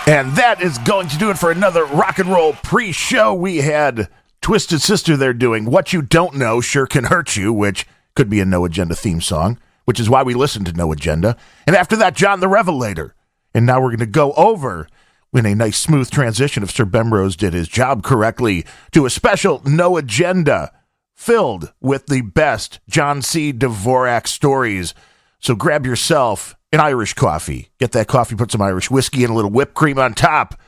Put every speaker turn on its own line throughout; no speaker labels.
And that is going to do it for another rock and roll pre-show. We had Twisted Sister there doing What You Don't Know Sure Can Hurt You, which could be a No Agenda theme song, which is why we listen to No Agenda. And after that, John the Revelator. And now we're going to go over, in a nice smooth transition, if Sir Bemrose did his job correctly, to a special No Agenda filled with the best John C. Dvorak stories. So grab yourself an Irish coffee. Get that coffee, put some Irish whiskey and a little whipped cream on top,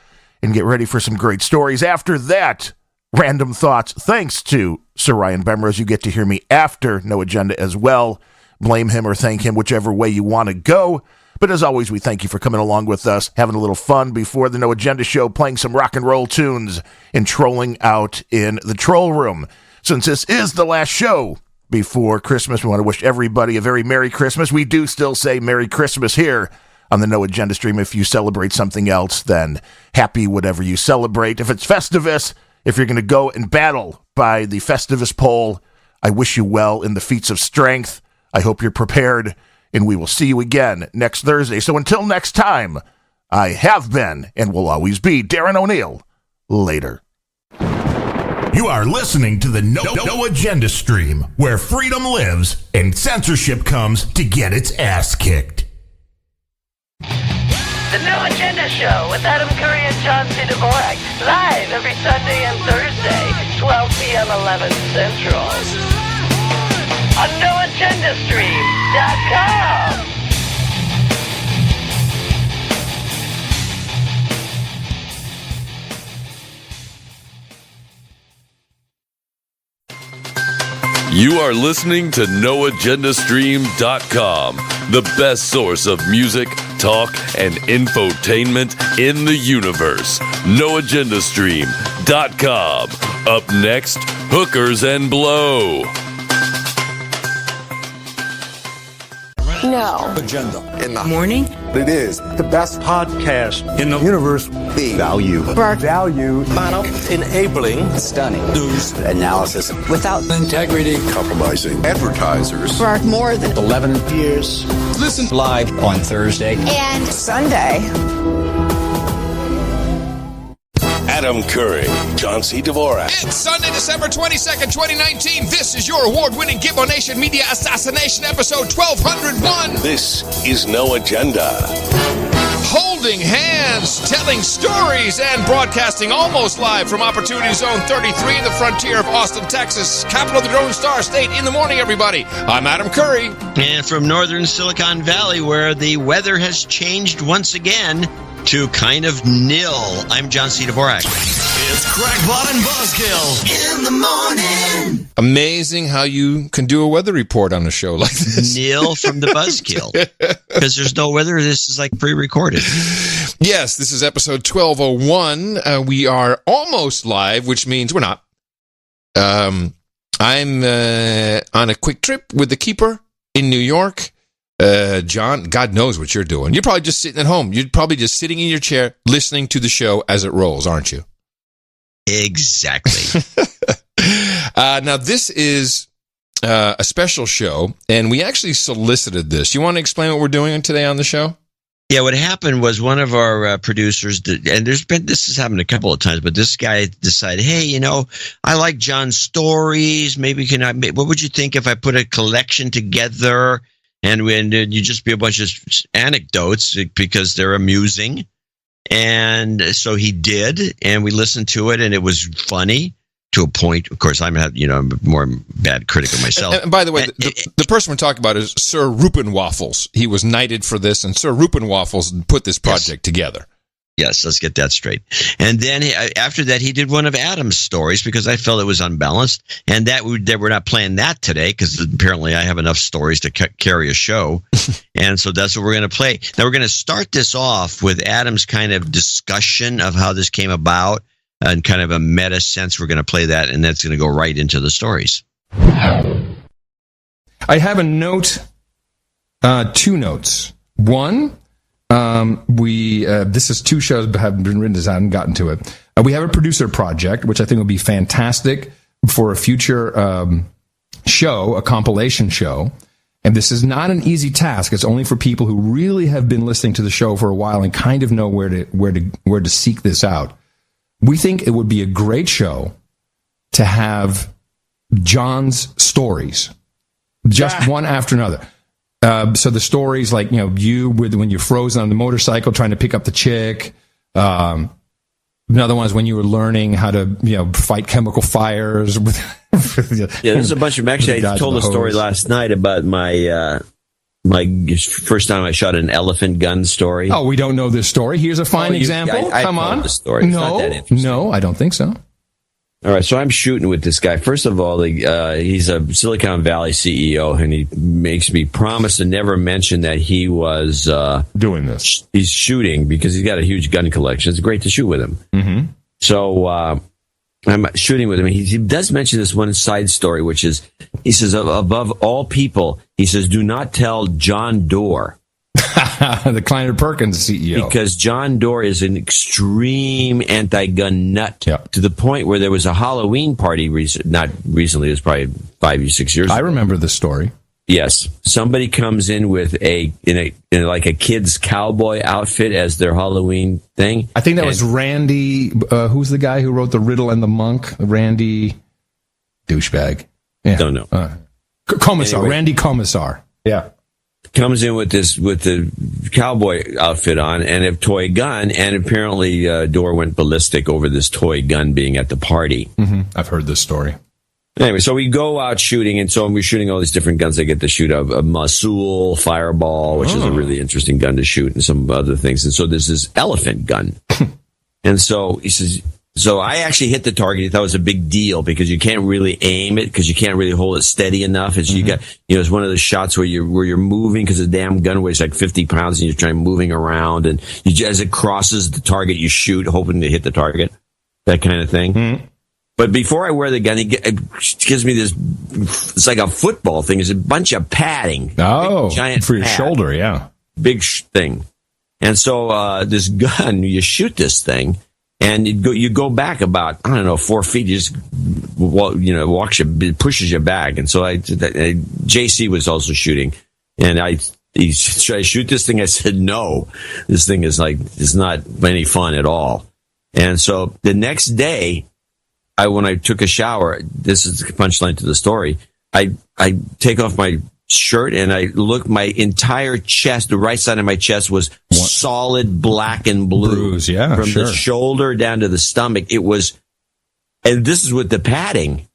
and get ready for some great stories. After that, random thoughts. Thanks to Sir Ryan Bemrose. You get to hear me after No Agenda as well. Blame him or thank him, whichever way you want to go. But as always, we thank you for coming along with us, having a little fun before the No Agenda show, playing some rock and roll tunes, and trolling out in the troll room. Since this is the last show before Christmas, we want to wish everybody a very Merry Christmas. We do still say Merry Christmas here on the No Agenda stream. If you celebrate something else, then happy whatever you celebrate. If it's Festivus, if you're going to go and battle by the Festivus pole I wish you well in the feats of strength. I hope you're prepared, and we will see you again next Thursday. So until next time, I have been and will always be Darren O'Neill. Later. You are listening to the No Agenda stream, where freedom lives and censorship comes to get its ass kicked.
The No Agenda Show with Adam Curry and John C. Dvorak, live every Sunday and Thursday, 12 p.m., 11 Central. On NoAgendaStream.com.
You are listening to NoAgendaStream.com, the best source of music, talk, and infotainment in the universe. NoAgendaStream.com. Up next, Hookers and Blow.
No.
Agenda.
In the
Morning?
It is the best
podcast in the universe.
The value.
Value.
Model.
Enabling.
Stunning.
News.
Analysis.
Without
Integrity. Compromising. Advertisers.
for more than
11 years. Listen live on Thursday
and Sunday.
Adam Curry, John C. Dvorak.
It's Sunday, December 22nd, 2019. This is your award-winning Gibbo Nation Media Assassination episode 1201.
This is No Agenda.
Holding hands, telling stories, and broadcasting almost live from Opportunity Zone 33 in the frontier of Austin, Texas, capital of the Lone Star State. In the morning, everybody. I'm Adam Curry.
And from northern Silicon Valley, where the weather has changed once again to kind of nil, I'm John C. Dvorak.
It's Crackpot and Buzzkill in the morning.
Amazing how you can do a weather report on a show like this.
Nil from the Buzzkill. Because there's no weather. This is like pre-recorded.
Yes, this is episode 1201. We are almost live, which means we're not. I'm on a quick trip with the Keeper in New York. John, God knows what you're doing. You're probably just sitting at home. You're probably just sitting in your chair listening to the show as it rolls, aren't you?
Exactly.
Now, this is a special show, and we actually solicited this. You want to explain what we're doing today on the show?
Yeah, what happened was one of our producers, and this has happened a couple of times, but this guy decided, hey, I like John's stories. Maybe what would you think if I put a collection together? And you just be a bunch of anecdotes because they're amusing. And so he did, and we listened to it, and it was funny to a point. Of course, I'm a more bad critic of myself.
And by the way, the person we're talking about is Sir Rupin Waffles. He was knighted for this, and Sir Rupin Waffles put this project together.
Yes, let's get that straight. And then after that, he did one of Adam's stories because I felt it was unbalanced, and that we're not playing that today because apparently I have enough stories to carry a show, and so that's what we're going to play. Now we're going to start this off with Adam's kind of discussion of how this came about, and kind of a meta sense. We're going to play that, and that's going to go right into the stories.
I have a note, two notes. One. This is two shows that have been written, I haven't gotten to it. We have a producer project, which I think will be fantastic for a future show, a compilation show. And this is not an easy task. It's only for people who really have been listening to the show for a while and kind of know where to seek this out. We think it would be a great show to have John's stories, just one after another. So the stories like, you when you're frozen on the motorcycle trying to pick up the chick. Another one is when you were learning how to, fight chemical fires.
There's a bunch of them. Actually, I told a story last night about my first time I shot an elephant gun story.
Oh, we don't know this story. Here's a fine example. Come on.
The story.
No, I don't think so.
All right, so I'm shooting with this guy. First of all, he's a Silicon Valley CEO, and he makes me promise to never mention that he was
doing this.
He's shooting because he's got a huge gun collection. It's great to shoot with him.
Mm-hmm.
So I'm shooting with him. He does mention this one side story, which is, he says, above all people, he says, do not tell John Doerr.
the Kleiner Perkins CEO.
Because John Doerr is an extreme anti-gun nut to the point where there was a Halloween party not recently, it was probably 5 or 6 years ago.
I remember the story.
Yes, somebody comes in with in like a kid's cowboy outfit as their Halloween thing.
I think that was Randy. Who's the guy who wrote The Riddle and the Monk? Randy douchebag. Yeah.
Don't know.
Commissar.
Anyway.
Randy Commissar. Yeah.
Comes in with the cowboy outfit on and a toy gun, and apparently Doerr went ballistic over this toy gun being at the party.
Mm-hmm. I've heard this story.
Anyway, so we go out shooting, and so we're shooting all these different guns. I get to shoot a Mosul Fireball, which is a really interesting gun to shoot, and some other things. And so there's this elephant gun. And so he says, so I actually hit the target. He thought it was a big deal because you can't really aim it because you can't really hold it steady enough. It's, you got, it's one of those shots where you're moving because the damn gun weighs like 50 pounds and you're trying moving around, and as it crosses the target, you shoot hoping to hit the target, that kind of thing. Mm-hmm. But before I wear the gun, he gives me this, it's like a football thing. It's a bunch of padding.
Oh,
giant
for your
pad,
shoulder, yeah.
Big thing. And so this gun, you shoot this thing, and you go back about, 4 feet. You just, pushes you back. And so JC was also shooting. And should I shoot this thing? I said, no. This thing is not any fun at all. And so the next day, when I took a shower, this is the punchline to the story. I take off my shirt and I look, my entire chest, the right side of my chest was solid black and blue.
Bruise, yeah,
from the shoulder down to the stomach. It was, and this is with the padding.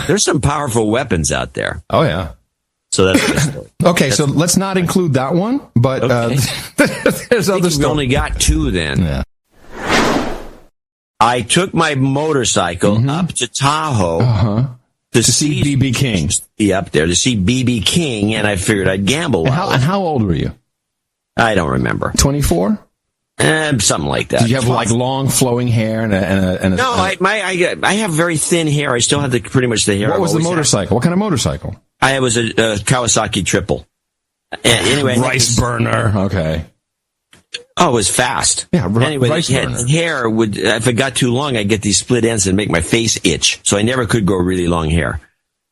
There's some powerful weapons out there.
Oh, yeah.
So that's the story.
Okay, so let's not include that one, but there's other stuff.
We only got 2 then.
Yeah.
I took my motorcycle up to Tahoe to see
B.B. King.
Up there to see B.B. King, and I figured I'd gamble.
And how old were you?
I don't remember.
24?
Something like that.
Did you have like long flowing hair and a
No, I have very thin hair. I still have pretty much the hair.
What was the motorcycle? What kind of motorcycle?
I was a Kawasaki Triple. Anyway,
rice burner. Okay.
Oh, it was fast.
Yeah,
anyway, hair would, if it got too long, I'd get these split ends and make my face itch. So I never could grow really long hair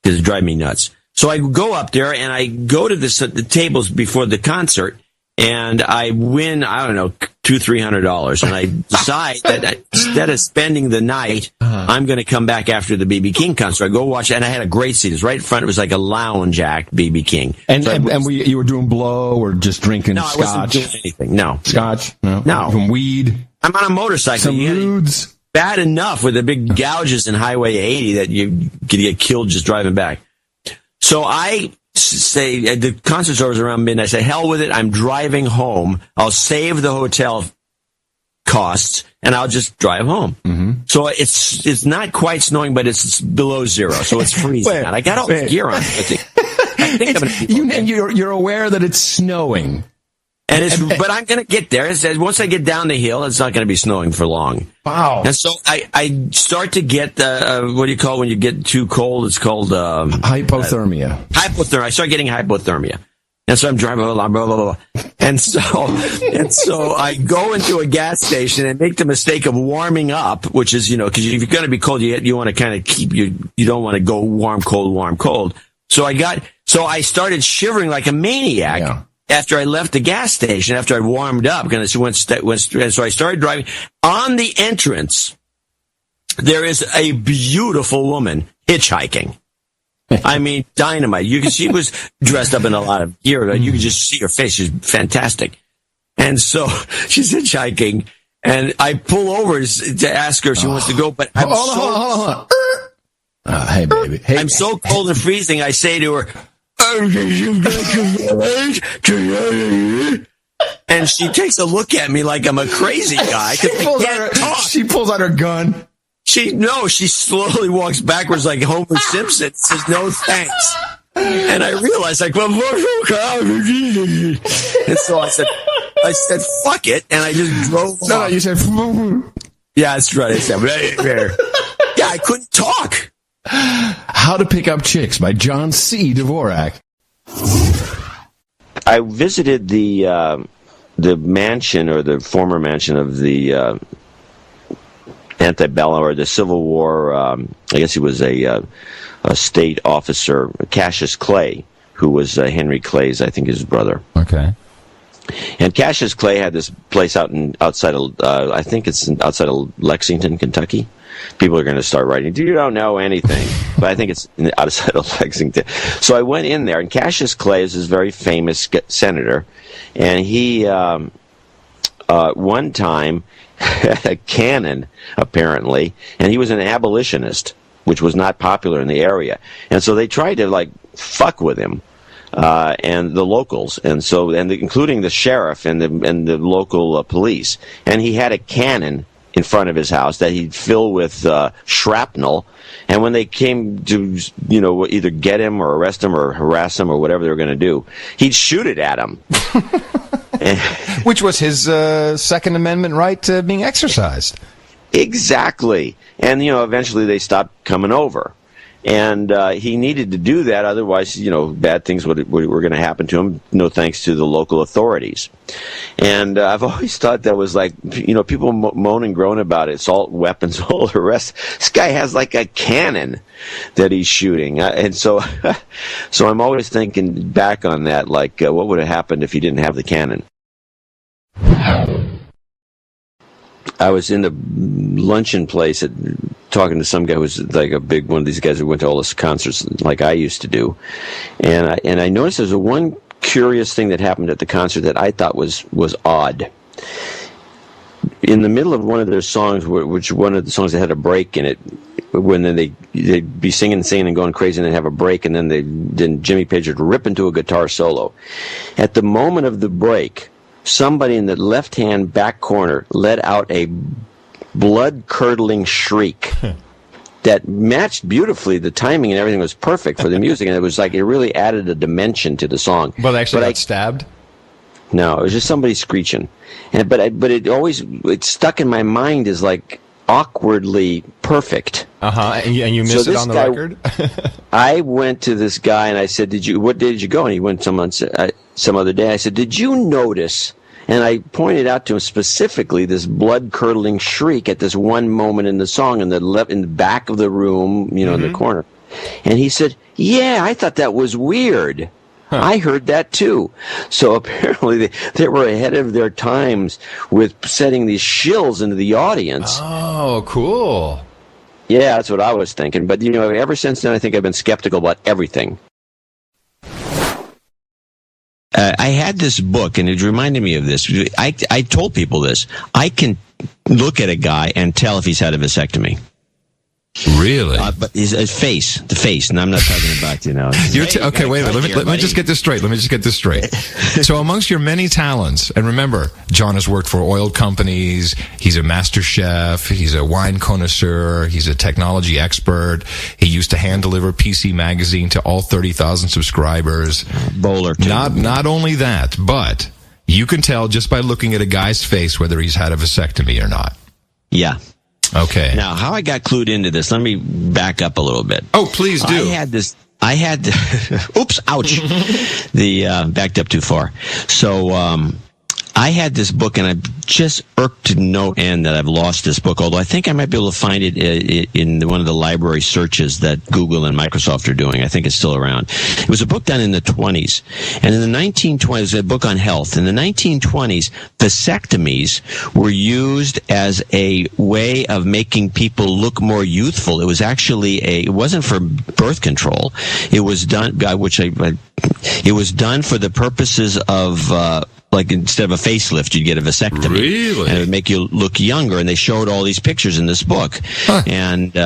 because it drive me nuts. So I go up there and I go to the tables before the concert, and I win, $200-$300. And I decide that instead of spending the night, I'm going to come back after the B.B. King concert. I go watch, and I had a great seat. It was right in front. It was like a lounge act, B.B. King.
And you were doing blow or just drinking scotch?
No, I wasn't doing anything. No.
Scotch? No.
Some
weed?
I'm on a motorcycle.
Some nudes?
Bad enough with the big gouges in Highway 80 that you could get killed just driving back. So I say, the concert's over around midnight. I say, hell with it. I'm driving home. I'll save the hotel costs and I'll just drive home. Mm-hmm. So it's not quite snowing, but it's below 0. So it's freezing. And I got all the gear on.
You're aware that it's snowing.
But I'm going to get there. It says once I get down the hill, it's not going to be snowing for long.
Wow.
And so I start to get, what do you call when you get too cold? It's called
hypothermia.
Hypothermia. I start getting hypothermia. And so I'm driving along, blah, blah, blah. And so I go into a gas station and make the mistake of warming up, which is, because if you're going to be cold, you want to kind of keep you don't want to go warm, cold. So I started shivering like a maniac. Yeah. After I left the gas station, after I warmed up, and so I started driving. On the entrance, there is a beautiful woman hitchhiking. I mean, dynamite. She was dressed up in a lot of gear. You could just see her face. She's fantastic. And so she's hitchhiking, and I pull over to ask her if she wants to go, but
hold on. Hey, baby. Hey.
I'm so cold and freezing, I say to her, and she takes a look at me like I'm a crazy guy.
She pulls out her gun.
She slowly walks backwards like Homer Simpson. Says no thanks. And I realized and so I said fuck it, and I just drove off.
No, you said
yeah, that's right. I said yeah, I couldn't talk.
How to Pick Up Chicks by John C. Dvorak.
I visited the
the mansion, or the former mansion of the antebellum or the Civil War. I guess he was a state officer, Cassius Clay, who was Henry Clay's, I think, his brother.
Okay.
And Cassius Clay had this place outside of, I think it's outside of Lexington, Kentucky. People are going to start writing, you don't know anything. But I think it's outside of Lexington. So I went in there, and Cassius Clay is this very famous senator. And he, one time, had a cannon, apparently, and he was an abolitionist, which was not popular in the area. And so they tried to, like, fuck with him. And the locals, including the sheriff and the local police, and he had a cannon in front of his house that he'd fill with shrapnel. And when they came to, either get him or arrest him or harass him or whatever they were going to do, he'd shoot it at him.
Which was his Second Amendment right being exercised.
Exactly. And eventually they stopped coming over. And he needed to do that, otherwise, bad things were going to happen to him, no thanks to the local authorities. And I've always thought that was like, people moan and groan about it, assault weapons, all the rest. This guy has like a cannon that he's shooting. And so I'm always thinking back on that, like, what would have happened if he didn't have the cannon? I was in the luncheon place talking to some guy who was like a big one of these guys who went to all these concerts like I used to do, and I noticed there's one curious thing that happened at the concert that I thought was odd. In the middle of one of their songs, which one of the songs that had a break in it, when then they'd be singing and going crazy, and they'd have a break, and then Jimmy Page would rip into a guitar solo. At the moment of the break, somebody in the left-hand back corner let out a blood-curdling shriek that matched beautifully. The timing and everything was perfect for the music, and it was like it really added a dimension to the song.
Well, they actually got stabbed?
No, it was just somebody screeching. But it stuck in my mind as like awkwardly perfect.
And you missed it on the record?
I went to this guy and I said, what day did you go? And he went some other day. I said, did you notice? And I pointed out to him specifically this blood-curdling shriek at this one moment in the song in the back of the room, in the corner. And he said, yeah, I thought that was weird. Huh. I heard that too. So apparently they were ahead of their times with setting these shills into the audience.
Oh, cool.
Yeah, that's what I was thinking. But, ever since then, I think I've been skeptical about everything. I had this book, and it reminded me of this. I told people this. I can look at a guy and tell if he's had a vasectomy.
Really?
But his face, and I'm not talking about,
okay, wait a minute. Let me just get this straight. So amongst your many talents, and remember, John has worked for oil companies, he's a master chef, he's a wine connoisseur, he's a technology expert, he used to hand deliver PC Magazine to all 30,000 subscribers.
Bowler, too.
Not only that, but you can tell just by looking at a guy's face whether he's had a vasectomy or not.
Yeah.
Okay.
Now, how I got clued into this, let me back up a little bit.
Oh, please do.
I had oops, ouch. Backed up too far. So, I had this book, and I'm just irked to no end that I've lost this book, although I think I might be able to find it in one of the library searches that Google and Microsoft are doing. I think it's still around. It was a book done in the 20s. And in the 1920s, it was a book on health. In the 1920s, vasectomies were used as a way of making people look more youthful. It was actually it wasn't for birth control. It was done, it was done for the purposes of, like instead of a facelift, you'd get a vasectomy.
Really?
And it would make you look younger. And they showed all these pictures in this book. Huh. And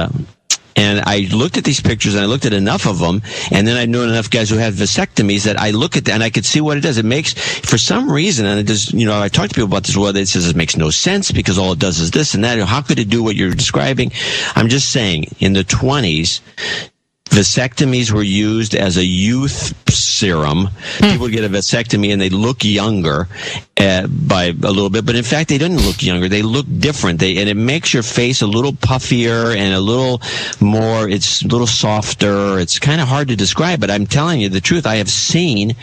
I looked at these pictures, and I looked at enough of them, and then I knew enough guys who had vasectomies that I look at that and I could see what it does. It makes, for some reason, and it does, I talk to people about this, it says it makes no sense because all it does is this and that. How could it do what you're describing? I'm just saying, in the 20s, vasectomies were used as a youth serum. People get a vasectomy and they look younger. by a little bit, but in fact, they didn't look younger. They look different. And it makes your face a little puffier and a little more, it's a little softer. It's kind of hard to describe, but I'm telling you the truth. I have seen,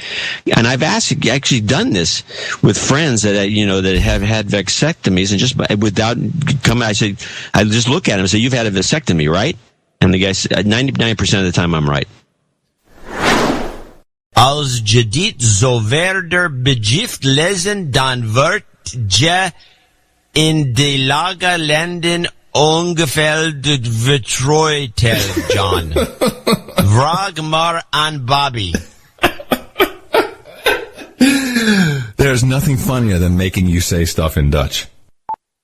and I've actually done this with friends that, that have had vasectomies, and just without coming, I just look at them and say, "You've had a vasectomy, right?" And the guy said, 99% of the time, I'm right.
Als je dit zo verder begift lezen, dan wordt je in de lage landen ongeveld vertrouwd, John. Vraag maar aan Bobby.
There's nothing funnier than making you say stuff in Dutch.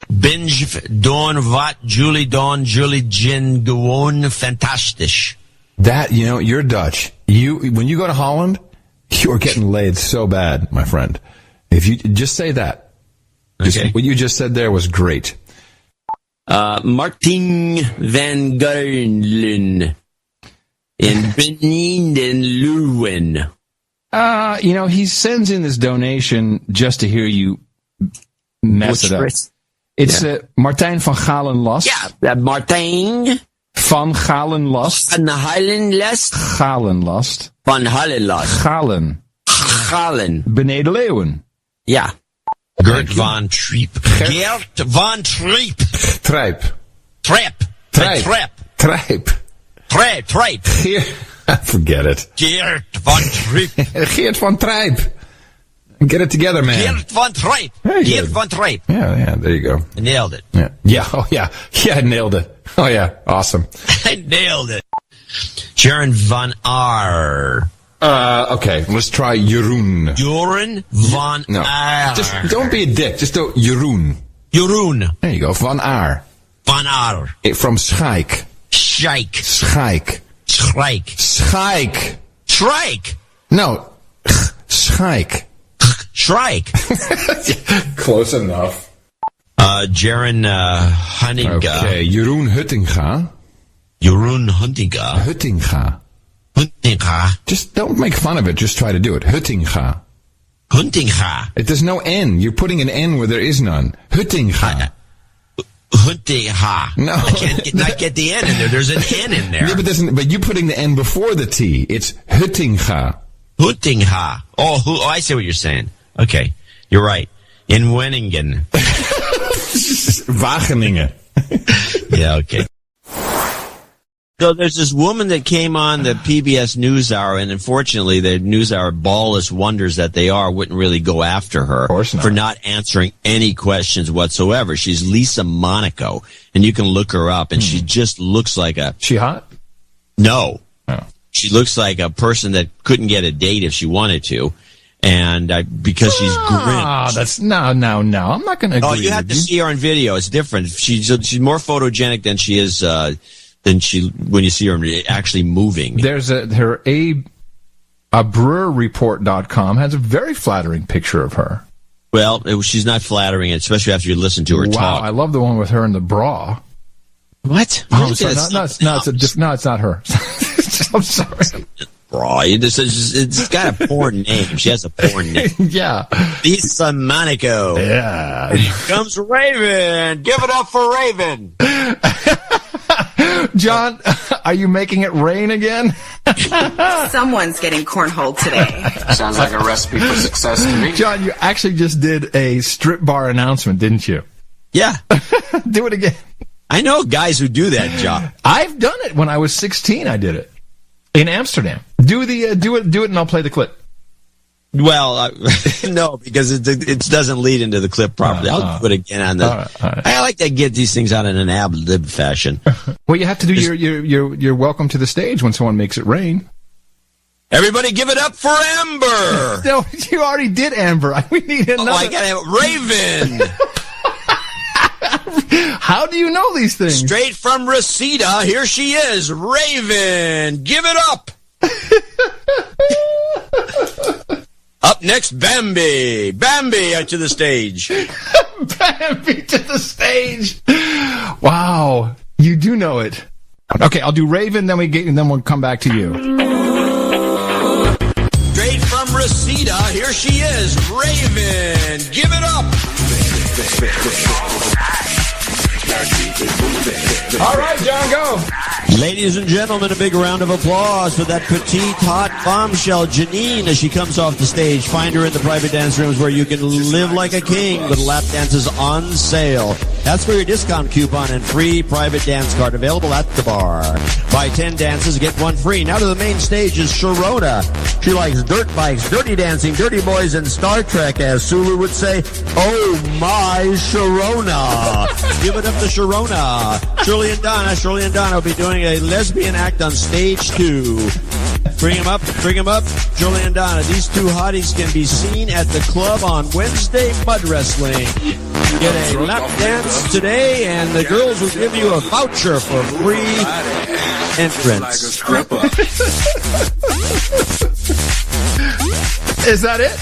Binge don wat Julie don Julie Jin gewoon fantastisch.
That, you're Dutch. When you go to Holland, you're getting laid so bad, my friend. If you just say that.
Okay.
What you just said there was great.
Martin van Gerlen in Benin and Leuven.
He sends in this donation just to hear you mess it up. It's Martijn van Galenlast.
Yeah, Martijn
van Galenlast.
Van Galenlast.
Galenlast.
Van Galenlast. Galen.
Beneden Leeuwen.
Ja. Gert van Triep. Gert van Triep.
Trijp.
Trap.
Trijp.
Trijp.
Forget it.
Gert van Triep.
Geert van Trijp. Get it together, man.
Gert van Trijp. Gert van Trijp.
Yeah, there you go.
I nailed it.
Yeah, oh yeah. Yeah, I nailed it. Oh yeah, awesome.
I nailed it. Sharon van Aar.
Okay, let's try Jeroen.
Jeroen van Aar.
Just don't be a dick. Just do Jeroen.
Jeroen.
There you go. Van Aar.
Van Aar.
From Schaik.
Schaik.
Schaik.
Schaik.
Schaik.
Schaik.
No. Schaik.
Schaik.
Close enough.
Jaron Huntinga.
Okay, Jeroen Huttinga.
Jeroen Huntinga.
Huttinga.
Huntinga.
Just don't make fun of it. Just try to do it. Huttinga.
Huntinga.
There's no N. You're putting an N where there is none. Huttinga.
Huntinga.
No.
I can't not get the N in there. There's an N in there.
Yeah, but you're putting the N before the T. It's Huttinga.
Huttinga. Oh, I see what you're saying. Okay. You're right. In Wenningen.
Wageningen.
Yeah, okay. So there's this woman that came on the PBS NewsHour, and unfortunately the NewsHour ballless wonders that they are wouldn't really go after her for not answering any questions whatsoever. She's Lisa Monaco, and you can look her up, and she just looks like a...
She hot?
No. Oh. She looks like a person that couldn't get a date if she wanted to. And because she's grim.
That's no. I'm not going to agree.
Oh, you have to see her on video. It's different. She's more photogenic than she is when you see her actually moving.
There's her brewerreport.com has a very flattering picture of her.
Well, she's not flattering, especially after you listen to her talk.
I love the one with her in the bra.
What?
Oh, it's not her. I'm sorry.
Bra. It's got a porn name. She has a porn name.
Yeah.
Lisa Monaco.
Yeah.
Here comes Raven. Give it up for Raven.
John, are you making it rain again?
Someone's getting cornholed today.
Sounds like a recipe for success to me.
John, you actually just did a strip bar announcement, didn't you?
Yeah.
Do it again.
I know guys who do that job.
I've done it. When I was 16, I did it. In Amsterdam. Do it, and I'll play the clip.
Well, no, because it doesn't lead into the clip properly. I'll do it again on the. All right. I like to get these things out in an ad-lib fashion.
Well, you have to do your welcome to the stage when someone makes it rain.
Everybody, give it up for Amber.
No, you already did Amber. We need another.
Oh, I gotta have Raven.
How do you know these things?
Straight from Reseda, here she is, Raven. Give it up. Up next, Bambi. Bambi to the stage.
Bambi to the stage. Wow, you do know it. Okay, I'll do Raven, then we'll come back to you.
Straight from
Mamacita, here she is, Raven. Give it up.
All right, John, go.
Ladies and gentlemen, a big round of applause for that petite, hot bombshell, Janine, as she comes off the stage. Find her in the private dance rooms where you can live like a king with lap dances on sale. That's for your discount coupon and free private dance card available at the bar. Buy 10 dances, get 1 free. Now to the main stage is Sharona. She likes dirt bikes, dirty dancing, dirty boys, and Star Trek, as Sulu would say. Oh my, Sharona. Give it up to Sharona. Shirley and Donna will be doing a lesbian act on stage 2. Bring them up. Shirley and Donna. These two hotties can be seen at the club on Wednesday Mud Wrestling. Get a lap dance today, and the girls will give you a voucher for free entrance.
Is that it?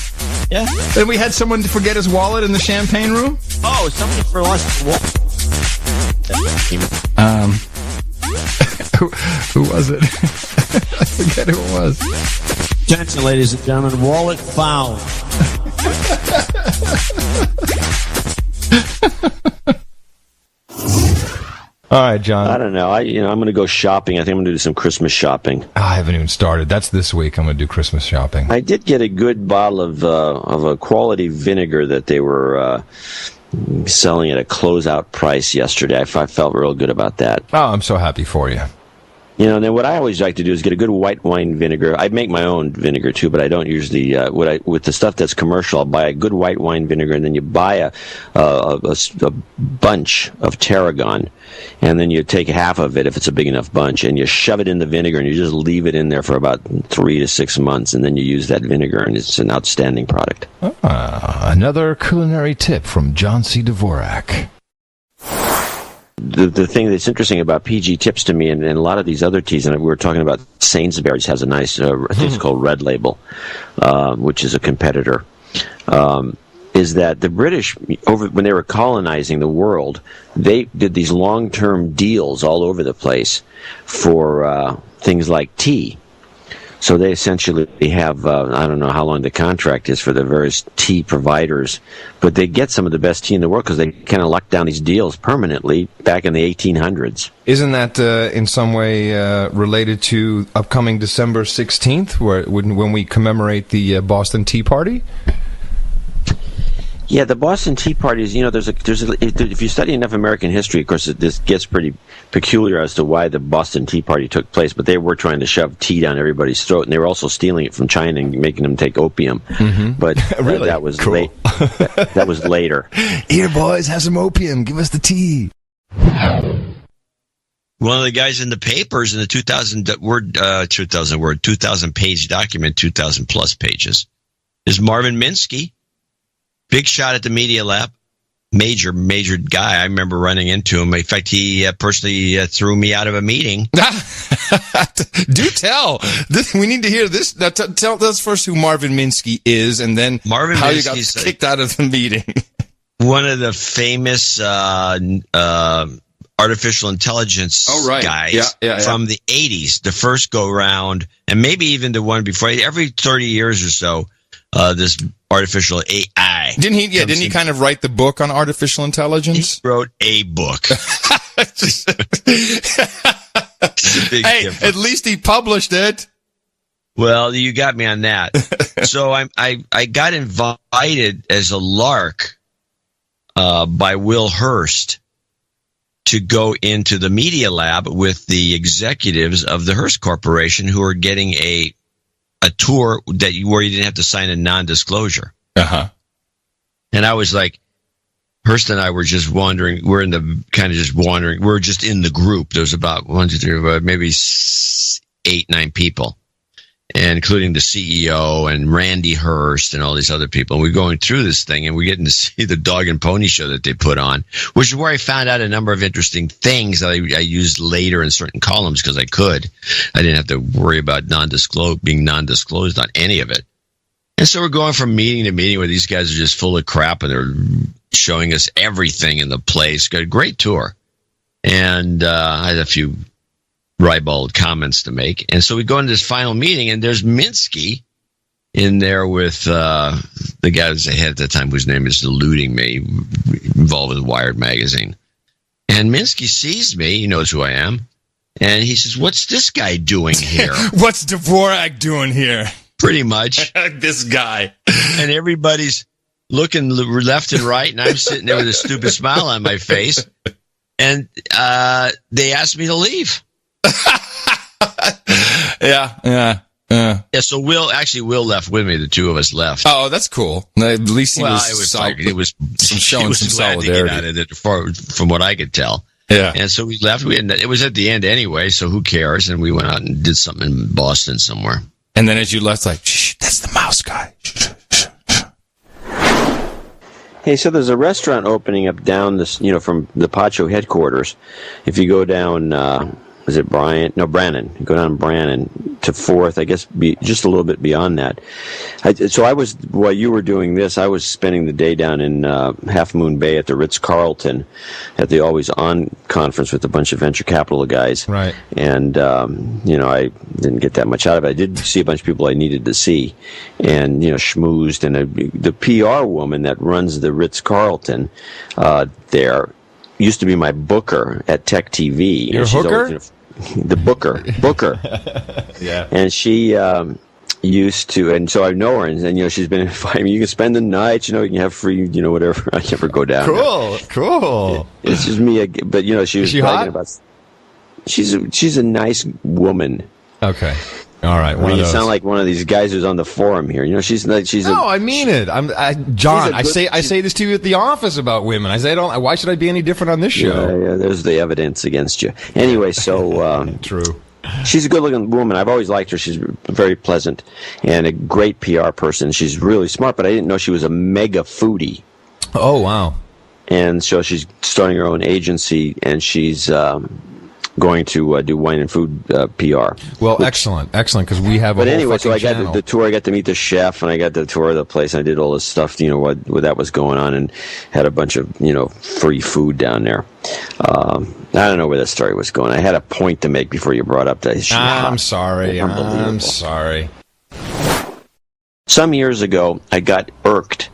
Yeah.
Then we had someone forget his wallet in the champagne room?
Oh, somebody for lost wallet.
Who was it? I forget who it was.
Attention, ladies and gentlemen, wallet found.
All right, John.
I don't know. I'm going to go shopping. I think I'm going to do some Christmas shopping.
I haven't even started. That's this week. I'm going to do Christmas shopping.
I did get a good bottle of a quality vinegar that they were selling at a closeout price yesterday. I felt real good about that.
Oh, I'm so happy for you.
And then what I always like to do is get a good white wine vinegar. I make my own vinegar too, but I don't usually. With the stuff that's commercial, I'll buy a good white wine vinegar, and then you buy a bunch of tarragon, and then you take half of it if it's a big enough bunch, and you shove it in the vinegar, and you just leave it in there for about 3 to 6 months, and then you use that vinegar, and it's an outstanding product.
Another culinary tip from John C. Dvorak.
The thing that's interesting about PG Tips to me, and a lot of these other teas, and we were talking about Sainsbury's has a nice, I think it's called Red Label, which is a competitor, is that the British, when they were colonizing the world, they did these long-term deals all over the place for things like tea. So they essentially have, I don't know how long the contract is for the various tea providers, but they get some of the best tea in the world because they kind of locked down these deals permanently back in the 1800s.
Isn't that in some way related to upcoming December 16th, when we commemorate the Boston Tea Party?
Yeah, the Boston Tea Party is, if you study enough American history, of course, this gets pretty peculiar as to why the Boston Tea Party took place, but they were trying to shove tea down everybody's throat, and they were also stealing it from China and making them take opium. Mm-hmm. But
really?
That was
cool.
that was later.
Here, boys, have some opium. Give us the tea.
One of the guys in the papers in the 2,000-page document, 2,000-plus pages, is Marvin Minsky. Big shot at the Media Lab. Major guy. I remember running into him. In fact, he personally threw me out of a meeting.
Do tell. We need to hear this. Now, tell us first who Marvin Minsky is, and then
Marvin
how
Minsky's
you got kicked out of the meeting.
One of the famous artificial intelligence guys from the 80s, the first go-round, and maybe even the one before. Every 30 years or so, this artificial AI.
Didn't he kind of write the book on artificial intelligence?
He wrote a book.
Hey, at least he published it.
Well, you got me on that. So I got invited as a lark by Will Hearst to go into the Media Lab with the executives of the Hearst Corporation, who are getting a tour where you didn't have to sign a non-disclosure.
Uh-huh.
And I was like, Hearst and I were just wandering. We're in the kind of just wandering. We're just in the group. There was about 1, 2, 3, maybe 8, 9 people, and including the CEO and Randy Hearst and all these other people. And we're going through this thing, and we're getting to see the dog and pony show that they put on, which is where I found out a number of interesting things that I used later in certain columns because I could. I didn't have to worry about being non-disclosed on any of it. And so we're going from meeting to meeting where these guys are just full of crap, and they're showing us everything in the place. Got a great tour. And I had a few ribald comments to make. And so we go into this final meeting, and there's Minsky in there with the guy that was ahead at the time, whose name is eluding me, involved with Wired magazine. And Minsky sees me, he knows who I am, and he says, "What's this guy doing here?"
What's Dvorak doing here?
Pretty much.
This guy.
And everybody's looking left and right, and I'm sitting there with a stupid smile on my face. And they asked me to leave.
Yeah.
Yeah, so Will left with me. The two of us left.
Oh, that's cool. At least he
it was
showing some solidarity.
From what I could tell.
Yeah.
And so we left. It was at the end anyway, so who cares? And we went out and did something in Boston somewhere.
And then as you left, like, shh, that's the mouse guy.
Hey, so there's a restaurant opening up down this, from the Pacho headquarters. If you go down, is it Bryant? No, Brannan. You go down Brannan to 4th, I guess, just a little bit beyond that. While you were doing this, I was spending the day down in Half Moon Bay at the Ritz-Carlton at the Always On conference with a bunch of venture capital guys.
Right.
And, I didn't get that much out of it. I did see a bunch of people I needed to see and, schmoozed. And the PR woman that runs the Ritz-Carlton there used to be my booker at Tech TV.
Your hooker?
The booker.
Yeah.
And she used to, and so I know her, and she's been inviting me. You can spend the night, you can have free, whatever. I never go down.
Cool.
It's just me, but she was
she
bragging
hot?
about. She's a nice woman.
Okay. All right.
You sound like one of these guys who's on the forum here. She's.
No, I mean it. John. I say this to you at the office about women. I say, why should I be any different on this show?
Yeah, there's the evidence against you. Anyway, so
true.
She's a good-looking woman. I've always liked her. She's very pleasant and a great PR person. She's really smart, but I didn't know she was a mega foodie.
Oh, wow.
And so she's starting her own agency, and she's going to do wine and food PR.
Well, excellent, because we have.
But anyway, so I got the tour. I got to meet the chef, and I got the tour of the place. And I did all this stuff, what that was going on, and had a bunch of free food down there. I don't know where that story was going. I had a point to make before you brought up that.
I'm sorry. I'm sorry.
Some years ago, I got irked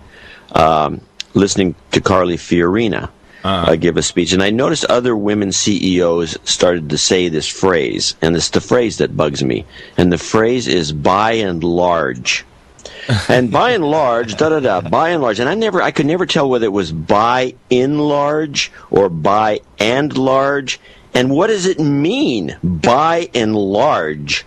listening to Carly Fiorina give a speech, and I noticed other women CEOs started to say this phrase, and it's the phrase that bugs me. And the phrase is "by and large." And by and large, by and large, and I could never tell whether it was by in large or by and large. And what does it mean, by and large?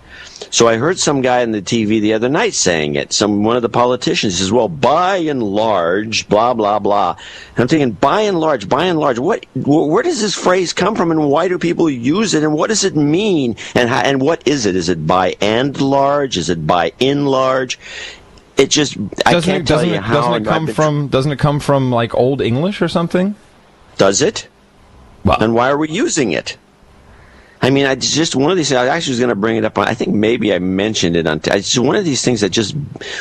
So I heard some guy on the TV the other night saying it. One of the politicians says, "Well, by and large, blah blah blah." And I'm thinking, by and large. Where does this phrase come from, and why do people use it, and what does it mean, and what is it? Is it by and large? Is it by in large? It just I can't tell you how.
Doesn't it come from like Old English or something?
Does it?
Well,
and why are we using it? I mean, it's just one of these things. I actually was going to bring it up. I think maybe I mentioned it on. It's just one of these things that just,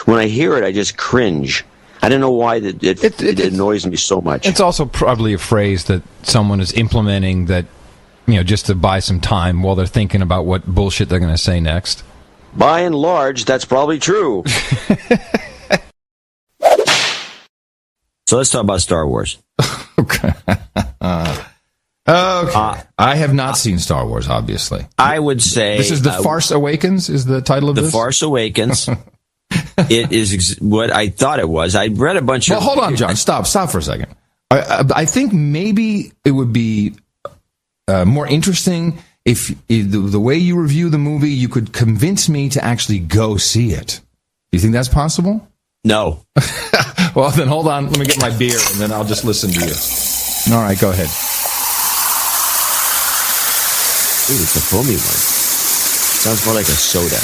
when I hear it, I just cringe. I don't know why it annoys me so much.
It's also probably a phrase that someone is implementing that, just to buy some time while they're thinking about what bullshit they're going to say next.
By and large, that's probably true.
So let's talk about Star Wars.
Okay. Okay. I have not seen Star Wars, obviously.
I would say...
This is The Farce Awakens, is the title of this?
The Farce Awakens. It is what I thought it was. I read a bunch of...
Well, hold on, John. Stop for a second. I think maybe it would be more interesting if the way you review the movie, you could convince me to actually go see it. Do you think that's possible?
No.
Well, then hold on. Let me get my beer, and then I'll just listen to you. All right, go ahead.
Ooh, it's a foamy one. Sounds more like a soda.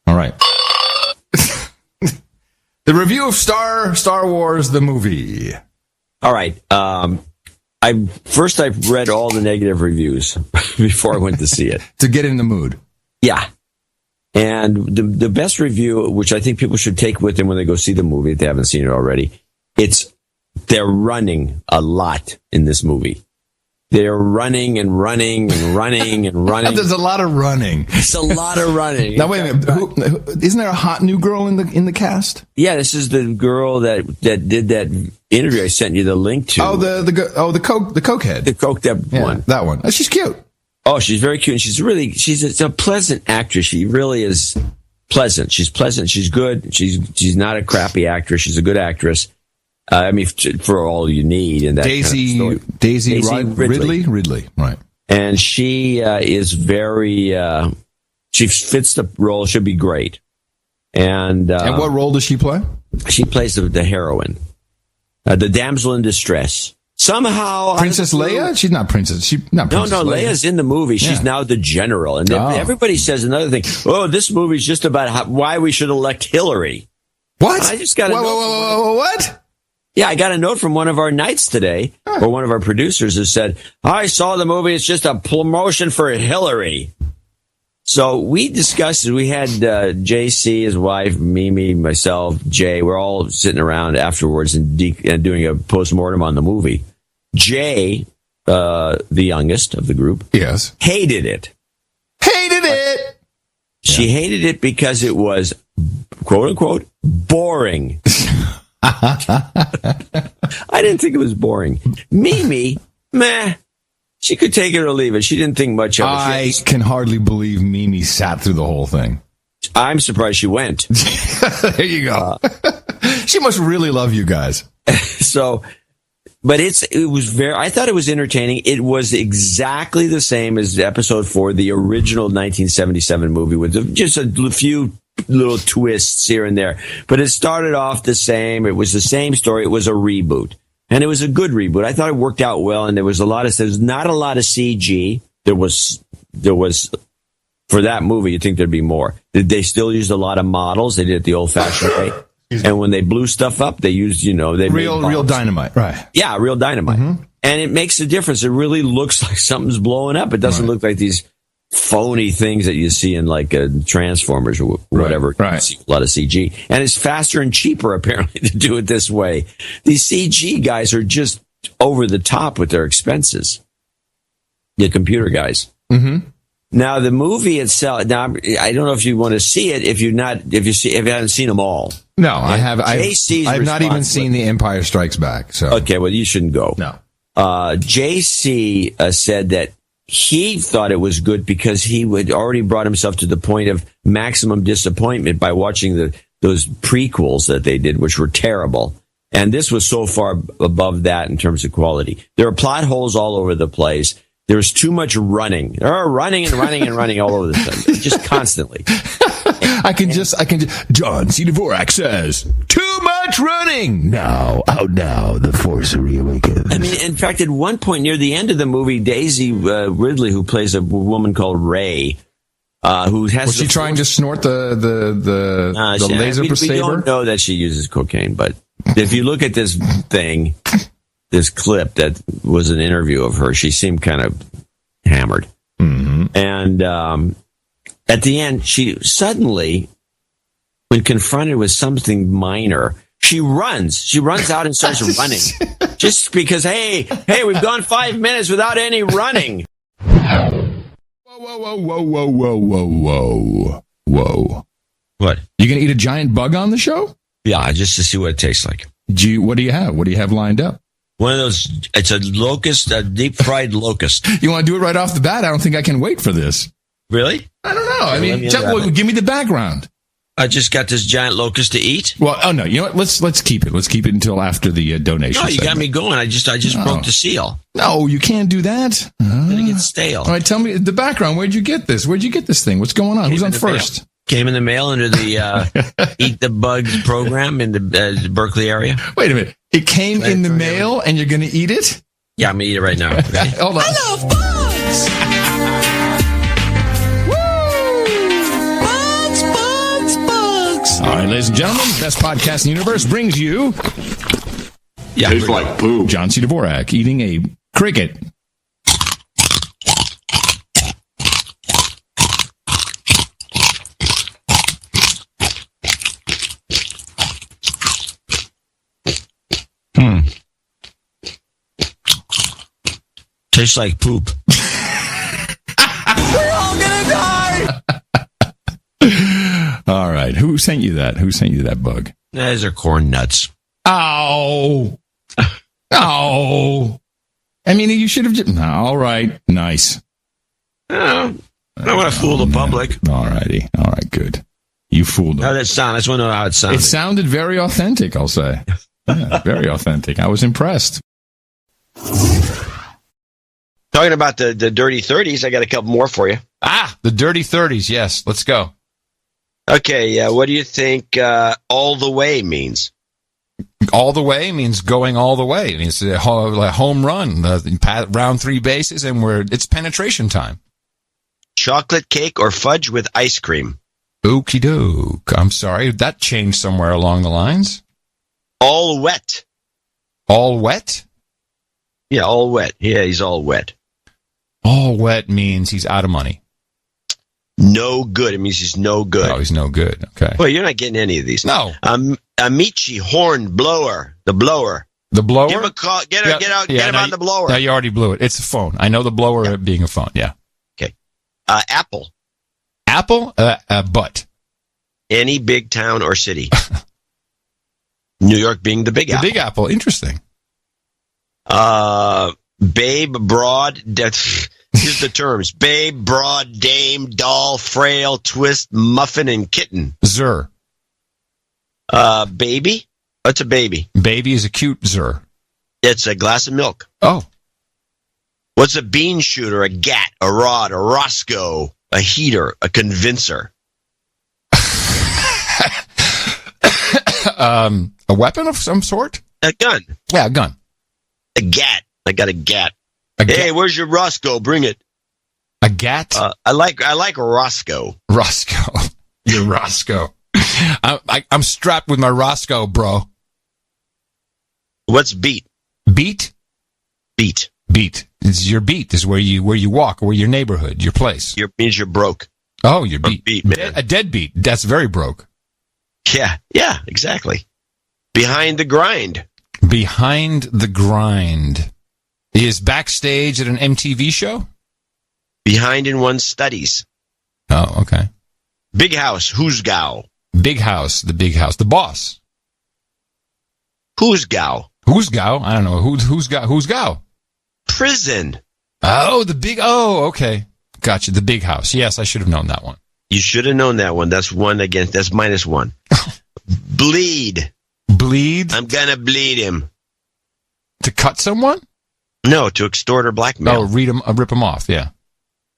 All right. The review of Star Wars, the movie.
All right. I read all the negative reviews before I went to see it.
To get in the mood.
Yeah.
And the best review, which I think people should take with them when they go see the movie, if they haven't seen it already, they're running a lot in this movie. They're running and running and running and running.
There's a lot of running.
It's a lot of running.
Now wait a minute. Isn't there a hot new girl in the cast?
Yeah, this is the girl that did that interview I sent you the link to.
Oh, the cokehead.
The coked up one.
That one. Oh, she's cute.
Oh, she's very cute. And she's a pleasant actress. She really is pleasant. She's pleasant. She's good. She's not a crappy actress. She's a good actress. I mean, for all you need in that
Daisy
kind of story.
Daisy Ridley, right?
And she is very. She fits the role. She'll be great. And
what role does she play?
She plays the heroine, the damsel in distress. Somehow,
Princess Leia? She's not Princess. No,
Leia's in the movie. She's now the general, and everybody says another thing. Oh, this movie's just about why we should elect Hillary.
What?
I just got a
what?
Yeah, I got a note from one of our knights today, or one of our producers, who said, I saw the movie, it's just a promotion for Hillary. So we discussed it. We had JC, his wife, Mimi, myself, Jay. We're all sitting around afterwards and doing a postmortem on the movie. Jay, the youngest of the group,
yes,
hated it. She hated it because it was, quote unquote, boring. I didn't think it was boring. Mimi, meh. She could take it or leave it. She didn't think much of it.
I can hardly believe Mimi sat through the whole thing.
I'm surprised she went.
There you go. She must really love you guys.
So, but it was I thought it was entertaining. It was exactly the same as episode 4, the original 1977 movie, with just a few little twists here and there. But it started off the same. It was the same story. It was a reboot. And it was a good reboot. I thought it worked out well, and there's not a lot of CG. There was for that movie, you'd think there'd be more. They still used a lot of models. They did it the old-fashioned way. And when they blew stuff up, they used,
real dynamite. Right.
Yeah, real dynamite. Mm-hmm. And it makes a difference. It really looks like something's blowing up. It doesn't look like these phony things that you see in like Transformers or whatever.
Right.
You see a lot of CG. And it's faster and cheaper, apparently, to do it this way. These CG guys are just over the top with their expenses. The computer guys.
Mm-hmm.
Now, the movie itself, I don't know if you want to see it if you haven't seen them all.
No, I have. I've not even seen The Empire Strikes Back. So
okay, well, you shouldn't go.
No.
JC said that he thought it was good because he had already brought himself to the point of maximum disappointment by watching those prequels that they did, which were terrible. And this was so far above that in terms of quality. There are plot holes all over the place. There's too much running. There are running and running and running all over the place, just constantly.
I can just. John C. Dvorak says, too much running. Now, the Force reawakens.
I mean, in fact, at one point near the end of the movie, Daisy Ridley, who plays a woman called Ray, who has.
Was she trying to snort the laser saber?
We don't know that she uses cocaine, but if you look at this thing, this clip that was an interview of her, she seemed kind of hammered.
Mm-hmm.
And at the end, she suddenly, when confronted with something minor, she runs. She runs out and starts running. Just because, hey, we've gone 5 minutes without any running.
Whoa.
What?
You going to eat a giant bug on the show?
Yeah, just to see what it tastes like.
What do you have? What do you have lined up?
One of those, it's a locust, a deep fried locust.
You want to do it right off the bat? I don't think I can wait for this.
Really?
I don't know. I mean, give me the background.
I just got this giant locust to eat.
Well, oh no, you know what? Let's keep it. Let's keep it until after the donation.
No, you got me going. I just broke the seal.
No, you can't do that.
Then it gets stale.
All right, tell me the background. Where'd you get this? Where'd you get this thing? What's going on? Who's on first?
Came in the mail under the Eat the Bugs program in the Berkeley area.
Wait a minute. It came in the mail and you're going to eat it?
Yeah, I'm going to eat it right now. Okay?
Hold on.
I love bugs! Woo! Bugs!
All right, ladies and gentlemen, best podcast in the universe brings you...
Yeah,
tastes like poop.
John C. Dvorak eating a cricket.
Tastes like poop.
We're all gonna die! All right. Who sent you that? Who sent you that bug?
Those are corn nuts.
Ow. Ow. I mean, you should have just... All right. Nice.
I don't want to fool the public.
All righty. All right, good. You fooled them.
How did that sound? I just want to know how it sounded.
It sounded very authentic, I'll say. Yeah, very authentic. I was impressed.
Talking about the dirty 30s, I got a couple more for you.
The dirty 30s. Yes, let's go.
Okay, what do you think all the way means?
All the way means going all the way. It means a home run, round 3 bases, and it's penetration time.
Chocolate cake or fudge with ice cream?
Okie doke. I'm sorry, that changed somewhere along the lines.
All wet.
All wet?
Yeah, all wet. Yeah, he's all wet.
All wet means he's out of money.
No good. It means he's no good.
Oh, he's no good. Okay.
Well, you're not getting any of these.
No.
Amici horn blower. The blower.
The blower?
Give him a call. Get him on the blower.
No, you already blew it. It's a phone. I know the blower being a phone. Yeah.
Okay. Apple.
Apple? Butt.
Any big town or city. New York being the Big Apple.
The Big Apple. Interesting.
Babe, broad. Here's the terms. Babe, broad, dame, doll, frail, twist, muffin, and kitten.
Zer.
Baby? What's a baby?
Baby is a cute zer.
It's a glass of milk.
Oh.
What's a bean shooter, a gat, a rod, a Roscoe, a heater, a convincer?
A weapon of some sort?
A gun.
Yeah, a gun.
A gat. I got a gat.
Hey,
where's your Roscoe? Bring it.
A gat?
I like Roscoe.
Roscoe. You're Roscoe. I'm strapped with my Roscoe, bro.
What's beat?
Beat?
Beat.
Beat. It's your beat. Is where you walk, or your neighborhood, your place.
Means you're broke.
Oh, you're beat.
Beat, man.
A dead beat. That's very broke.
Yeah, exactly. Behind the grind.
Behind the grind. Is backstage at an MTV show?
Behind in one's studies.
Oh, okay.
Big house, who's gal?
Big house, the big house. The boss.
Who's gal?
Who's gal? I don't know. Who's gal?
Prison.
Oh, okay. Gotcha. The big house. Yes, I should have known that one.
You should have known that one. That's that's -1. Bleed.
Bleed?
I'm gonna bleed him.
To cut someone?
No, to extort or blackmail.
Oh, rip him off, yeah.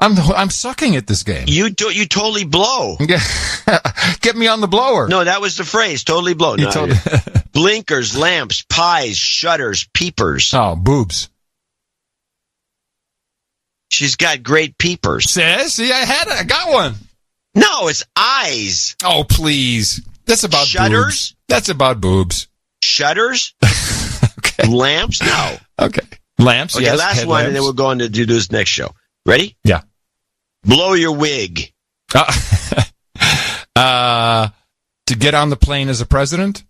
I'm sucking at this game.
You totally blow.
Get me on the blower.
No, that was the phrase. Totally blow. No, blinkers, lamps, pies, shutters, peepers.
Oh, boobs.
She's got great peepers.
See, I got one.
No, it's eyes.
Oh, please. That's about
shutters.
Boobs. That's about boobs.
Shutters.
Okay.
Lamps. No.
Okay. Lamps.
Okay.
Yes.
Last one, and then we're going to do this next show. Ready?
Yeah.
Blow your wig.
To get on the plane as a president?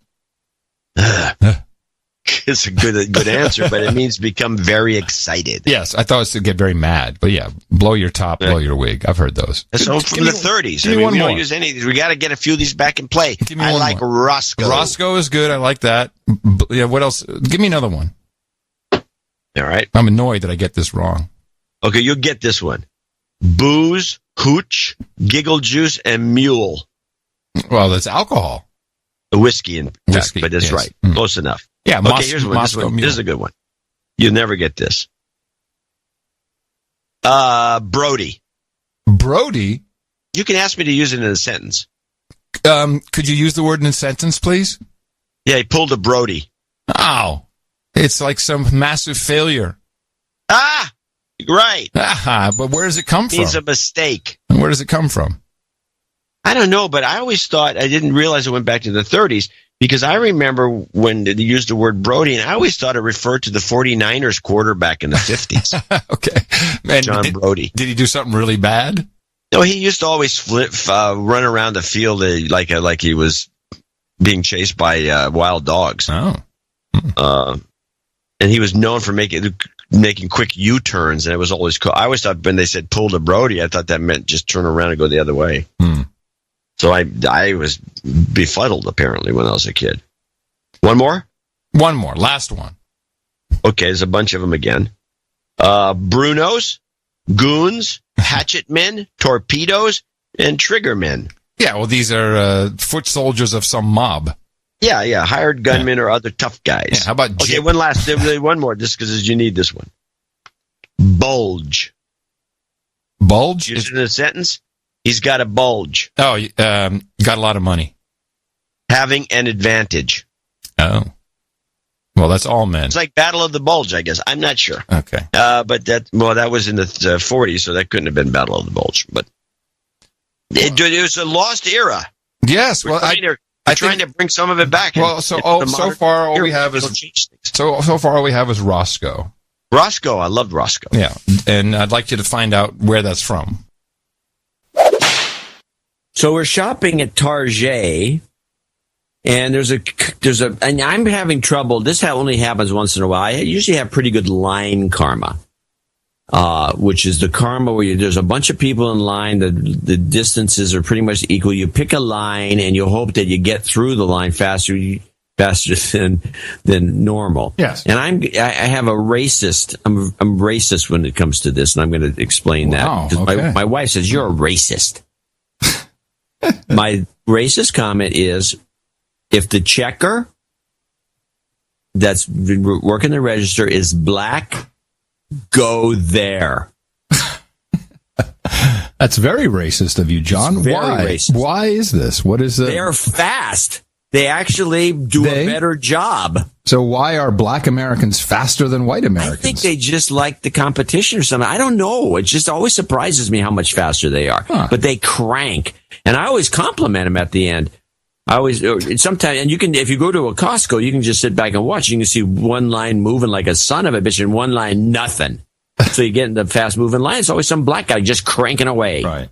It's a good answer, but it means become very excited.
Yes, I thought it was to get very mad. But yeah, blow your top, blow your wig. I've heard those.
So from the 30s. We don't use any of these. We got to get a few of these back in play. I like
more.
Roscoe.
Roscoe is good. I like that. Yeah, what else? Give me another one.
All right.
I'm annoyed that I get this wrong.
Okay, you'll get this one. Booze, hooch, giggle juice, and mule.
Well, that's alcohol.
Whiskey and
whiskey,
but that's
yes.
right. Close enough.
Yeah,
okay, here's one. This is a good one. You'll never get this. Brody.
Brody?
You can ask me to use it in a sentence.
Could you use the word in a sentence, please?
Yeah, he pulled a Brody.
Oh. It's like some massive failure.
Ah! Right.
But where does it come from?
It's a mistake.
And where does it come from?
I don't know, but I always thought, I didn't realize it went back to the 30s, because I remember when they used the word Brody, and I always thought it referred to the 49ers quarterback in the 50s.
Okay. Man,
John Brody.
Did he do something really bad?
No, he used to always run around the field like he was being chased by wild dogs.
Oh.
And he was known for making quick U-turns, and it was always cool. I always thought when they said pull to Brody, I thought that meant just turn around and go the other way. So I was befuddled, apparently, when I was a kid. One more?
One more. Last one.
Okay, there's a bunch of them again. Brunos, goons, hatchet men, torpedoes, and trigger men.
Yeah, well, these are foot soldiers of some mob.
Yeah, hired gunmen or other tough guys.
Yeah, how about
okay? One more, just because you need this one. Bulge.
Bulge?
Use it in a sentence. He's got a bulge.
Oh, got a lot of money.
Having an advantage.
Oh. Well, that's all men.
It's like Battle of the Bulge, I guess. I'm not sure.
Okay.
But that was in the 40s, so that couldn't have been Battle of the Bulge. But it was a lost era.
Yes. Well,
I'm trying to bring some of it back.
Well, so far all we have is Roscoe.
Roscoe, I loved Roscoe.
Yeah, and I'd like you to find out where that's from.
So we're shopping at Target, and and I'm having trouble. This only happens once in a while. I usually have pretty good line karma, which is the karma where there's a bunch of people in line. The distances are pretty much equal. You pick a line, and you hope that you get through the line faster than normal.
Yes.
And I have a racist. I'm racist when it comes to this, and I'm going to explain that. Because my wife says you're a racist. My racist comment is, if the checker that's working the register is black, go there.
That's very racist of you, John. Why?
Racist.
Why is this? What is it?
They're fast. They actually do a better job.
So why are black Americans faster than white Americans?
I think they just like the competition or something. I don't know. It just always surprises me how much faster they are. Huh. But they crank. And I always compliment them at the end. Sometimes, and you can, if you go to a Costco, you can just sit back and watch. You can see one line moving like a son of a bitch and one line nothing. So you get in the fast moving line. It's always some black guy just cranking away.
Right.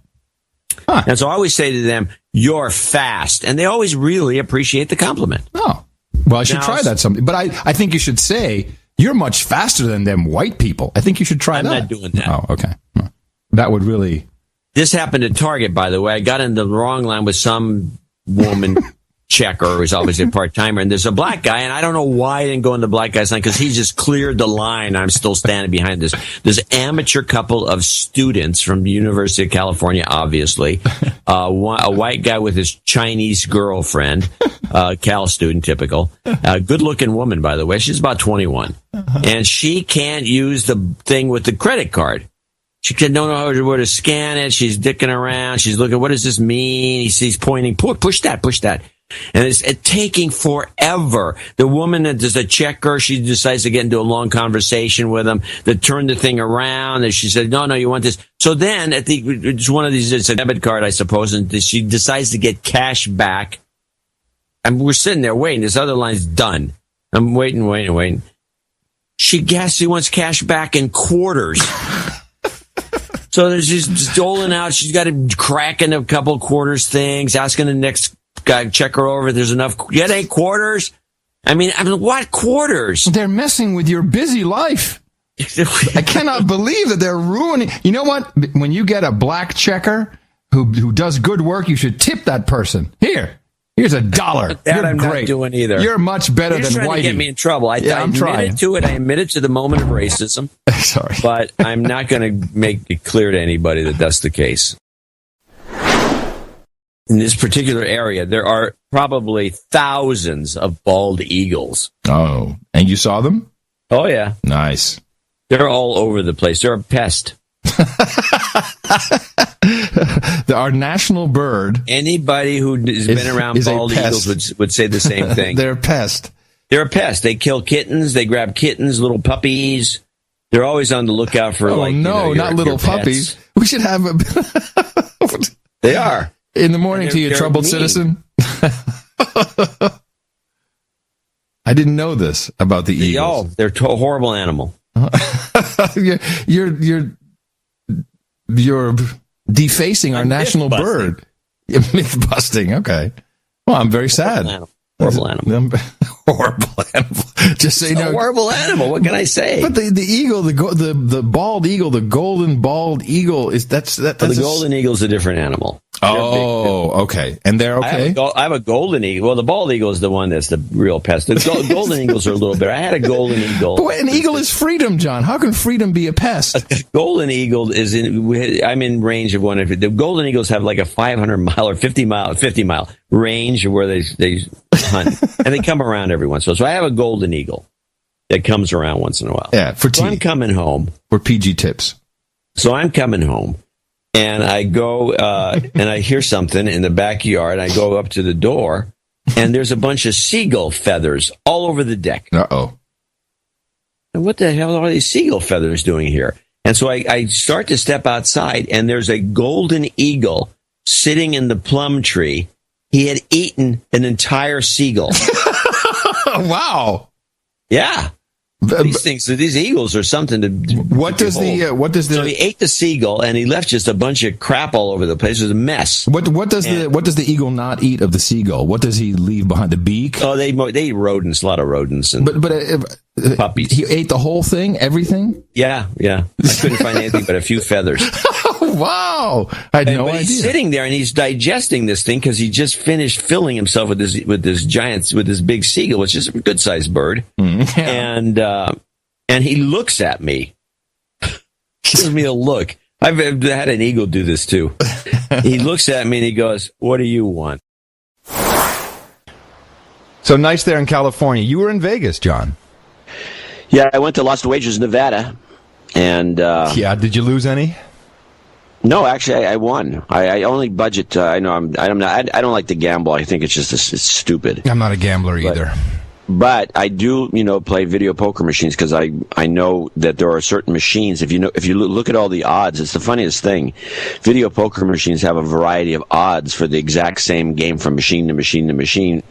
Huh. And so I always say to them, you're fast. And they always really appreciate the compliment.
Oh, well, I should try that someday. But I think you should say, you're much faster than them white people. I think you should try that.
I'm not doing that.
Oh, okay. That would really...
This happened at Target, by the way. I got in the wrong line with some woman checker who's obviously a part-timer, and there's a black guy, and I don't know why I didn't go in the black guy's line, because he just cleared the line. I'm still standing behind this amateur couple of students from the University of California, obviously. A white guy with his Chinese girlfriend, Cal student, typical. Good-looking woman, by the way. She's about 21. And she can't use the thing with the credit card. She don't know where to scan it. She's dicking around. She's looking, what does this mean? He's pointing, push that. And it's taking forever. The woman that does the checker, she decides to get into a long conversation with him, to turn the thing around. And she said, no, you want this. So then it's one of these, it's a debit card, I suppose, and she decides to get cash back. And we're sitting there waiting. This other line's done. I'm waiting. She wants cash back in quarters. So she's just doling out. She's got to crack in a couple quarters things, asking the next guy, check her over if there's enough. You got 8 quarters? I mean, what quarters?
They're messing with your busy life. I cannot believe that they're ruining. You know what? When you get a black checker who does good work, you should tip that person. Here's $1.
That I'm not doing either.
You're much better than
trying
Whitey.
To get me in trouble. I admitted to it. I admitted to the moment of racism.
Sorry,
but I'm not going to make it clear to anybody that that's the case. In this particular area, there are probably thousands of bald eagles.
Oh, and you saw them?
Oh yeah,
nice.
They're all over the place. They're a pest.
Our national bird.
Anybody who has been around bald eagles would say the same thing.
They're a pest.
They're a pest. They kill kittens. They grab kittens, little puppies. They're always on the lookout for
not little puppies. We should have a...
They are.
In the morning to you, troubled citizen. I didn't know this about the eagles.
Oh, they're a horrible animal.
You're defacing our national bird. Myth busting. Okay. Well, I'm very sad.
Horrible animal.
Horrible animal. Just so you
It's a
know,
horrible animal. What can I say?
but the eagle, the bald eagle, the golden bald eagle that's
the golden eagle's a different animal.
Oh, okay, and they're okay.
I have a golden eagle. Well, the bald eagle is the one that's the real pest. The golden eagles are a little bit. I had a golden eagle.
But an eagle is freedom, John. How can freedom be a pest?
A golden eagle is I'm in range of one of the golden eagles have like a 500 mile or 50 mile range where they hunt, and they come around every once in a while. So I have a golden eagle that comes around once in a while.
Yeah,
so I'm coming home.
For PG tips.
So I'm coming home, and I go and I hear something in the backyard. I go up to the door, and there's a bunch of seagull feathers all over the deck.
Uh-oh.
And what the hell are these seagull feathers doing here? And so I start to step outside, and there's a golden eagle sitting in the plum tree. He had eaten an entire seagull.
Wow.
Yeah. These eagles are something to.
What does the?
So he ate the seagull and he left just a bunch of crap all over the place. It was a mess.
What does the eagle not eat of the seagull? What does he leave behind? The beak?
Oh, they eat rodents, a lot of rodents, and puppies.
He ate the whole thing, everything.
Yeah. I couldn't find anything but a few feathers.
Wow, I had no idea.
He's sitting there and he's digesting this thing because he just finished filling himself with this big seagull, which is a good sized bird.
Yeah.
And he looks at me, gives me a look. I've had an eagle do this too. He looks at me and he goes, "What do you want?"
So nice there in California. You were in Vegas, John.
Yeah, I went to Las Wages, Nevada, and
did you lose any?
No, actually, I won. I only budget. I don't like to gamble. I think it's it's stupid.
I'm not a gambler either.
But I do, play video poker machines because I know that there are certain machines. If you look at all the odds, it's the funniest thing. Video poker machines have a variety of odds for the exact same game from machine to machine to machine.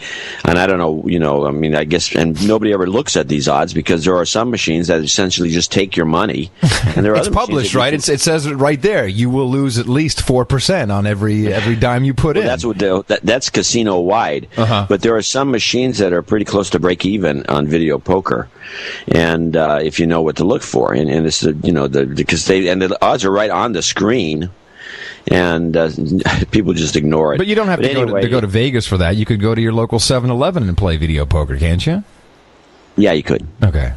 And I don't know, I guess, and nobody ever looks at these odds because there are some machines that essentially just take your money. And there are
it's
other
published, right? It says it right there. You will lose at least 4% on every dime you put in.
That's casino wide.
Uh-huh.
But there are some machines that are pretty close to break even on video poker, and if you know what to look for, and this is because the odds are right on the screen, and people just ignore it.
But you don't have to go to Vegas for that. You could go to your local 7-Eleven and play video poker, can't you?
Yeah, you could.
Okay.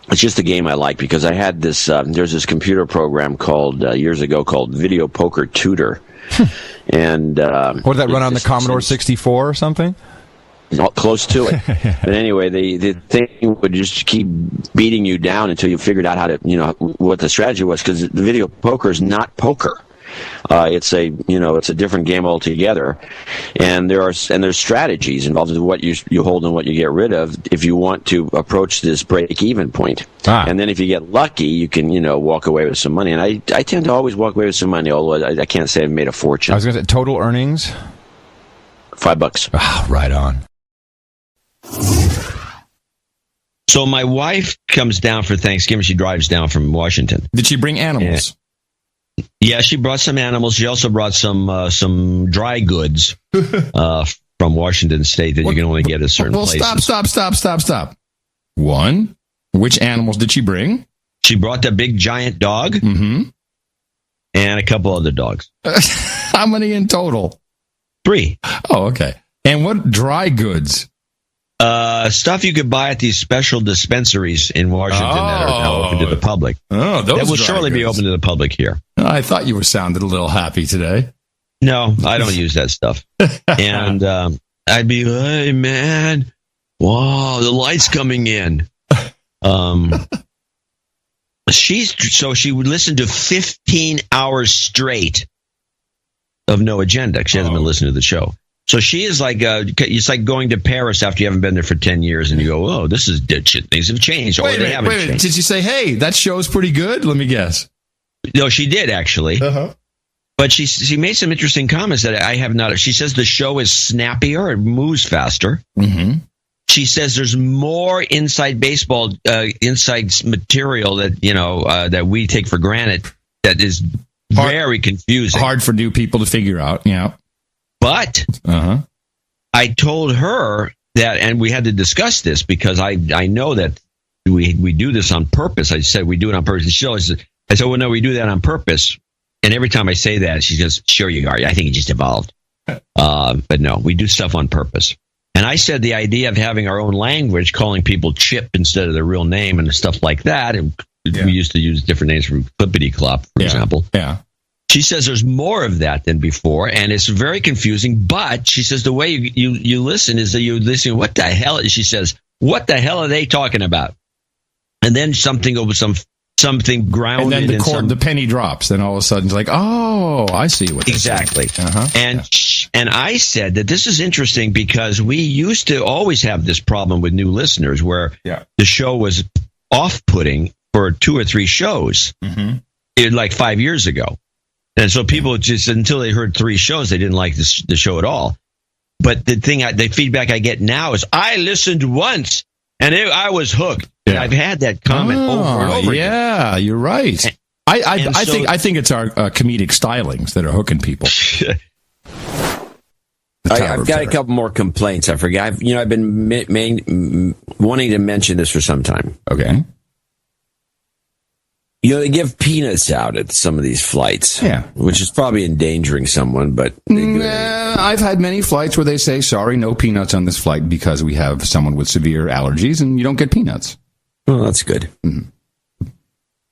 It's just a game I like because I had this. There's this computer program called years ago called Video Poker Tutor, and
what did that run on the Commodore 64 or something?
Close to it. But anyway, the thing would just keep beating you down until you figured out how to, what the strategy was, because the video poker is not poker. It's a different game altogether, and there's strategies involved in what you hold and what you get rid of if you want to approach this break-even point. And then if you get lucky, you can walk away with some money. And I tend to always walk away with some money, although I can't say I've made a fortune.
I was going to say total earnings
$5.
Right on.
So my wife comes down for Thanksgiving. She drives down from Washington.
Did she bring animals?
Yeah, she brought some animals. She also brought some dry goods from Washington State that you can only get at certain places.
Stop. One, which animals did she bring?
She brought the big giant dog and a couple other dogs.
How many in total?
3.
Oh, okay. And what dry goods?
Stuff you could buy at these special dispensaries in Washington that are now open to the public.
Oh, those
that will shortly be open to the public here.
I thought you were sounding a little happy today.
No, I don't use that stuff. And I'd be, hey, man, wow, the light's coming in. She would listen to 15 hours straight of No Agenda. She hasn't been listening to the show. So she is like, it's like going to Paris after you haven't been there for 10 years and you go, oh, this is shit. Things have changed.
Wait a minute. Did you say, hey, that show's pretty good? Let me guess.
No, she did actually.
Uh-huh.
But she made some interesting comments that I have not. She says the show is snappier. It moves faster.
Mm-hmm.
She says there's more inside baseball, inside material that, that we take for granted that is very confusing.
Hard for new people to figure out. Yeah.
But I told her
and we had to discuss this because I know that we do this on purpose. I said we do it on purpose. I said, well, no, we do that on purpose. And every time I say that, she goes, sure you are. I think it just evolved. But no, we do stuff on purpose. And I said the idea of having our own language, calling people Chip instead of their real name and stuff like that. And we used to use different names from Clippity Clop, for example.
Yeah.
She says there's more of that than before, and it's very confusing. But she says the way you listen is that you listen. What the hell? She says, what the hell are they talking about? And then something grounded.
And then
in
the penny drops. Then all of a sudden it's like, oh, I see what.
Exactly. And I said that this is interesting because we used to always have this problem with new listeners where the show was off-putting for 2 or 3 shows, like 5 years ago. And so people just, until they heard 3 shows, they didn't like the show at all. But the feedback I get now is, I listened once and I was hooked. Yeah. I've had that comment over and over again.
Yeah, you're right. I think it's our comedic stylings that are hooking people.
I've got a couple more complaints. I forgot. I've been wanting to mention this for some time.
Okay.
They give peanuts out at some of these flights.
Yeah.
Which is probably endangering someone, but...
I've had many flights where they say, sorry, no peanuts on this flight because we have someone with severe allergies and you don't get peanuts.
Well, that's good. Mm-hmm.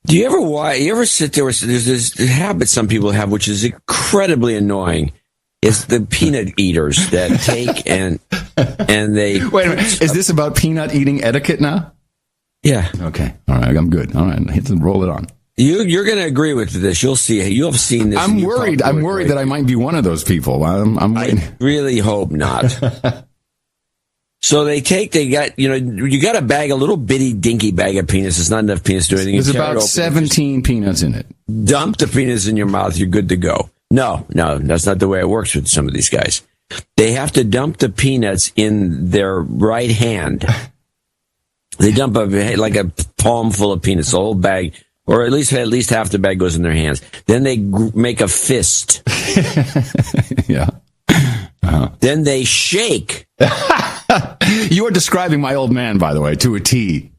Do you ever sit there? There's this habit some people have, which is incredibly annoying. It's the peanut eaters that take and they...
Wait a minute. Is this about peanut eating etiquette now?
Yeah.
Okay. All right. I'm good. All right. Roll it on.
You're going to agree with this. You'll see. You'll have seen this.
I'm worried. I'm worried that I might be one of those people.
I really hope not. So you got a bag, a little bitty dinky bag of peanuts. It's not enough peanuts to do anything.
There's about 17 peanuts in it.
Dump the peanuts in your mouth. You're good to go. No, that's not the way it works with some of these guys. They have to dump the peanuts in their right hand. They dump like a palm full of peanuts, the whole bag, or at least half the bag goes in their hands. Then they make a fist.
Yeah. Uh-huh.
Then they shake.
You are describing my old man, by the way, to a T.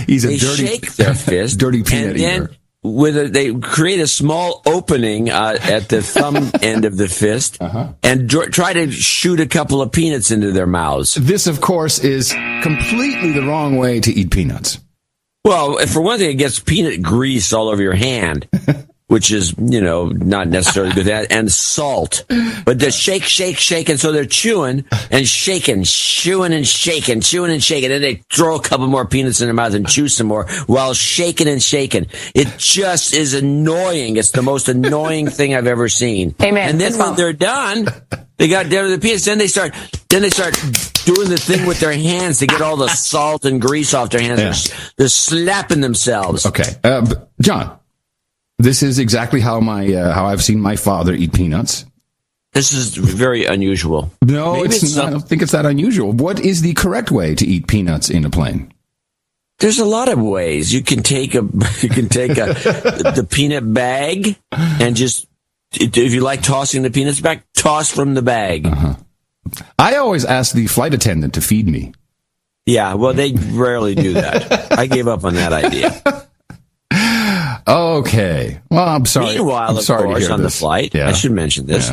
He's a
shake their fist,
dirty peanut eater.
They create a small opening at the thumb end of the fist and try to shoot a couple of peanuts into their mouths.
This, of course, is completely the wrong way to eat peanuts.
Well, for one thing, it gets peanut grease all over your hand, which is, not necessarily good. And salt. But they shake. And so they're chewing and shaking, chewing and shaking. And they throw a couple more peanuts in their mouth and chew some more while shaking and shaking. It just is annoying. It's the most annoying thing I've ever seen.
Amen.
And then when they're done, they got down to the peanuts. Then they start doing the thing with their hands to get all the salt and grease off their hands. Yeah. They're slapping themselves.
Okay. John. This is exactly how I've seen my father eat peanuts.
This is very unusual.
No, it's not. I don't think it's that unusual. What is the correct way to eat peanuts in a plane?
There's a lot of ways. You can take the peanut bag and just, if you like tossing the peanuts back, toss from the bag.
Uh-huh. I always ask the flight attendant to feed me.
Yeah, well, they rarely do that. I gave up on that idea.
Okay. Well, I'm sorry.
Meanwhile,
of course,
on the flight, I should mention this,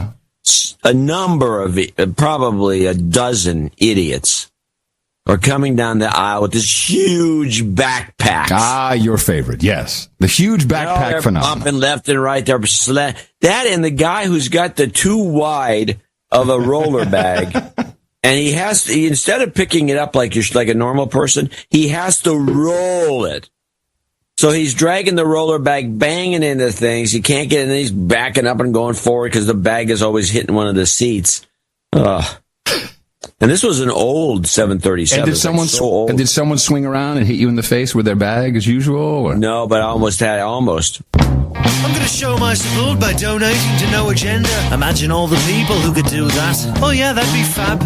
a number of, probably a dozen idiots are coming down the aisle with this huge backpack.
Ah, your favorite. Yes. The huge backpack phenomenon.
Bumping left and right. That and the guy who's got the too wide of a roller bag. And he instead of picking it up like a normal person, he has to roll it. So he's dragging the roller bag, banging into things. He can't get in. He's backing up and going forward because the bag is always hitting one of the seats. Ugh. And this was an old 737.
And did someone swing around and hit you in the face with their bag as usual? Or?
No, but I almost.
I'm going to show my support by donating to No Agenda. Imagine all the people who could do that. Oh yeah, that'd be fab.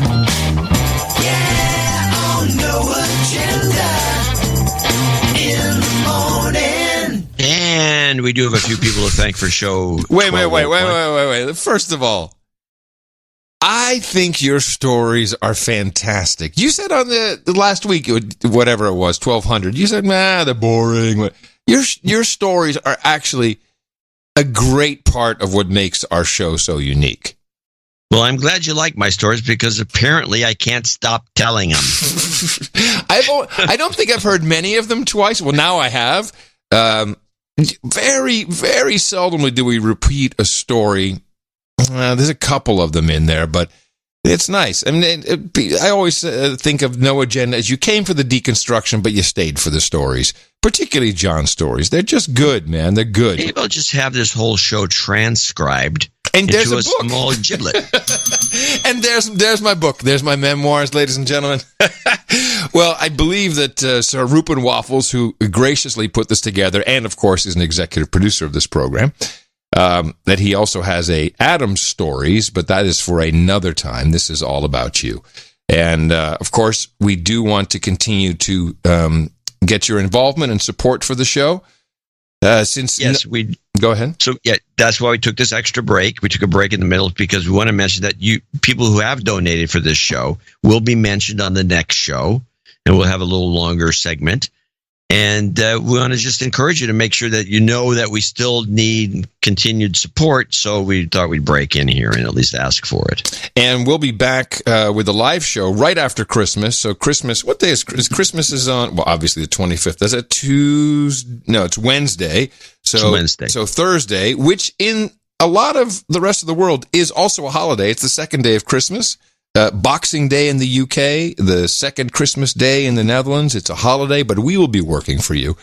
Yeah, on No Agenda. In the morning.
And we do have a few people to thank for show.
Wait. First of all, I think your stories are fantastic. You said on the last week, whatever it was, 1200, you said, they're boring. Your stories are actually a great part of what makes our show so unique.
Well, I'm glad you like my stories because apparently I can't stop telling them.
I don't think I've heard many of them twice. Well, now I have. Very, very seldomly do we repeat a story. There's a couple of them in there, but it's nice. I mean, I always think of No Agenda as you came for the deconstruction, but you stayed for the stories, particularly John's stories. They're just good, man. They're good.
Maybe I'll just have this whole show transcribed
and
into
there's
a small giblet.
And there's my book. There's my memoirs, ladies and gentlemen. Well, I believe that Sir Rupert Waffles, who graciously put this together, and of course is an executive producer of this program, that he also has a Adam's Stories, but that is for another time. This is all about you. And, of course, we do want to continue to get your involvement and support for the show. Go ahead.
So, that's why we took this extra break. We took a break in the middle because we want to mention that people who have donated for this show will be mentioned on the next show, and we'll have a little longer segment. And we want to just encourage you to make sure that you know that we still need continued support. So we thought we'd break in here and at least ask for it.
And we'll be back with a live show right after Christmas. So Christmas, what day is Christmas? Is on, well, obviously the 25th. Is it Tuesday? No, it's Wednesday. So
it's Wednesday.
So Thursday, which in a lot of the rest of the world is also a holiday. It's the second day of Christmas. Boxing Day in the UK, the second Christmas Day in the Netherlands. It's a holiday, but we will be working for you.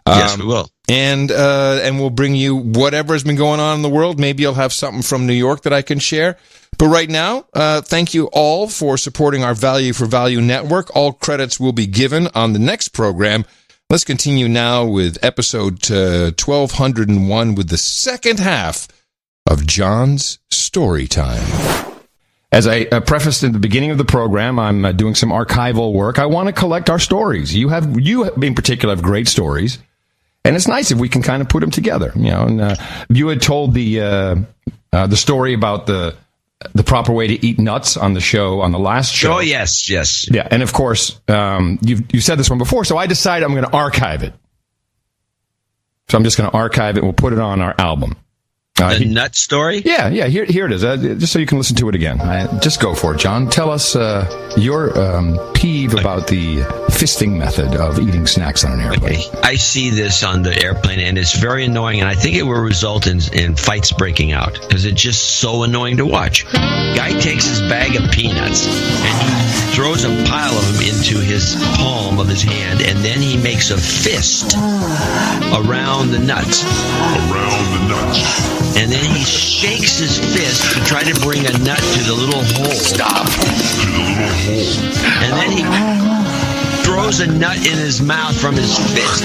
Yes, we will.
And we'll bring you whatever has been going on in the world. Maybe you'll have something from New York that I can share. But right now, thank you all for supporting our Value for Value network. All credits will be given on the next program. Let's continue now with episode 1201 with the second half of John's Story Time.
As I prefaced in the beginning of the program, I'm doing some archival work. I want to collect our stories. You in particular have great stories, and it's nice if we can kind of put them together. You know, and you had told the story about the proper way to eat nuts on the last show.
Oh yes.
Yeah, and of course you said this one before, so I decided I'm going to archive it. So I'm just going to archive it. And we'll put it on our album.
The nut story?
Yeah. Here it is. Just so you can listen to it again. Just go for it, John. Tell us your peeve about the fisting method of eating snacks on an airplane.
Okay. I see this on the airplane, and it's very annoying, and I think it will result in fights breaking out because it's just so annoying to watch. Guy takes his bag of peanuts and he throws a pile of them into his palm of his hand, and then he makes a fist around the nuts. And then he shakes his fist to try to bring a nut to the little hole. Stop! And then he throws a nut in his mouth from his fist.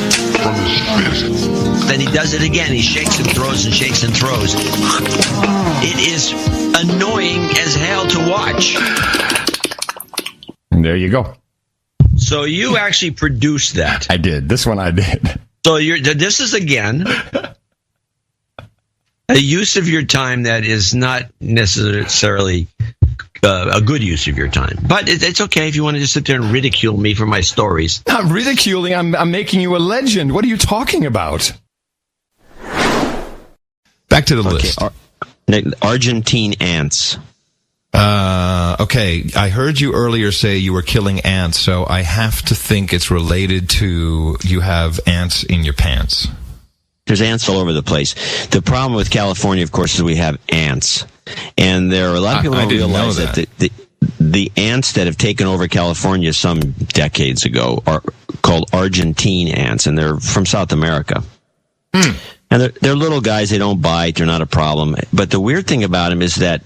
Then he does it again. He shakes and throws and shakes and throws. It is annoying as hell to watch.
And there you go.
So you actually produced that.
I did. This one I did.
So this is again a use of your time that is not necessarily a good use of your time. But it's okay if you want to just sit there and ridicule me for my stories.
I'm ridiculing. I'm making you a legend. What are you talking about? Back to the list.
Argentine ants.
Okay, I heard you earlier say you were killing ants, so I have to think it's related to you have ants in your pants.
There's ants all over the place. The problem with California, of course, is we have ants. And there are a lot of people who don't realize that the ants that have taken over California some decades ago are called Argentine ants, and they're from South America. And they're little guys. They don't bite. They're not a problem. But the weird thing about them is that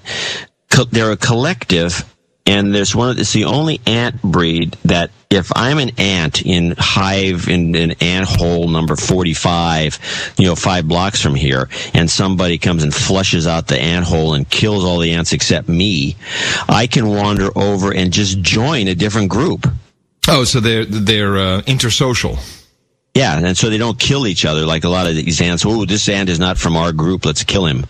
they're a collective, and it's the only ant breed that if I'm an ant in ant hole number 45, 5 blocks from here, and somebody comes and flushes out the ant hole and kills all the ants except me, I can wander over and just join a different group.
Oh, so they're intersocial.
Yeah, and so they don't kill each other like a lot of these ants. Oh, this ant is not from our group. Let's kill him.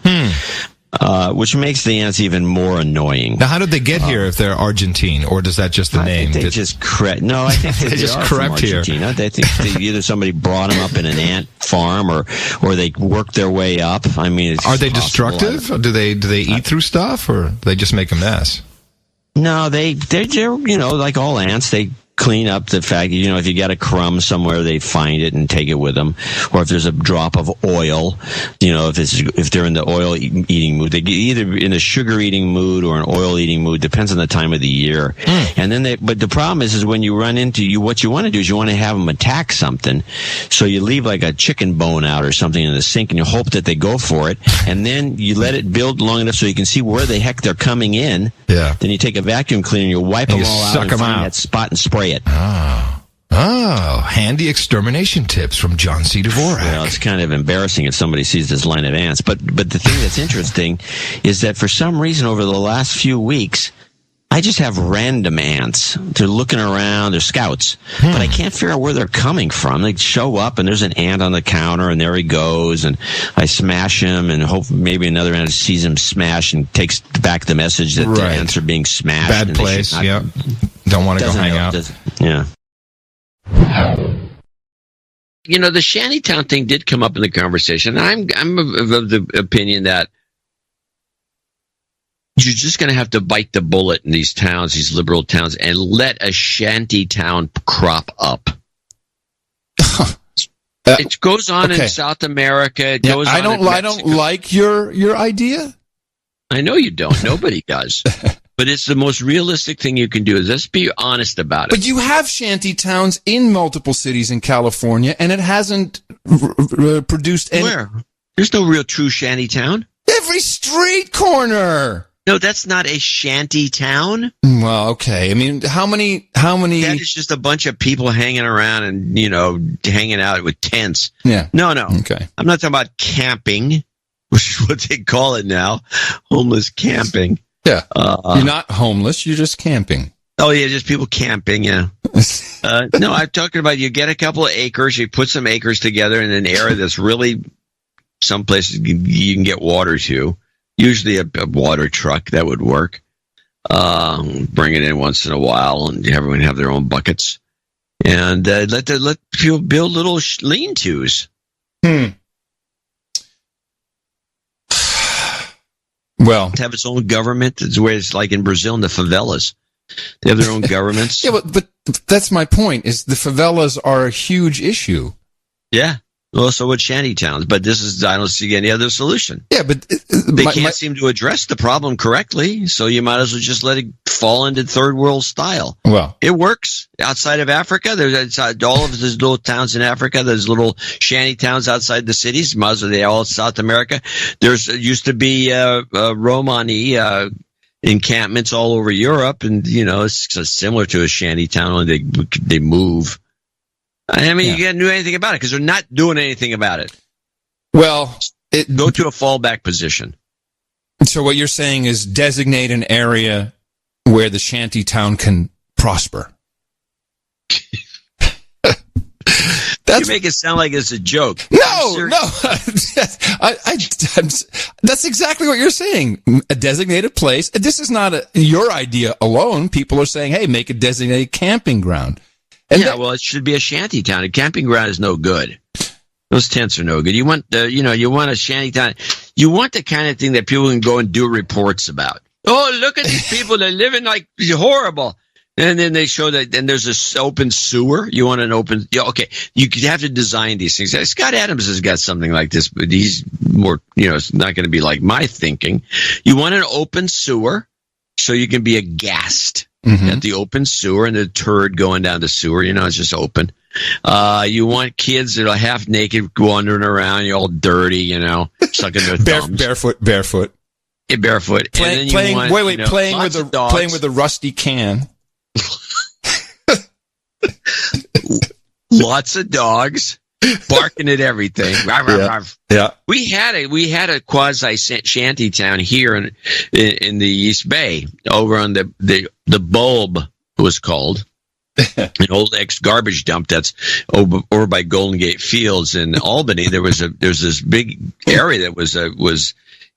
which makes the ants even more annoying.
Now, how did they get here if they're Argentine, or does that just the name?
They just No, I think
they just
are
crept
from
here.
Argentina. They think either somebody brought them up in an ant farm, or they worked their way up. I mean, it's
are they
possible.
destructive? Or do they eat through stuff, or do they just make a mess?
No, they're like all ants. They clean up the fact, if you got a crumb somewhere, they find it and take it with them. Or if there's a drop of oil, if they're in the oil eating mood, they get either in a sugar eating mood or an oil eating mood, depends on the time of the year. And then but the problem is when you run into what you want to do is you want to have them attack something. So you leave like a chicken bone out or something in the sink and you hope that they go for it. And then you let it build long enough so you can see where the heck they're coming in.
Yeah.
Then you take a vacuum cleaner and you wipe
And
them
you
all out
suck
and
'em
find
out.
that spot and spray it.
Oh, handy extermination tips from John C. Dvorak.
Well, it's kind of embarrassing if somebody sees this line of ants. But the thing that's interesting is that for some reason over the last few weeks, I just have random ants. They're looking around. They're scouts. But I can't figure out where they're coming from. They show up, and there's an ant on the counter, and there he goes. And I smash him, and hope maybe another ant sees him smash and takes back the message that the ants are being smashed.
Bad
and they
place,
should not-
yeah. Don't want to go
Doesn't
hang
help,
out.
does it? Yeah.
The shantytown thing did come up in the conversation. I'm of the opinion that you're just going to have to bite the bullet in these towns, these liberal towns, and let a shantytown crop up. It goes on in South America. It goes on
I
in
don't
Mexico.
like your idea.
I know you don't. Nobody does. But it's the most realistic thing you can do. Is let's be honest about it.
But you have shanty towns in multiple cities in California, and it hasn't produced any.
Where? There's no real true shanty town.
Every street corner.
No, that's not a shanty town.
Well, okay. I mean, how many?
That is just a bunch of people hanging around and, hanging out with tents.
Yeah.
No.
Okay.
I'm not talking about camping, which is what they call it now. Homeless camping.
Yeah. You're not homeless. You're just camping.
Oh, yeah, just people camping, yeah. No, I'm talking about you get a couple of acres, you put some acres together in an area that's really some places you can get water to. Usually a water truck, that would work. Bring it in once in a while, and everyone have their own buckets. And let people build little lean-tos.
Well,
to have its own government. It's where it's like in Brazil in the favelas. They have their own governments.
Yeah, but that's my point. Is the favelas are a huge issue.
Yeah. Well, so would shanty towns, but I don't see any other solution.
Yeah, but
they can't seem to address the problem correctly, so you might as well just let it fall into third world style.
Well,
it works outside of Africa. There's all of those little towns in Africa. There's little shanty towns outside the cities. Might as well they all South America. There's used to be Romani encampments all over Europe, and it's similar to a shanty town. Only they move. I mean, you can't do anything about it because they're not doing anything about it.
Well,
go to a fallback position.
So what you're saying is designate an area where the shanty town can prosper.
You make it sound like it's a joke.
No. That's exactly what you're saying. A designated place. This is not your idea alone. People are saying, hey, make a designated camping ground.
And well, it should be a shanty town. A camping ground is no good. Those tents are no good. You want you want a shanty town. You want the kind of thing that people can go and do reports about. Oh, look at these people. They're living like horrible. And then they show that, and there's this open sewer. You want an open, okay. You could have to design these things. Scott Adams has got something like this, but he's more, it's not going to be like my thinking. You want an open sewer so you can be aghast. At the open sewer and the turd going down the sewer, it's just open. You want kids that are half naked wandering around, you're all dirty, sucking their thumbs.
Barefoot.
Yeah, barefoot.
Playing with a rusty can.
Lots of dogs barking at everything.
Yeah.
We had a quasi shanty town here in the East Bay, over on the Bulb was called. An old ex-garbage dump that's over by Golden Gate Fields in Albany. There's this big area that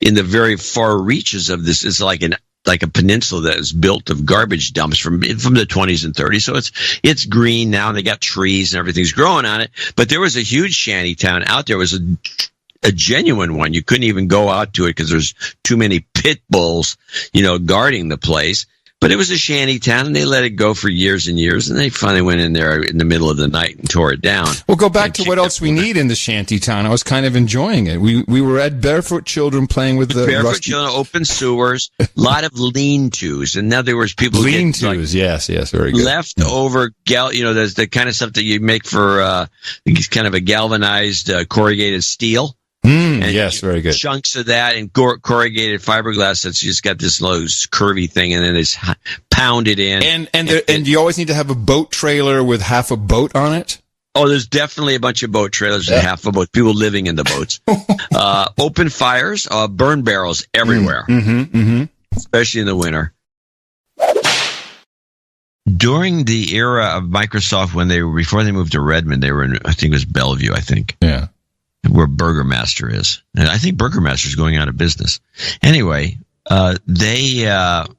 in the very far reaches of this. It's like a peninsula that is built of garbage dumps from the 20s and 30s. So it's green now, and they got trees and everything's growing on it. But there was a huge shanty town out there. It was a genuine one. You couldn't even go out to it because there's too many pit bulls, guarding the place. But it was a shanty town, and they let it go for years and years, and they finally went in there in the middle of the night and tore it down.
We'll go back to what else we need in the shanty town. I was kind of enjoying it. We were at barefoot children playing with the
barefoot children, open sewers, a lot of lean-tos. In other words, people
lean-tos. Yes, very good.
Leftover there's the kind of stuff that you make for kind of a galvanized corrugated steel.
Yes, very good.
Chunks of that and corrugated fiberglass that's just got this loose curvy thing, and then it's pounded in.
And you always need to have a boat trailer with half a boat on it?
Oh, there's definitely a bunch of boat trailers and half a boat. People living in the boats. Open fires, burn barrels everywhere, especially in the winter. During the era of Microsoft, before they moved to Redmond, they were in, I think it was Bellevue,
Yeah.
Where Burgermaster is. And I think Burgermaster is going out of business. Anyway, they had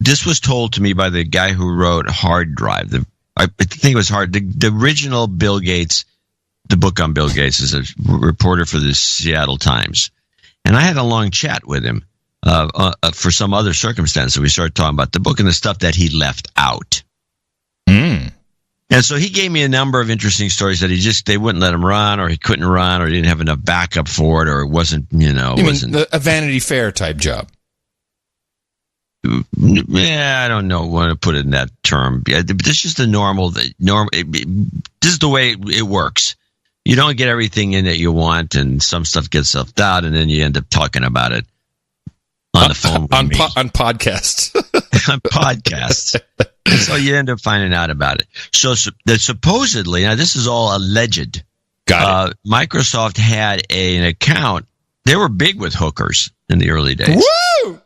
this was told to me by the guy who wrote Hard Drive. I think it was the original Bill Gates, the book on Bill Gates, is a reporter for the Seattle Times. And I had a long chat with him for some other circumstance. So we started talking about the book and the stuff that he left out. And so he gave me a number of interesting stories that they wouldn't let him run, or he couldn't run, or he didn't have enough backup for it, or it wasn't,
a Vanity Fair type job.
Yeah, I don't know want to put it in that term. Yeah, but this is just the normal. This is the way it works. You don't get everything in that you want, and some stuff gets left out, and then you end up talking about it on the phone
on podcasts.
On podcasts. So you end up finding out about it. So supposedly, now this is all alleged.
Got it.
Microsoft had an account. They were big with hookers in the early days.
Woo!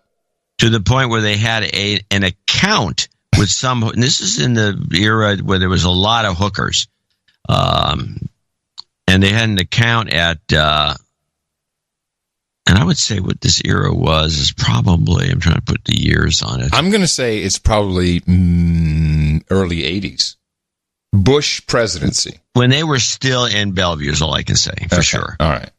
To the point where they had an account with some. And this is in the era where there was a lot of hookers, and they had an account at. And I would say what this era was is probably, I'm trying to put the years on it.
I'm going to say it's probably early 80s. Bush presidency.
When they were still in Bellevue is all I can say, for sure.
All right.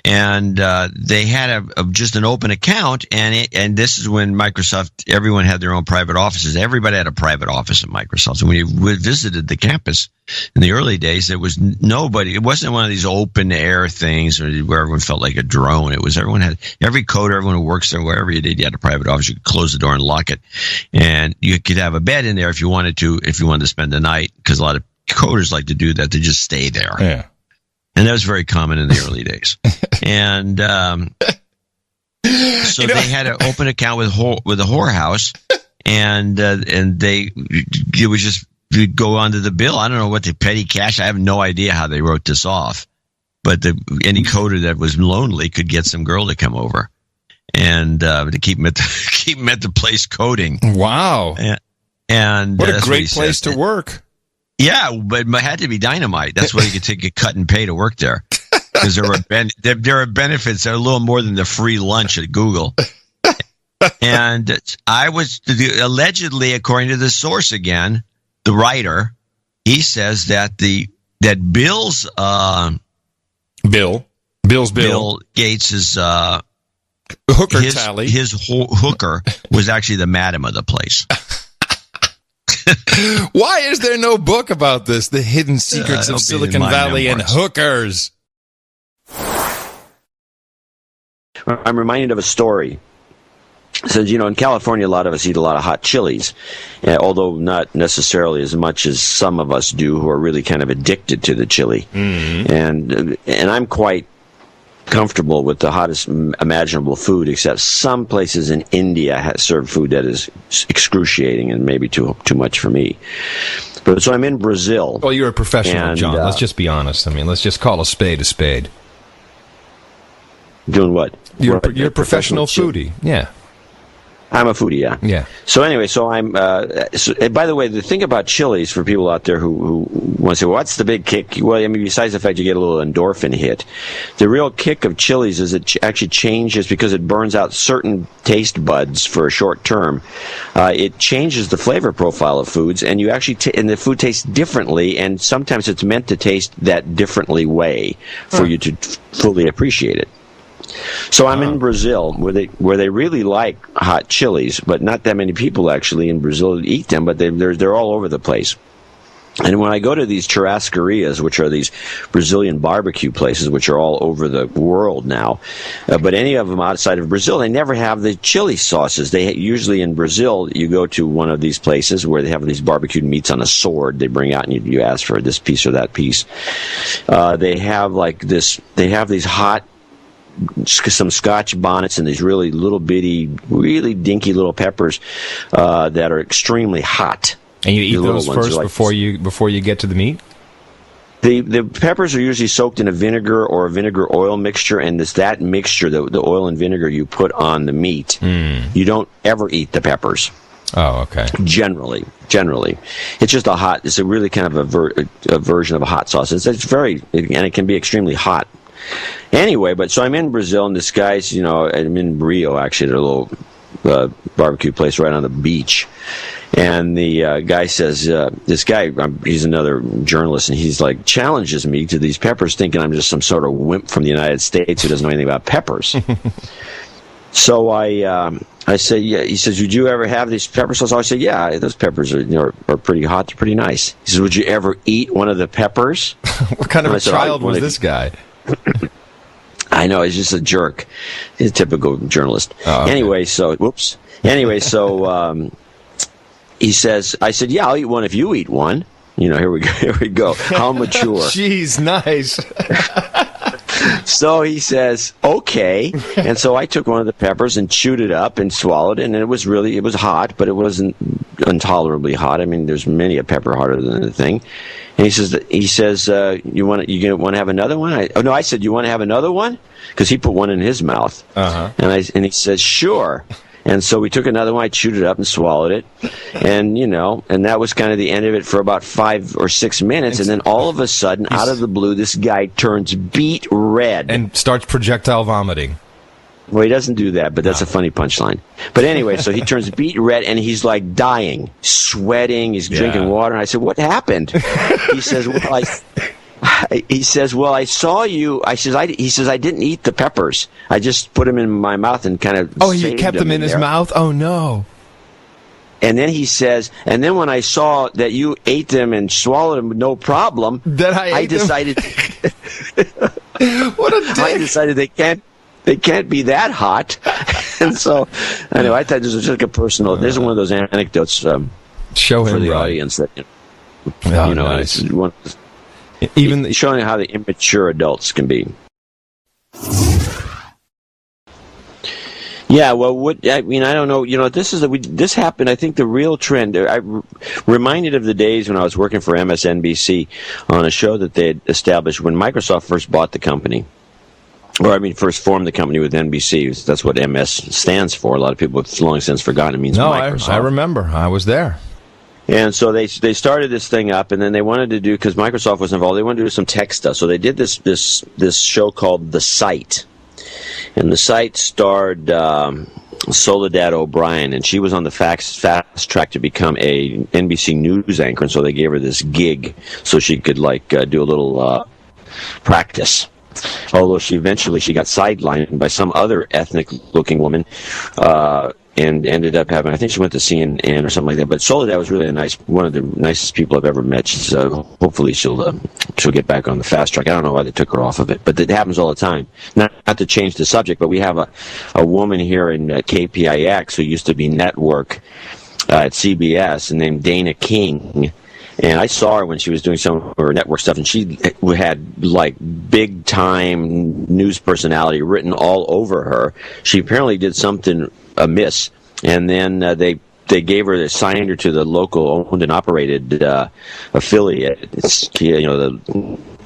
And they had just an open account, and this is when Microsoft, everyone had their own private offices. Everybody had a private office at Microsoft. And when you visited the campus in the early days, there was nobody. It wasn't one of these open air things where everyone felt like a drone. It was every coder, everyone who works there, wherever you did, you had a private office. You could close the door and lock it, and you could have a bed in there if you wanted to spend the night, because a lot of coders like to do that. They just stay there.
Yeah.
And that was very common in the early days. And so they had an open account with a whorehouse, and it was just, you'd go onto the bill. I don't know what the petty cash. I have no idea how they wrote this off, but any coder that was lonely could get some girl to come over and to keep him at the place coding.
Wow!
And
what a great place to work.
Yeah, but it had to be dynamite. That's why you could take a cut and pay to work there, because there are benefits that are a little more than the free lunch at Google. And I was allegedly, according to the source again, the writer, he says that Bill's Bill Gates's
hooker tally,
his hooker was actually the madam of the place.
Why is there no book about this? The hidden secrets of Silicon Valley and hookers.
I'm reminded of a story. It says, in California, a lot of us eat a lot of hot chilies, although not necessarily as much as some of us do who are really kind of addicted to the chili. Mm-hmm. And I'm quite comfortable with the hottest imaginable food, except some places in India serve food that is excruciating and maybe too much for me. But so I'm in Brazil.
Well, you're a professional, John. Let's just be honest. I mean, let's just call a spade a spade.
Doing what?
You're a professional foodie. Yeah.
I'm a foodie, yeah.
Yeah.
So anyway, so I'm. And by the way, the thing about chilies for people out there who want to say, well, what's the big kick? Well, I mean, besides the fact you get a little endorphin hit, the real kick of chilies is it actually changes because it burns out certain taste buds for a short term. It changes the flavor profile of foods, and you actually and the food tastes differently. And sometimes it's meant to taste that differently way for you to fully appreciate it. So I'm in Brazil, where they really like hot chilies, but not that many people actually in Brazil eat them, but they're all over the place. And when I go to these churrascarias, which are these Brazilian barbecue places, which are all over the world now, but any of them outside of Brazil, they never have the chili sauces. They usually in Brazil, you go to one of these places where they have these barbecued meats on a sword. They bring out and you ask for this piece or that piece. They have these hot. Some Scotch bonnets and these really little bitty, really dinky little peppers that are extremely hot.
And you eat those first before you get to the meat?
The peppers are usually soaked in a vinegar or a vinegar oil mixture, and it's that mixture, the oil and vinegar, you put on the meat. You don't ever eat the peppers.
Oh, okay.
Generally, it's just it's a really kind of a version of a hot sauce. It's very, and it can be extremely hot. Anyway, so I'm in Brazil, and this guy's, I'm in Rio, actually, at a little barbecue place right on the beach. And the guy says, this guy, he's another journalist, and he's like, challenges me to these peppers, thinking I'm just some sort of wimp from the United States who doesn't know anything about peppers. So I said, yeah. He says, would you ever have these pepper sauce? I said, yeah, those peppers are pretty hot. They're pretty nice. He says, would you ever eat one of the peppers?
What kind of a child was this guy?
I know, he's just a jerk. He's a typical journalist.
Oh, okay.
Anyway, so he says, I said, yeah, I'll eat one if you eat one. Here we go. How mature.
Jeez, nice.
So he says, okay. And so I took one of the peppers and chewed it up and swallowed it, and it was hot, but it wasn't intolerably hot. I mean, there's many a pepper hotter than the thing. And he says, you want to have another one? I said, you want to have another one? Because he put one in his mouth.
Uh-huh.
And he says, sure. And so we took another one. I chewed it up and swallowed it, and and that was kind of the end of it for about 5 or 6 minutes. And then all of a sudden, out of the blue, this guy turns beet red
and starts projectile vomiting.
Well, he doesn't do that, but that's a funny punchline. But anyway, so he turns beet red, and he's like dying, sweating. He's drinking water. And I said, "What happened?" He says, "Well, I saw you." He says, "I didn't eat the peppers. I just put them in my mouth and kind of."
Oh, he kept them in his mouth. Oh no.
And then he says, and then when I saw that you ate them and swallowed them with no problem,
then I
decided.
What a dick!
I decided they can't be that hot. And so, anyway, I thought this was just like a personal. This is one of those anecdotes
show him
for the
right.
audience that
nice.
It's
even
showing how the immature adults can be. Yeah, well, I don't know. This happened. I think the real trend. I reminded of the days when I was working for MSNBC on a show that they had established when Microsoft first bought the company. First formed the company with NBC. That's what MS stands for. A lot of people have long since forgotten it means Microsoft.
I remember. I was there.
And so they started this thing up, and then they wanted to do, because Microsoft was involved, they wanted to do some tech stuff. So they did this show called The Site. And The Site starred Soledad O'Brien, and she was on the fast track to become a NBC News anchor, and so they gave her this gig so she could do a little practice. Although she got sidelined by some other ethnic-looking woman, and ended up having, I think she went to CNN or something like that. But Soledad was really one of the nicest people I've ever met. So hopefully she'll get back on the fast track. I don't know why they took her off of it, but it happens all the time. Not to change the subject, but we have a woman here in KPIX who used to be network at CBS, named Dana King. And I saw her when she was doing some of her network stuff, and she had big time news personality written all over her. She apparently did something amiss, and then they signed her to the local owned and operated affiliate. It's the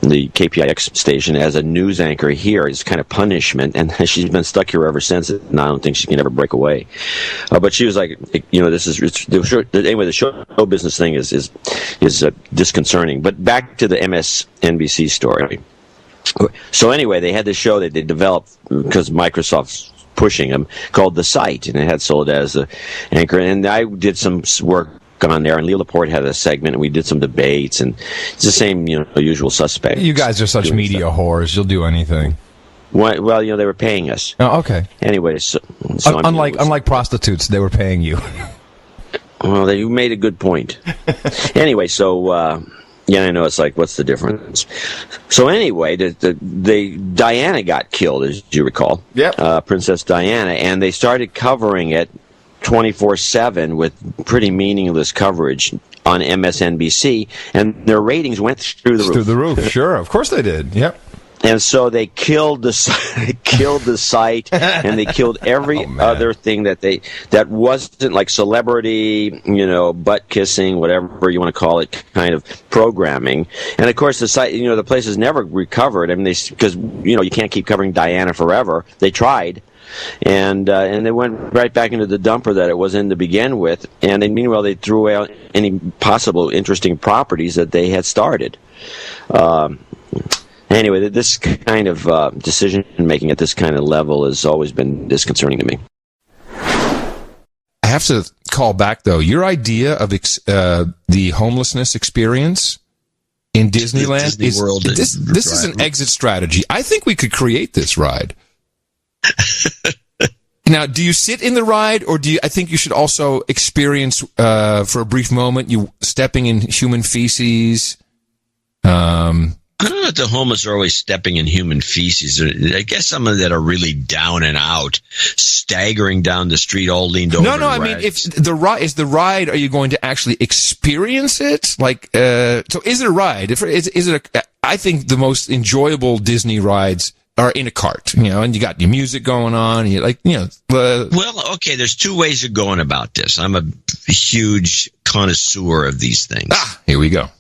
the KPIX station as a news anchor here as kind of punishment, and she's been stuck here ever since, and I don't think she can ever break away. But she was like, this is anyway. The show business thing is disconcerting. But back to the MSNBC story. So anyway, they had this show that they developed because Microsoft's pushing them, called The Site, and it had Soledad as the anchor, and I did some work on there, and Leo Laporte had a segment, and we did some debates, and it's the same, usual suspect.
You guys are such media whores. You'll do anything.
Well, they were paying us.
Oh, okay.
Anyway, so
unlike prostitutes, they were paying you.
Well, you made a good point. Anyway, so I know, it's like, what's the difference? So anyway, Diana got killed, as you recall.
Yep.
Princess Diana, and they started covering it 24/7 with pretty meaningless coverage on MSNBC, and their ratings went through the roof.
Through the roof, sure. Of course they did. Yep.
And so they killed the site, and they killed every other thing that wasn't like celebrity, butt kissing, whatever you want to call it, kind of programming. And of course, the site, the place has never recovered. I mean, because you can't keep covering Diana forever. They tried. And they went right back into the dumper that it was in to begin with. And then, meanwhile, they threw out any possible interesting properties that they had started. Anyway, this kind of decision-making at this kind of level has always been disconcerting to me.
I have to call back, though. Your idea of the homelessness experience in Disneyland
Disney World.
This is an exit strategy. I think we could create this ride. Now, do you sit in the ride, or I think you should also experience, for a brief moment, you stepping in human feces?
I don't know if the homeless are always stepping in human feces. I guess some of that are really down and out, staggering down the street, all leaned over.
No. I mean, if the ride, are you going to actually experience it? Like, so is it a ride? I think the most enjoyable Disney rides are in a cart, and you got your music going on, and you're
well, okay, there's two ways of going about this. I'm a huge connoisseur of these things.
Here we go.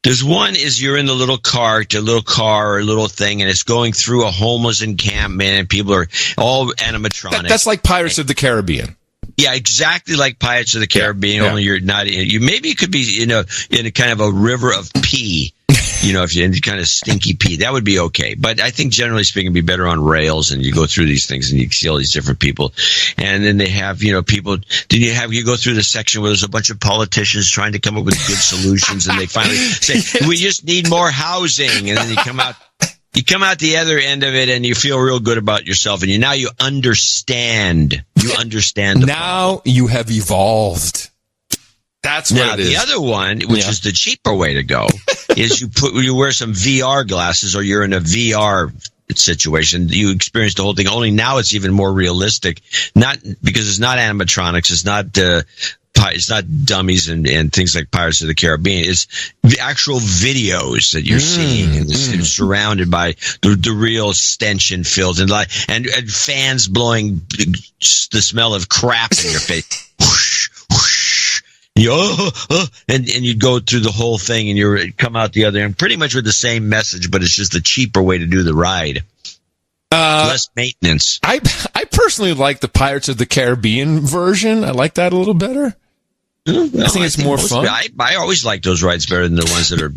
There's one is you're in the little cart, a little car or a little thing, and it's going through a homeless encampment, and people are all animatronic.
That's like Pirates of the Caribbean.
Yeah, exactly like Pirates of the Caribbean, only you're not, maybe it could be, in a kind of a river of pee. If you're in kind of stinky pee, that would be okay. But I think generally speaking, it'd be better on rails, and you go through these things and you see all these different people. And then they have, people, then you go through the section where there's a bunch of politicians trying to come up with good solutions, and they finally say, we just need more housing. And then you come out the other end of it, and you feel real good about yourself, and now you understand.
Now you have evolved. That's what it is.
The other one, which is the cheaper way to go, is you wear some VR glasses, or you're in a VR situation. You experience the whole thing. Only now it's even more realistic. Not because it's not animatronics. It's not dummies and things like Pirates of the Caribbean. It's the actual videos that you're seeing, and it's surrounded by the real stench and filth, and fans blowing the smell of crap in your face. Whoosh, whoosh. And you'd go through the whole thing, and you come out the other end pretty much with the same message, but it's just the cheaper way to do the ride. Less maintenance.
I personally like the Pirates of the Caribbean version. I like that a little better. I think it's more fun.
I always like those rides better than the ones that are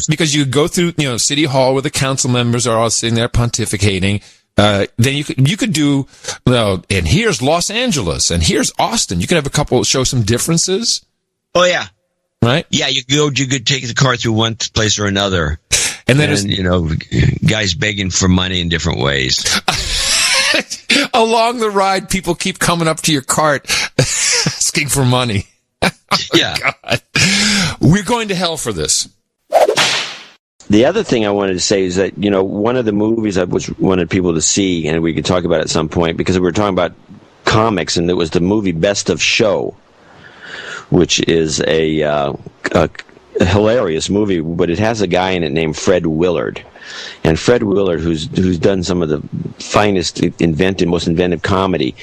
because you go through City Hall where the council members are all sitting there pontificating. Then you could do, and here's Los Angeles, and here's Austin. You could have a couple show some differences.
Oh yeah,
right.
Yeah, you could take the car through one place or another,
and then
guys begging for money in different ways.
Along the ride, people keep coming up to your cart asking for money.
Yeah,
God. We're going to hell for this.
The other thing I wanted to say is that, one of the movies I wanted people to see, and we could talk about at some point, because we were talking about comics, and it was the movie Best of Show, which is a hilarious movie, but it has a guy in it named Fred Willard. And Fred Willard, who's done some of the finest most inventive comedy.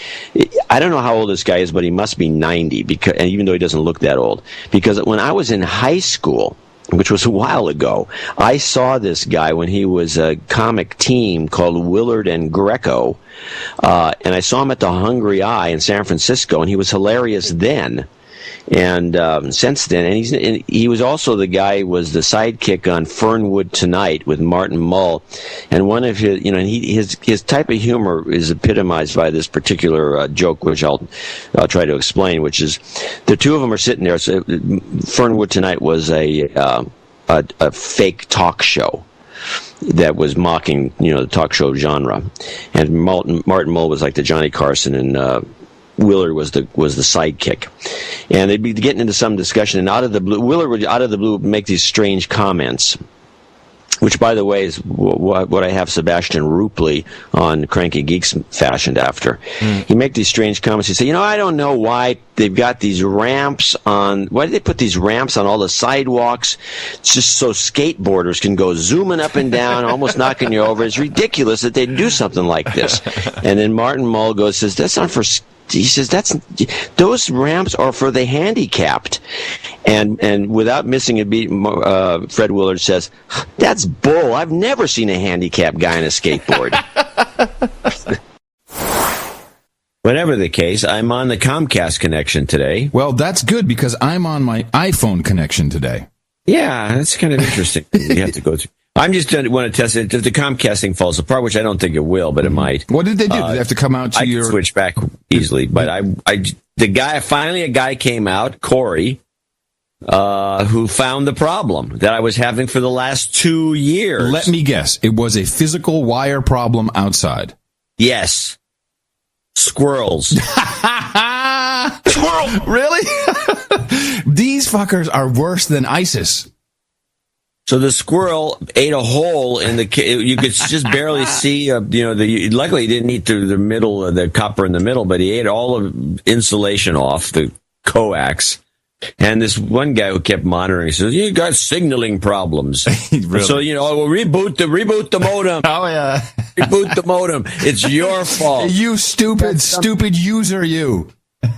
I don't know how old this guy is, but he must be 90, and even though he doesn't look that old. Because when I was in high school, which was a while ago. I saw this guy when he was a comic team called Willard and Greco, and I saw him at the Hungry Eye in San Francisco, and he was hilarious then. And since then, and he was also the guy who was the sidekick on Fernwood Tonight with Martin Mull, and one of his, his type of humor is epitomized by this particular joke, which I'll try to explain. Which is, the two of them are sitting there. So Fernwood Tonight was a fake talk show that was mocking, the talk show genre, and Martin Mull was like the Johnny Carson, and Willard was the sidekick, and they'd be getting into some discussion, and Willard would out of the blue make these strange comments, which, by the way, is what I have Sebastian Ruppli on Cranky Geeks fashioned after. He'd make these strange comments. He'd say, I don't know why they've got these ramps on. Why did they put these ramps on all the sidewalks? It's just so skateboarders can go zooming up and down, almost knocking you over. It's ridiculous that they do something like this. And then Martin Mull says, that's not for. He says, those ramps are for the handicapped. And without missing a beat, Fred Willard says, that's bull. I've never seen a handicapped guy on a skateboard.
Whatever the case, I'm on the Comcast connection today.
Well, that's good, because I'm on my iPhone connection today.
Yeah, that's kind of interesting. You have to go through. I'm just want to test it. If the Comcast thing falls apart, which I don't think it will, but it might.
What did they do? Did they have to come out to
I
your...
can switch back easily, but finally a guy came out, Corey, who found the problem that I was having for the last 2 years.
Let me guess. It was a physical wire problem outside.
Yes. Squirrels.
Squirrel! Really? These fuckers are worse than ISIS.
So the squirrel ate a hole in you could just barely see, luckily he didn't eat through the middle, the copper in the middle, but he ate all of insulation off, the coax. And this one guy who kept monitoring, he says, you got signaling problems. Really? So, we'll reboot the modem.
Oh, yeah.
Reboot the modem. It's your fault.
You stupid user, you.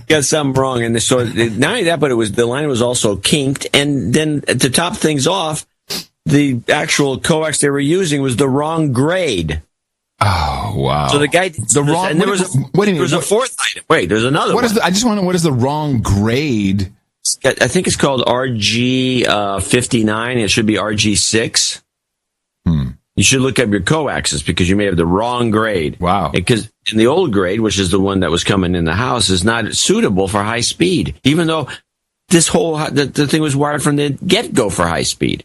Got something wrong. And so not only that, but the line was also kinked. And then to top things off, the actual coax they were using was the wrong grade.
Oh, wow.
So the guy,
wrong,
and there was a fourth item. Wait, there's another one.
I just want to know, what is the wrong grade?
I think it's called RG 59. It should be RG 6. You should look up your coaxes, because you may have the wrong grade.
Wow.
Because in the old grade, which is the one that was coming in the house, is not suitable for high speed, even though this whole the thing was wired from the get-go for high speed.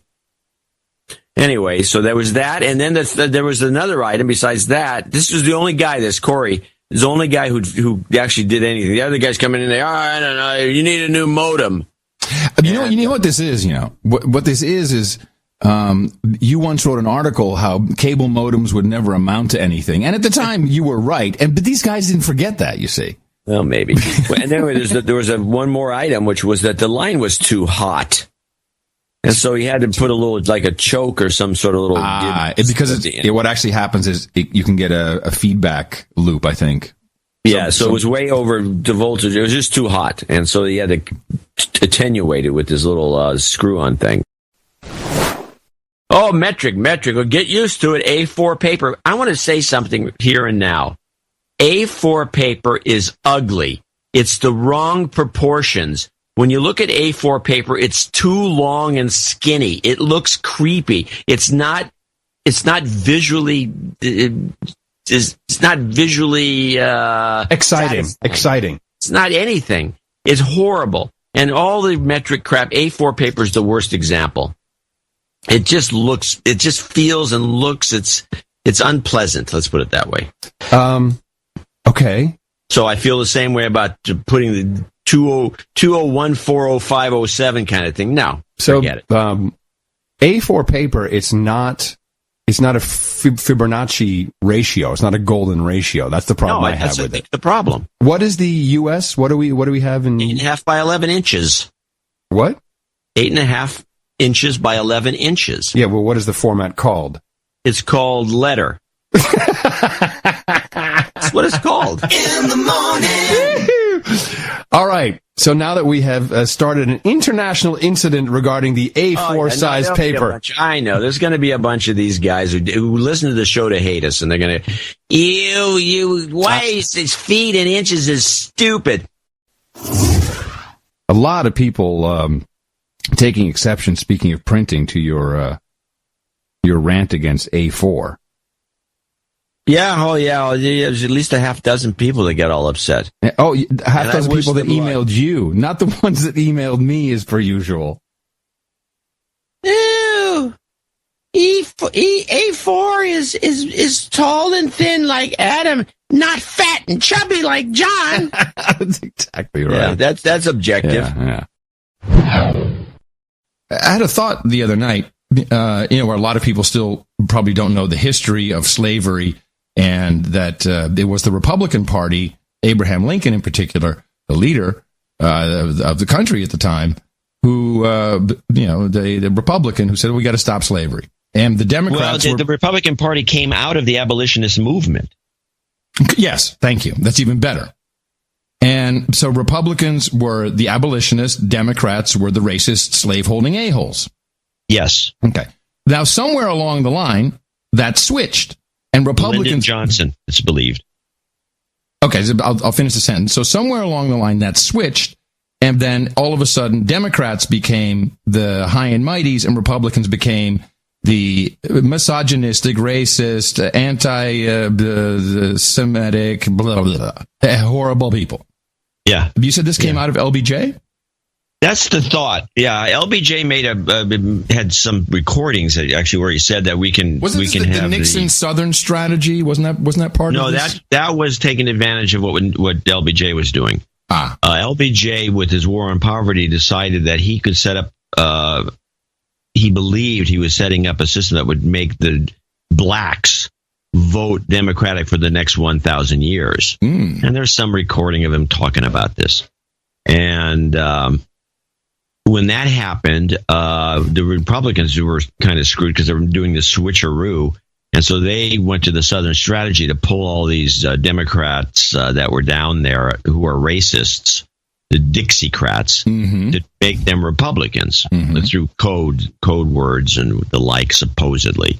Anyway, so there was that, and then there was another item besides that. This was the only guy, Corey, is the only guy who actually did anything. The other guys coming in there, I don't know, you need a new modem.
You know what this is, What this is you once wrote an article how cable modems would never amount to anything. And at the time, you were right. But these guys didn't forget that, you see.
Well, maybe. And then there was one more item, which was that the line was too hot. And so he had to put a little, like a choke or some sort of little...
because what actually happens is you can get a feedback loop, I think.
Yeah, so it was way over the voltage. It was just too hot. And so he had to attenuate it with this little screw-on thing. Oh, metric. Well, get used to it. A4 paper. I want to say something here and now. A4 paper is ugly. It's the wrong proportions. When you look at A4 paper, it's too long and skinny. It looks creepy. It's not visually
exciting.
It's not anything. It's horrible. And all the metric crap, A4 paper is the worst example. It just feels and looks, it's unpleasant. Let's put it that way.
Okay.
So I feel the same way about putting the 201-40507 kind of thing. No, forget it.
A4 paper, it's not a Fibonacci ratio. It's not a golden ratio. That's the problem I have with it.
The problem.
What is the US? What do we have in
8.5 by 11 inches?
What?
8.5 inches by 11 inches.
Yeah, well, what is the format called?
It's called letter. That's what it's called.
In the morning. All right. So now that we have started an international incident regarding the A4 size paper.
I know. There's going to be a bunch of these guys who listen to the show to hate us, and they're going to, you waste his feet and inches is stupid.
A lot of people taking exception, speaking of printing, to your rant against A4.
Yeah, there's at least a half dozen people that get all upset.
Oh, half dozen people that emailed you, not the ones that emailed me, as per usual.
Ew. A4 is tall and thin like Adam, not fat and chubby like John.
That's exactly right.
Yeah, that's objective.
Yeah. I had a thought the other night, where a lot of people still probably don't know the history of slavery, and that it was the Republican Party, Abraham Lincoln in particular, the leader of the country at the time, who, the Republican who said, we got to stop slavery. And the Democrats
the Republican Party came out of the abolitionist movement.
Yes, thank you. That's even better. And so Republicans were the abolitionists, Democrats were the racist, slave-holding a-holes.
Yes.
Okay. Now, somewhere along the line, that switched. And Republicans...
Lyndon Johnson, it's believed.
Okay, so I'll finish the sentence. So somewhere along the line, that switched, and then all of a sudden, Democrats became the high and mighties, and Republicans became the misogynistic, racist, anti-Semitic, blah, blah, blah, horrible people.
Yeah.
You said this came out of LBJ?
That's the thought. Yeah, LBJ had some recordings actually where he said that we can have
the Nixon Southern strategy. Wasn't that part of this?
No, that was taking advantage of what LBJ was doing. LBJ, with his war on poverty, decided that he could set up. He believed he was setting up a system that would make the blacks vote Democratic for the next 1,000 years. And there's some recording of him talking about this. And when that happened, the Republicans were kind of screwed because they were doing the switcheroo. And so they went to the Southern strategy to pull all these Democrats that were down there who are racists, the Dixiecrats, to make them Republicans through code words and the like, supposedly.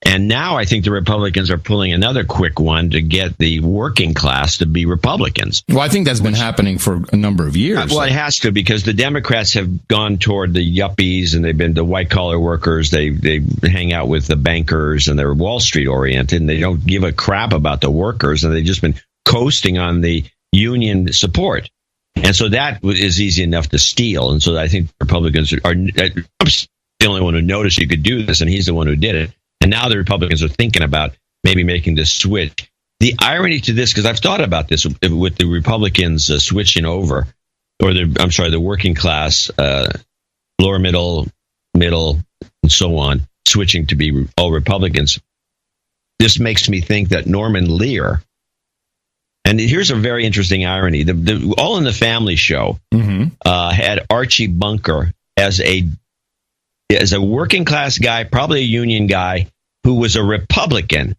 And now I think the Republicans are pulling another quick one to get the working class to be Republicans.
Well, I think that's been happening for a number of years.
Well, it has to, because the Democrats have gone toward the yuppies, and they've been the white-collar workers. They hang out with the bankers, and they're Wall Street-oriented, and they don't give a crap about the workers, and they've just been coasting on the union support. And so that is easy enough to steal. And so I think Republicans are I'm the only one who noticed you could do this, and he's the one who did it. And now the Republicans are thinking about maybe making this switch. The irony to this, because I've thought about this with the Republicans switching over, or the working class, lower middle, and so on, switching to be all Republicans. This makes me think that Norman Lear, and here's a very interesting irony, the All in the Family show had Archie Bunker as a working class guy, probably a union guy, who was a Republican,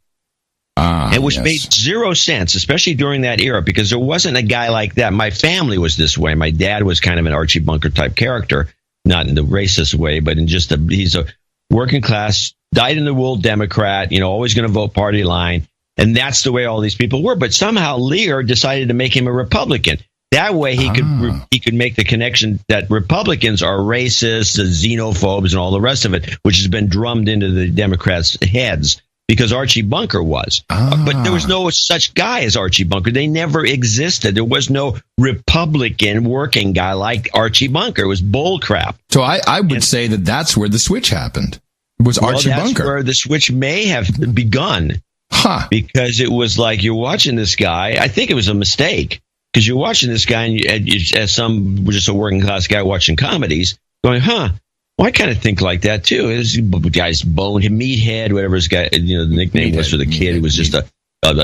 and which made zero sense, especially during that era, because there wasn't a guy like that. My family was this way. My dad was kind of an Archie Bunker type character, not in the racist way, but in just he's a working class, dyed-in-the-wool Democrat, always going to vote party line, and that's the way all these people were. But somehow Lear decided to make him a Republican. That way he could make the connection that Republicans are racist, xenophobes, and all the rest of it, which has been drummed into the Democrats' heads, because Archie Bunker was. But there was no such guy as Archie Bunker. They never existed. There was no Republican working guy like Archie Bunker. It was bull crap.
So I would say that that's where the switch happened. It was Archie Bunker.
That's where the switch may have begun. Because it was like, you're watching this guy. I think it was a mistake. Because you're watching this guy, and as just a working class guy watching comedies, going, well, I kind of think like that too. This guy's meathead, whatever his guy, the nickname was for the kid who was just a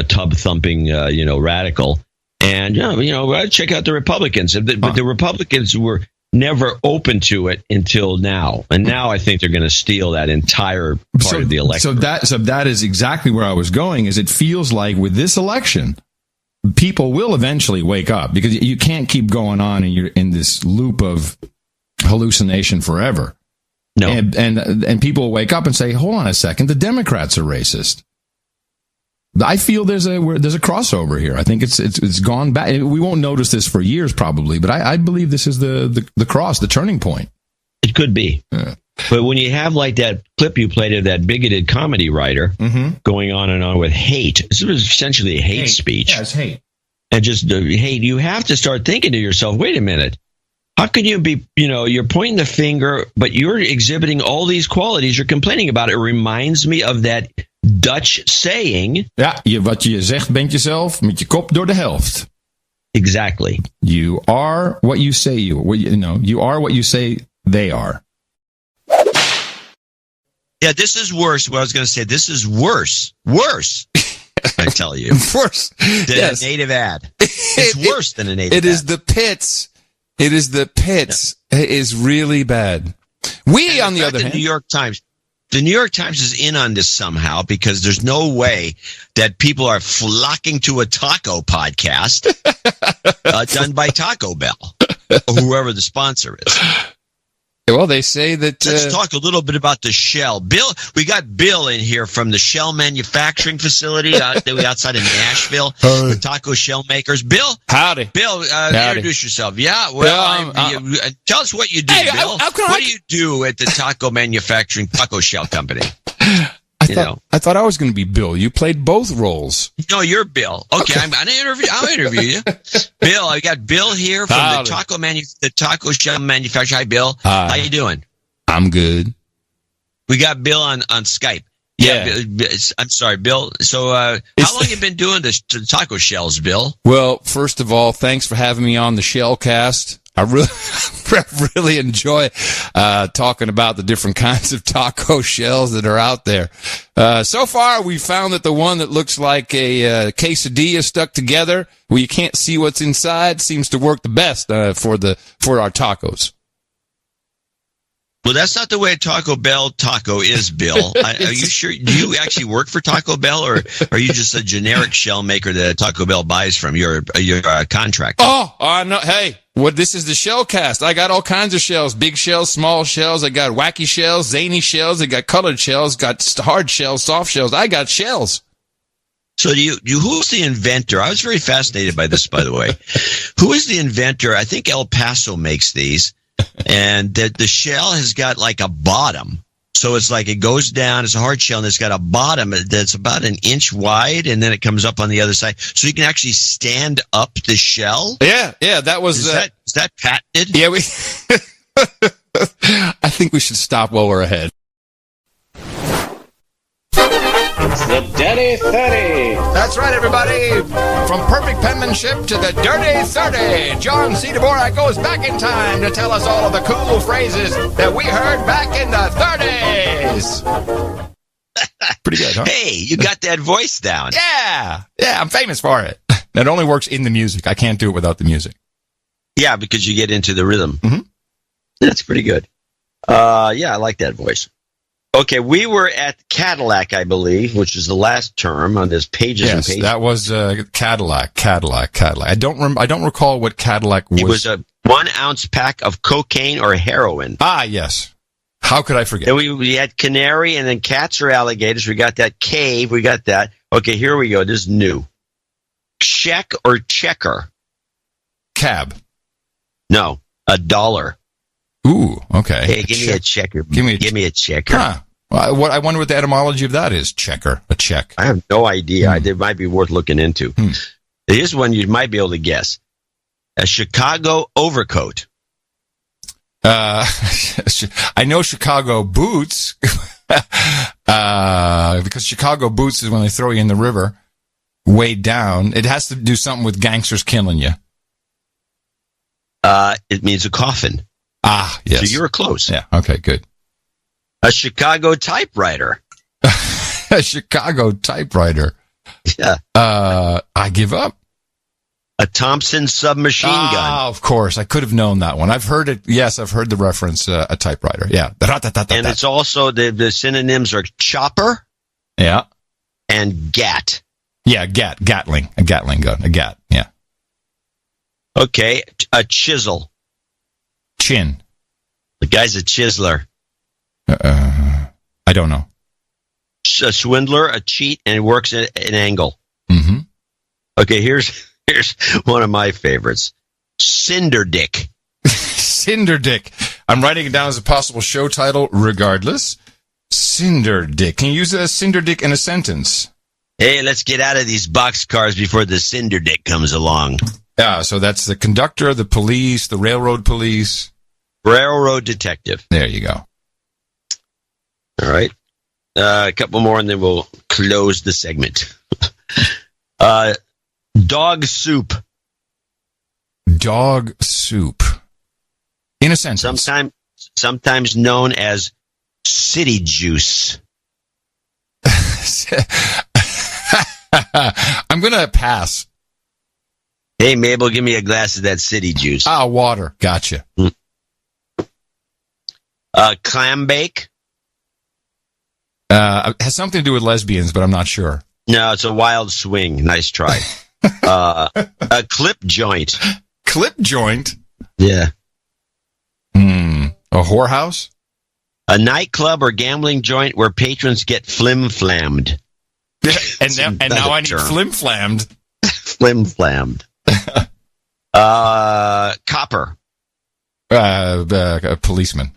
tub thumping, radical. And check out the Republicans. But the Republicans were never open to it until now, and now I think they're going to steal that entire part of the election.
So that is exactly where I was going. Is it feels like with this election, people will eventually wake up because you can't keep going on and you're in this loop of hallucination forever.
No.
And people will wake up and say, hold on a second, the Democrats are racist. I feel there's a crossover here. I think it's gone back. We won't notice this for years probably, but I believe this is the cross, the turning point.
It could be.
Yeah.
But when you have like that clip you played of that bigoted comedy writer going on and on with hate, this was essentially a hate speech.
Yeah, it's hate.
And just hate, you have to start thinking to yourself, wait a minute. How can you be, you're pointing the finger, but you're exhibiting all these qualities you're complaining about? It reminds me of that Dutch saying.
Ja, wat je zegt bent jezelf met je kop door de helft.
Exactly.
You are what you say you are what you say they are.
Yeah, this is worse. What I was going to say, this is worse. Worse. I tell you.
Worse.
Than a native ad. It's worse than a native ad.
It is the pits. It is the pits. Yeah. It is really bad. We, on the other hand.
The New York Times is in on this somehow because there's no way that people are flocking to a taco podcast done by Taco Bell or whoever the sponsor is.
Well, they say that.
Let's talk a little bit about the Shell. Bill, we got Bill in here from the Shell manufacturing facility outside of Nashville. The taco shell makers. Bill,
howdy.
Bill,
howdy.
Introduce yourself. Yeah, well, tell us what you do, Bill. What do you do at the taco manufacturing taco shell company?
I thought I was going to be Bill. You played both roles.
No, you're Bill. Okay. I'll interview you. Bill, I got Bill here from the taco shell manufacturer. Hi, Bill. How you doing?
I'm good.
We got Bill on Skype.
Yeah.
I'm sorry, Bill. So, how long you been doing this to taco shells, Bill?
Well, first of all, thanks for having me on the Shellcast. I really enjoy talking about the different kinds of taco shells that are out there. So far, we found that the one that looks like a quesadilla stuck together, where you can't see what's inside, seems to work the best for our tacos.
Well, that's not the way a Taco Bell taco is, Bill. Are you sure? Do you actually work for Taco Bell, or are you just a generic shell maker that Taco Bell buys from? You're a contractor.
Oh, no. Hey, this is the Shellcast. I got all kinds of shells, big shells, small shells. I got wacky shells, zany shells. I got colored shells, got hard shells, soft shells. I got shells.
So who's the inventor? I was very fascinated by this, by the way. Who is the inventor? I think El Paso makes these. And the shell has got like a bottom. So it's like it goes down, it's a hard shell, and it's got a bottom that's about an inch wide, and then it comes up on the other side. So you can actually stand up the shell?
Yeah, that was...
Is that patented?
Yeah, I think we should stop while we're ahead.
It's the Dirty 30.
That's right, everybody. From perfect penmanship to the Dirty 30, John C. Dvorak goes back in time to tell us all of the cool phrases that we heard back in the 30s. Pretty good, huh?
Hey, you got that voice down.
Yeah, I'm famous for it. That only works in the music. I can't do it without the music.
Yeah, because you get into the rhythm.
Mm-hmm.
That's pretty good. Yeah, I like that voice. Okay, we were at Cadillac, I believe, which is the last term on this pages and pages.
Yes, that was Cadillac. I don't recall what Cadillac was.
It was a 1 ounce pack of cocaine or heroin.
Ah, yes. How could I forget?
And we had canary and then cats or alligators. We got that cave. We got that. Okay, here we go. This is new. Check or checker?
Cab.
No, $1.
Ooh, okay.
Hey, give me a checker. Give me a checker.
Huh. Well, I wonder what the etymology of that is. Checker, a check.
I have no idea. It might be worth looking into. Here's one you might be able to guess. A Chicago overcoat.
I know Chicago boots because Chicago boots is when they throw you in the river, weighed down. It has to do something with gangsters killing you.
It means a coffin.
Ah, yes.
So you were close.
Yeah. Okay. Good.
A Chicago typewriter.
A Chicago typewriter.
Yeah.
I give up.
A Thompson submachine gun.
Of course. I could have known that one. I've heard it. Yes, I've heard the reference, a typewriter. Yeah.
And it's also, the synonyms are chopper.
Yeah.
And gat.
Yeah, Gatling. A Gatling gun. A Gat, yeah.
Okay, a chisel.
Chin.
The guy's a chiseler.
I don't know.
A swindler, a cheat, and he works at an angle.
Mm-hmm.
Okay, here's one of my favorites. Cinder Dick.
Cinder Dick. I'm writing it down as a possible show title, regardless. Cinder Dick. Can you use a Cinder Dick in a sentence?
Hey, let's get out of these boxcars before the Cinder Dick comes along.
Yeah, so that's the conductor, the police, the railroad police.
Railroad detective.
There you go.
All right. A couple more and then we'll close the segment. Dog soup.
Dog soup. In a sentence.
Sometimes known as city juice.
I'm going to pass.
Hey, Mabel, give me a glass of that city juice.
Ah, water. Gotcha.
Clam bake.
Has something to do with lesbians, but I'm not sure.
No, it's a wild swing. Nice try. A clip joint.
Clip joint?
Yeah.
A whorehouse?
A nightclub or gambling joint where patrons get flim-flammed.
and now I need flim-flammed.
Flim-flammed. Copper.
A policeman.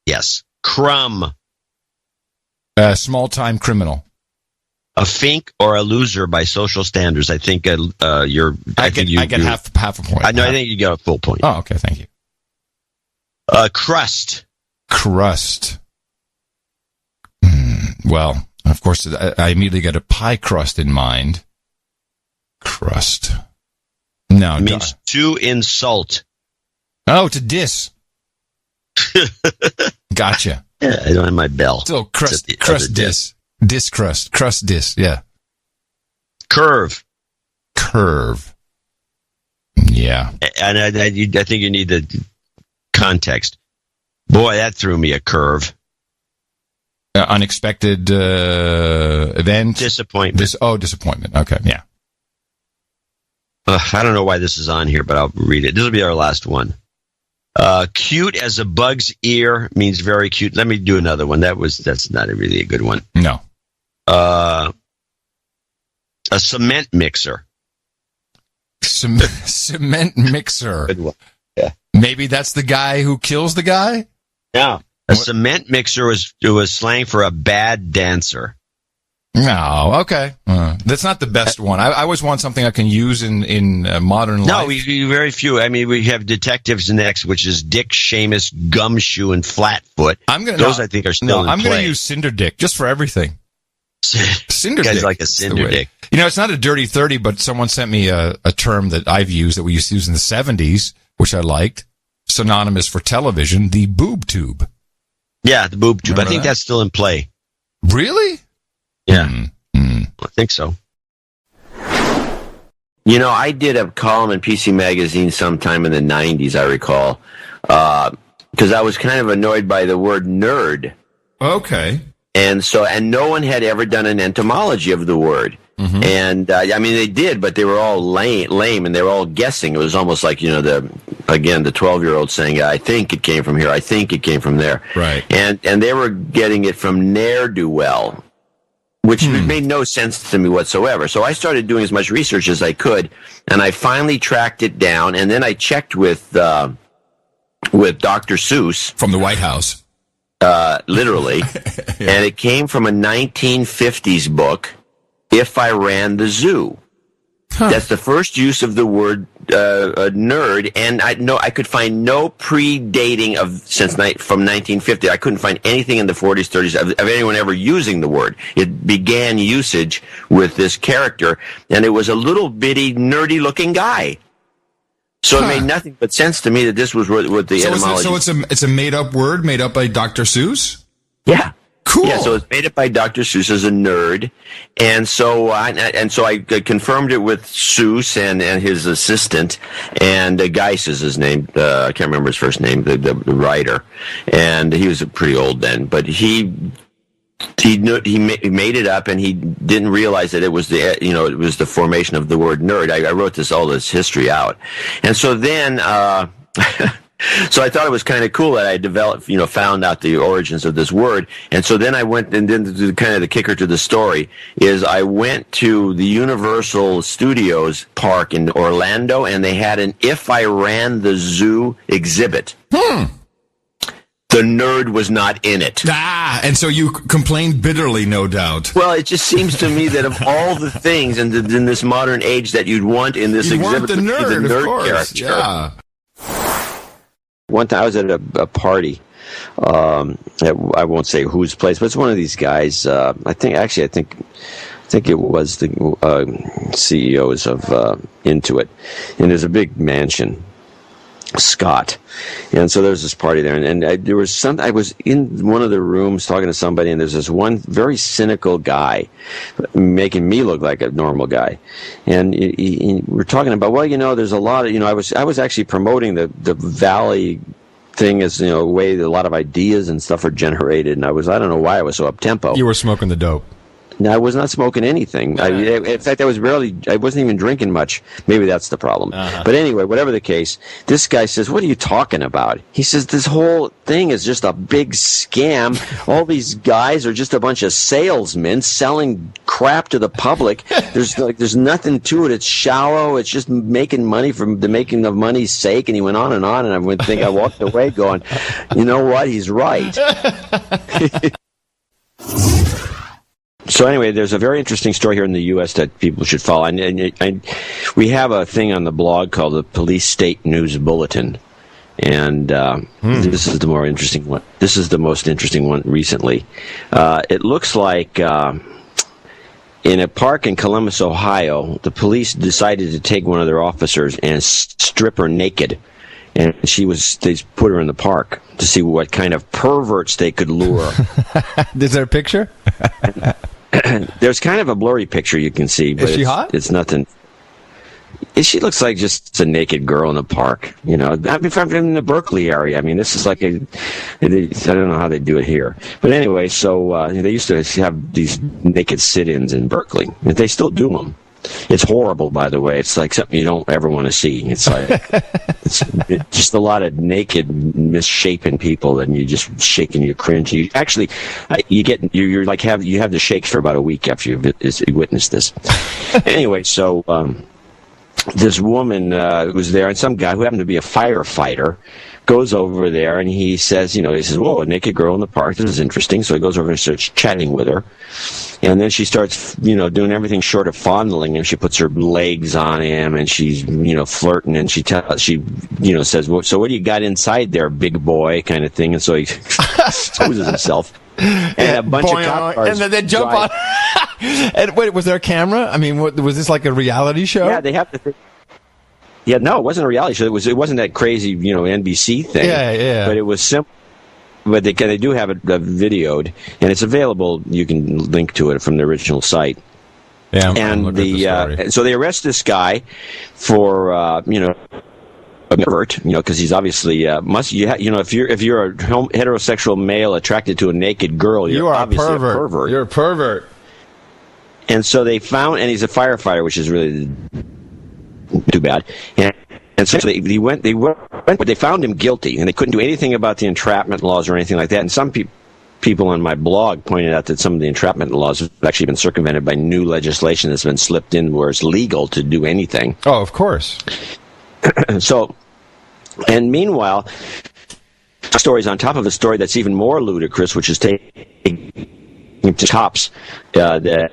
Yes. Crumb.
A small-time criminal.
A fink or a loser by social standards. I think you're.
I get half a point.
I think you get a full point.
Oh, okay. Thank you.
Crust.
Crust. Well, of course, I immediately got a pie crust in mind. Crust. No,
it means to insult.
Oh, to diss. Gotcha.
Yeah, I don't have my bell.
Still crust diss. Diss crust. Crust diss, yeah.
Curve.
Yeah.
And I think you need the context. Boy, that threw me a curve.
Unexpected event?
Disappointment.
Disappointment. Okay, yeah.
I don't know why this is on here, but I'll read it. This will be our last one. Cute as a bug's ear means very cute. Let me do another one. That's not really a good one.
No.
A cement mixer.
Cement mixer.
Good one. Yeah.
Maybe that's the guy who kills the guy?
No. A cement mixer was slang for a bad dancer.
No, okay. That's not the best one. I always want something I can use in modern life.
No, we very few. I mean, we have Detectives next, which is Dick, Seamus, Gumshoe, and Flatfoot. I think are still in
I'm going
play.
to use Cinder Dick just for everything. Cinder
Guy's
Dick.
like a Cinder Dick.
You know, it's not a dirty 30, but someone sent me a term that I've used that we used to use in the 70s, which I liked. Synonymous for television, the boob tube.
Yeah, the boob tube.
Remember
I think that's still in play.
Really?
Yeah. I think so. You know, I did a column in PC Magazine sometime in the 90s, I recall, because I was kind of annoyed by the word nerd.
Okay.
And no one had ever done an etymology of the word. Mm-hmm. And, I mean, they did, but they were all lame, and they were all guessing. It was almost like, the 12-year-old saying, I think it came from here, I think it came from there.
Right.
And they were getting it from ne'er-do-well, which made no sense to me whatsoever. So I started doing as much research as I could, and I finally tracked it down, and then I checked with Dr. Seuss.
From the White House.
Literally. Yeah. And it came from a 1950s book, If I Ran the Zoo. Huh. That's the first use of the word nerd, and I could find no predating from 1950. I couldn't find anything in the 40s, 30s of anyone ever using the word. It began usage with this character, and it was a little bitty nerdy-looking guy. So it made nothing but sense to me that this was what the etymology.
So it's a made-up word made up by Dr. Seuss?
Yeah.
Cool.
Yeah, so it's made up by Dr. Seuss as a nerd, and so I confirmed it with Seuss and his assistant, and Geis is his name. I can't remember his first name. The writer, and he was pretty old then, but he
he made it up, and he didn't realize that it was the formation of the word nerd. I wrote all this history out, and so then so I thought it was kind of cool that I found out the origins of this word, and so then I went, and then kind of the kicker to the story is I went to the Universal Studios park in Orlando, and they had an "If I Ran the Zoo" exhibit. The nerd was not in it.
And so you complained bitterly, no doubt.
Well, it just seems to me that of all the things in this modern age that you'd want in this exhibit,
the nerd
of course,
character. Yeah.
One time I was at a party. I won't say whose place, but it's one of these guys. I think it was the CEOs of Intuit, and there's a big mansion. Scott, and so there's this party there, and there was I was in one of the rooms talking to somebody, and there's this one very cynical guy making me look like a normal guy, and we're talking about, well, there's a lot of, I was actually promoting the Valley thing as, a way that a lot of ideas and stuff are generated, and I don't know why I was so up tempo.
You were smoking the dope.
No, I was not smoking anything. In fact, I wasn't even drinking much. Maybe that's the problem. But anyway, whatever the case, this guy says, "What are you talking about?" He says, "This whole thing is just a big scam. All these guys are just a bunch of salesmen selling crap to the public. There's nothing to it. It's shallow. It's just making money for the making of money's sake." And he went on, and I walked away going, you know what? He's right. So anyway, there's a very interesting story here in the U.S. that people should follow. And we have a thing on the blog called the Police State News Bulletin. And this is the more interesting one. This is the most interesting one recently. It looks like in a park in Columbus, Ohio, the police decided to take one of their officers and strip her naked. And they put her in the park to see what kind of perverts they could lure.
Is there a picture?
There's kind of a blurry picture you can see, but
is she hot?
It's nothing. She looks like just a naked girl in the park. If I'm in the Berkeley area, I mean, this is like I don't know how they do it here. But anyway, so they used to have these naked sit-ins in Berkeley. They still do them. It's horrible, by the way. It's like something you don't ever want to see. It's like it's just a lot of naked, misshapen people, and you just shake and you cringe. You actually, you have the shakes for about a week after you witness this. Anyway, so this woman was there, and some guy who happened to be a firefighter goes over there, and he says, "Whoa, a naked girl in the park. This is interesting." So he goes over and starts chatting with her, and then she starts, doing everything short of fondling him. She puts her legs on him, and she's, flirting, and she says, "Well, so what do you got inside there, big boy?" kind of thing. And so he exposes himself, and a bunch of cop cars,
and then they jump on. And wait, was there a camera? I mean, was this like a reality show?
Yeah, they have to. Yeah, no, it wasn't a reality show. It wasn't that crazy, NBC thing.
Yeah.
But it was simple. But they do have it videoed, and it's available. You can link to it from the original site.
Yeah,
and so they arrest this guy for a pervert, because he's obviously if you're a heterosexual male attracted to a naked girl, you're obviously a pervert.
You're a pervert.
And so they found, and he's a firefighter, which is really too bad. And so they went, but they found him guilty, and they couldn't do anything about the entrapment laws or anything like that. And some people on my blog pointed out that some of the entrapment laws have actually been circumvented by new legislation that's been slipped in where it's legal to do anything.
Oh, of course.
So, and meanwhile, stories on top of a story that's even more ludicrous, which is taking cops that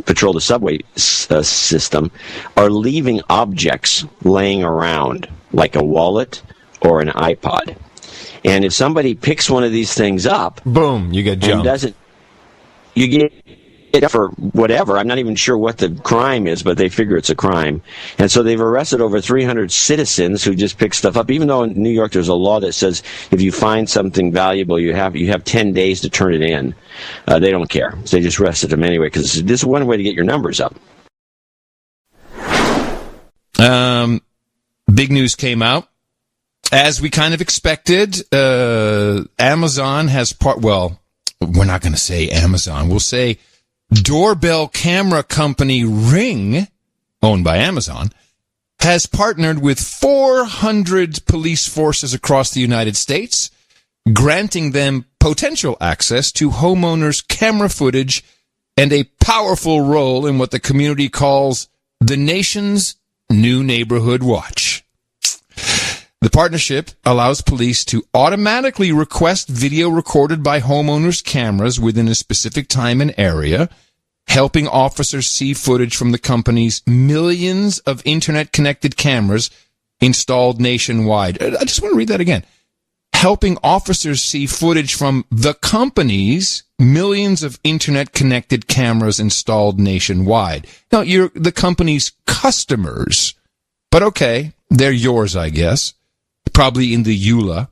patrol the subway system, are leaving objects laying around, like a wallet or an iPod. And if somebody picks one of these things up,
boom, you get jumped.
You get it for whatever. I'm not even sure what the crime is, but they figure it's a crime. And so they've arrested over 300 citizens who just pick stuff up. Even though in New York there's a law that says if you find something valuable, you have 10 days to turn it in. They don't care. So they just arrested them anyway, because this is one way to get your numbers up.
Big news came out. As we kind of expected, Amazon has we're not going to say Amazon. We'll say doorbell camera company Ring, owned by Amazon, has partnered with 400 police forces across the United States, granting them potential access to homeowners' camera footage and a powerful role in what the community calls the nation's new neighborhood watch. The partnership allows police to automatically request video recorded by homeowners' cameras within a specific time and area, helping officers see footage from the company's millions of internet-connected cameras installed nationwide. I just want to read that again. Helping officers see footage from the company's millions of internet-connected cameras installed nationwide. Now, you're the company's customers, but okay, they're yours, I guess. Probably in the EULA.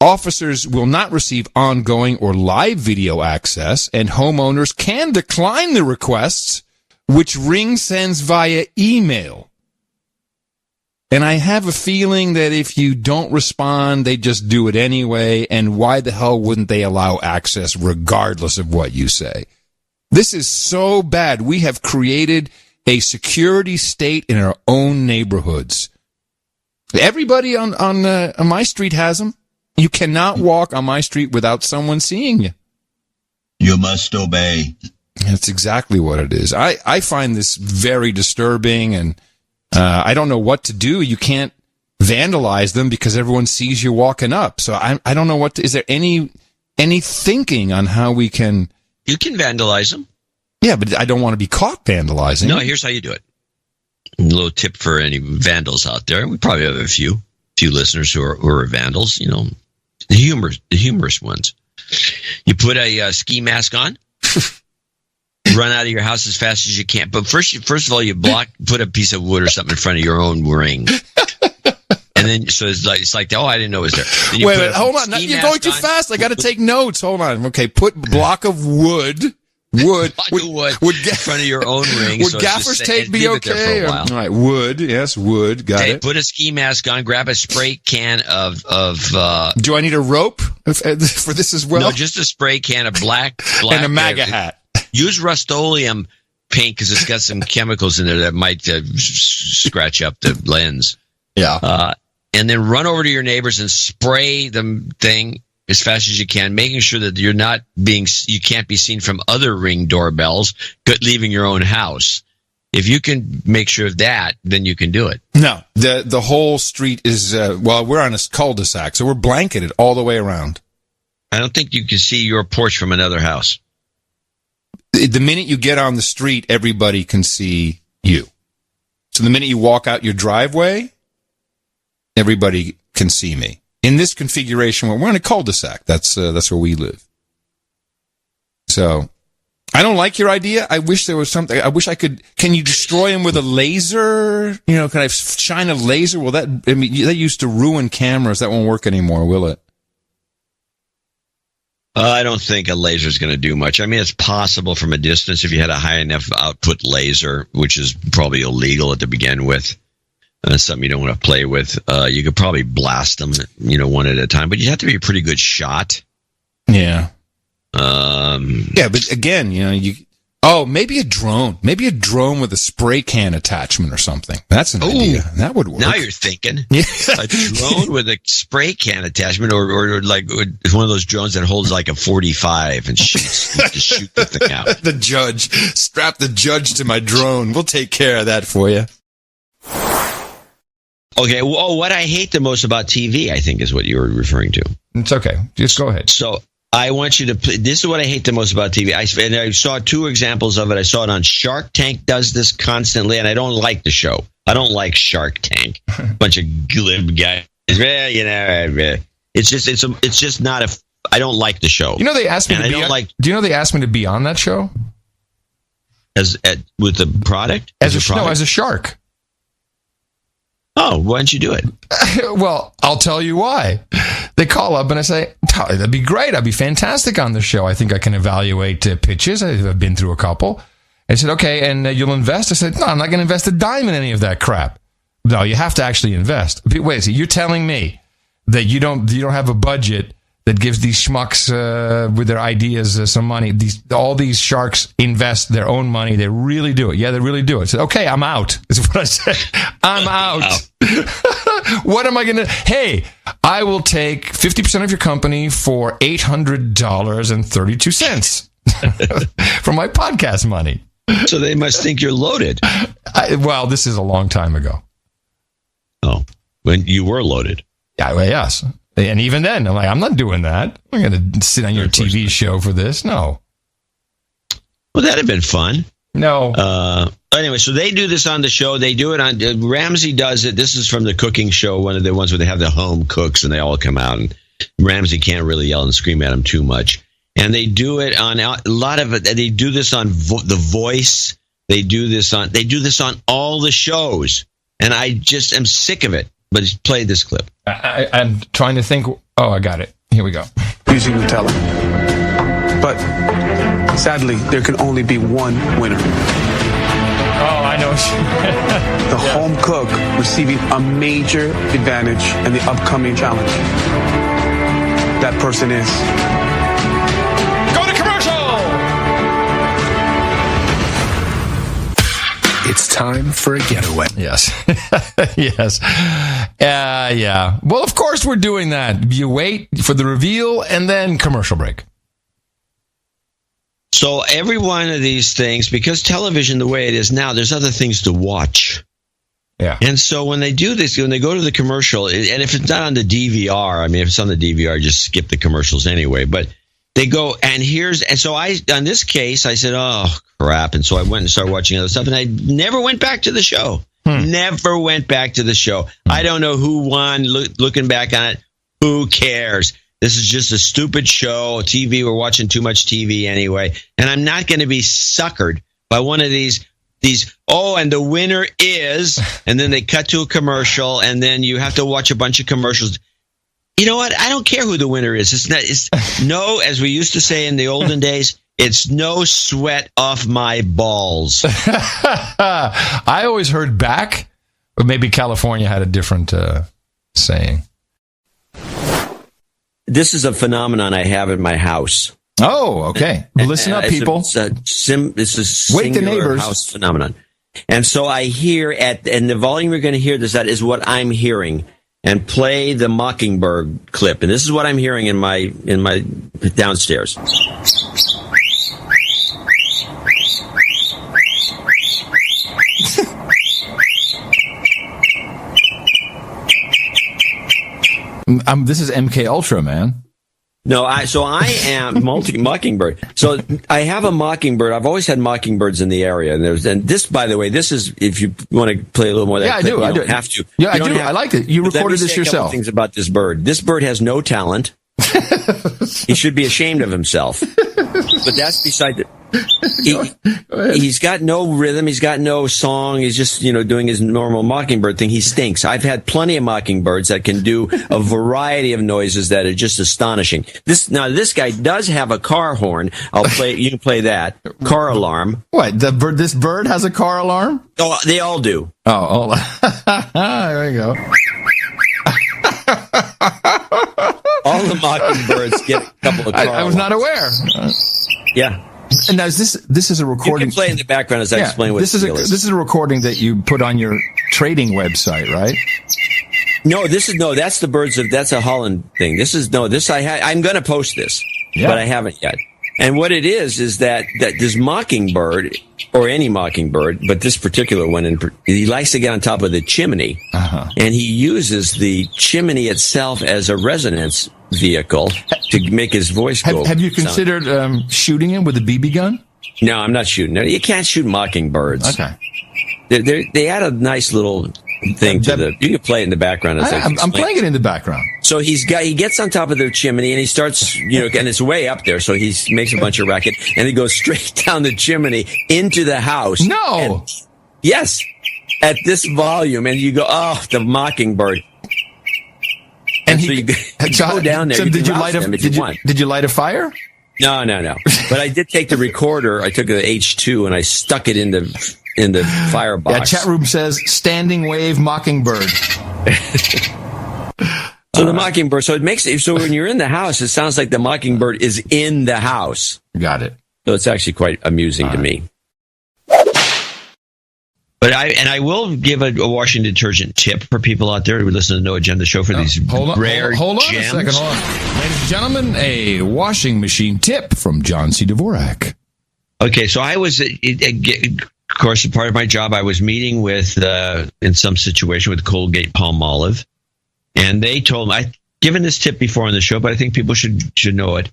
Officers will not receive ongoing or live video access, and homeowners can decline the requests, which Ring sends via email. And I have a feeling that if you don't respond, they just do it anyway, and why the hell wouldn't they allow access regardless of what you say? This is so bad. We have created a security state in our own neighborhoods. Everybody on my street has them. You cannot walk on my street without someone seeing you.
You must obey.
That's exactly what it is. I find this very disturbing, and I don't know what to do. You can't vandalize them because everyone sees you walking up. So I don't know what to, is there any thinking on how we can...
You can vandalize them.
Yeah, but I don't want to be caught vandalizing.
No, here's how you do it. A little tip for any vandals out there. We probably have a few listeners who are vandals, you know, the humorous ones. You put a ski mask on, run out of your house as fast as you can. But first of all, you put a piece of wood or something in front of your own ring. And then, so it's like, oh, I didn't know it was there.
Wait, hold on. You're going too fast. I got to take notes. Hold on. Okay, put block of wood. Wood
in front of your own ring.
Would gaffer's tape be okay? All right, wood. Yes, wood. Got it.
Put a ski mask on. Grab a spray can of.
Do I need a rope for this as well?
No, just a spray can of black
and a MAGA hat.
Use Rust-Oleum paint because it's got some chemicals in there that might scratch up the lens.
Yeah.
And then run over to your neighbors and spray the thing as fast as you can, making sure that you can't be seen from other Ring doorbells leaving your own house. If you can make sure of that, then you can do it.
No, the whole street is, we're on a cul-de-sac, so we're blanketed all the way around.
I don't think you can see your porch from another house.
The minute you get on the street, everybody can see you. So the minute you walk out your driveway, everybody can see me. In this configuration, we're in a cul-de-sac. That's where we live. So, I don't like your idea. I wish there was something. I wish I could. Can you destroy him with a laser? You know, can I shine a laser? Well, that used to ruin cameras. That won't work anymore, will it?
I don't think a laser is going to do much. I mean, it's possible from a distance if you had a high enough output laser, which is probably illegal to begin with. That's something you don't want to play with. You could probably blast them, one at a time, but you have to be a pretty good shot.
Yeah. Yeah, but again, maybe a drone. Maybe a drone with a spray can attachment or something. That's an idea. That would work.
Now you're thinking.
Yeah.
A drone with a spray can attachment or like one of those drones that holds like a 45 and shoots. You just shoot the thing out.
Strap the judge to my drone. We'll take care of that for you.
Okay, well, what I hate the most about TV, I think, is what you were referring to.
It's okay. Just go ahead.
So I want you to this is what I hate the most about TV. I saw 2 examples of it. I saw it on Shark Tank does this constantly, and I don't like the show. I don't like Shark Tank. Bunch of glib guys. It's just not a. I don't like the show.
They asked me. Do you know they asked me to be on that show?
With the product?
As a shark.
Oh, why don't you do it?
Well, I'll tell you why. They call up and I say, that'd be great. I'd be fantastic on the show. I think I can evaluate pitches. I've been through a couple. I said, okay, and you'll invest? I said, no, I'm not going to invest a dime in any of that crap. No, you have to actually invest. Wait a second, you're telling me that you don't have a budget that gives these schmucks with their ideas some money. All these sharks invest their own money. They really do it. Yeah, they really do it. I said, okay, I'm out. Is what I said. I'm out. What am I going to... Hey, I will take 50% of your company for $800.32 from my podcast money.
So they must think you're loaded.
Well, this is a long time ago.
Oh, when you were loaded.
Yeah, well, yes. And even then, I'm like, I'm not doing that. I'm going to sit on your TV show for this. No.
Well, that'd have been fun.
No.
Anyway, so they do this on the show. They do it on... Ramsey does it. This is from the cooking show, one of the ones where they have the home cooks and they all come out. And Ramsey can't really yell and scream at them too much. And they do it on a lot of it. They do this on The Voice. They do this on all the shows. And I just am sick of it. But play this clip.
I'm trying to think. Oh, I got it. Here we go.
Using Nutella. But sadly, there can only be one winner.
Oh, I know.
The home cook receiving a major advantage in the upcoming challenge. That person is...
Go to commercial!
It's time for a getaway.
Yes. Yes. Yeah. Well, of course we're doing that. You wait for the reveal and then commercial break.
So every one of these things, because television the way it is now, there's other things to watch.
Yeah.
And so when they do this, when they go to the commercial, and if it's not on the DVR, I mean, if it's on the DVR, just skip the commercials anyway. But they go, and so on this case, I said, oh, crap. And so I went and started watching other stuff, and I never went back to the show. Never went back to the show. I don't know who won. Looking back on it, who cares? This is just a stupid show. TV, we're watching too much TV anyway. And I'm not going to be suckered by one of these, and the winner is, and then they cut to a commercial, and then you have to watch a bunch of commercials. You know what? I don't care who the winner is. It's no, as we used to say in the olden days, it's no sweat off my balls.
I always heard back, but maybe California had a different saying.
This is a phenomenon I have in my house.
Oh, okay. Listen up, people.
It's a
Wake the neighbors.
House phenomenon. And so I hear and the volume you're going to hear that is what I'm hearing. And play the Mockingbird clip. And this is what I'm hearing in my downstairs.
This is MK Ultra, man.
No, I am Mockingbird. So I have a Mockingbird. I've always had Mockingbirds in the area, and this, by the way, this is if you want to play a little more. Of that
yeah,
clip,
I do.
Don't have to.
Yeah, I do. I like it. You recorded this yourself.
A couple things about this bird. This bird has no talent. He should be ashamed of himself. But that's beside the. He's got no rhythm. He's got no song. He's just, doing his normal Mockingbird thing. He stinks. I've had plenty of Mockingbirds that can do a variety of noises that are just astonishing. This guy does have a car horn. You can play that. Car alarm.
What? This bird has a car alarm?
Oh, they all do.
Oh. There you go.
All the Mockingbirds get a couple of car
I was not aware.
Yeah.
And now this is a recording.
You can play in the background as I explain what
this is. This is a recording that you put on your trading website, right?
No, that's the birds of. That's a Holland thing. I'm going to post this, but I haven't yet. And what it is that this Mockingbird, or any Mockingbird, but this particular one, he likes to get on top of the chimney, and he uses the chimney itself as a resonance vehicle to make his voice go.
Have you considered shooting him with a BB gun?
No, I'm not shooting. You can't shoot Mockingbirds.
Okay.
They add a nice little thing to the. You can play it in the background.
I'm playing it in the background.
So he gets on top of the chimney and he starts, and it's way up there. So he makes a bunch of racket and he goes straight down the chimney into the house.
No.
Yes. At this volume, and you go, oh, the Mockingbird. And so you go down there.
So did you light Did you light a fire?
No. But I did take the recorder. I took the H2 and I stuck it in the firebox.
Yeah, chat room says standing wave Mockingbird.
So the mockingbird. So it makes it so when you're in the house, it sounds like the mockingbird is in the house.
Got it.
So it's actually quite amusing to me. But I will give a washing detergent tip for people out there who listen to No Agenda Show for these rare
hold on
gems.
a second. Hold on. Ladies and gentlemen, a washing machine tip from John C. Dvorak.
Okay, so I was, of course, a part of my job, I was meeting with, in some situation with Colgate Palmolive, and they told me, I've given this tip before on the show, but I think people should know it.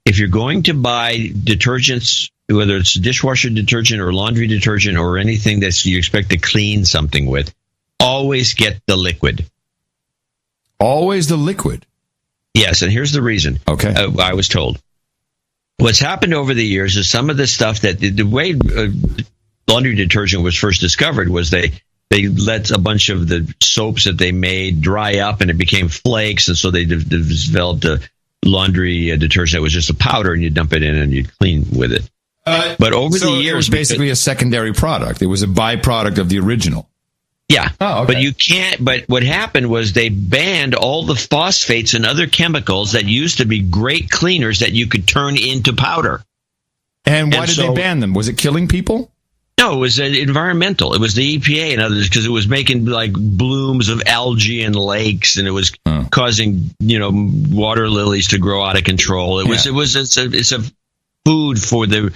If you're going to buy detergents, whether it's dishwasher detergent or laundry detergent or anything that you expect to clean something with, always get the liquid.
Always the liquid?
Yes, and here's the reason.
Okay.
I was told. What's happened over the years is some of the stuff that the way laundry detergent was first discovered was they let a bunch of the soaps that they made dry up and it became flakes, and so they developed a laundry detergent that was just a powder, and you dump it in and you clean with it. But over the years,
it was basically a secondary product. It was a byproduct of the original.
Yeah.
Oh, okay.
But you can't. But what happened was they banned all the phosphates and other chemicals that used to be great cleaners that you could turn into powder.
And why did they ban them? Was it killing people?
No, it was environmental. It was the EPA and others, because it was making like blooms of algae in lakes, and it was causing water lilies to grow out of control. It's a food for the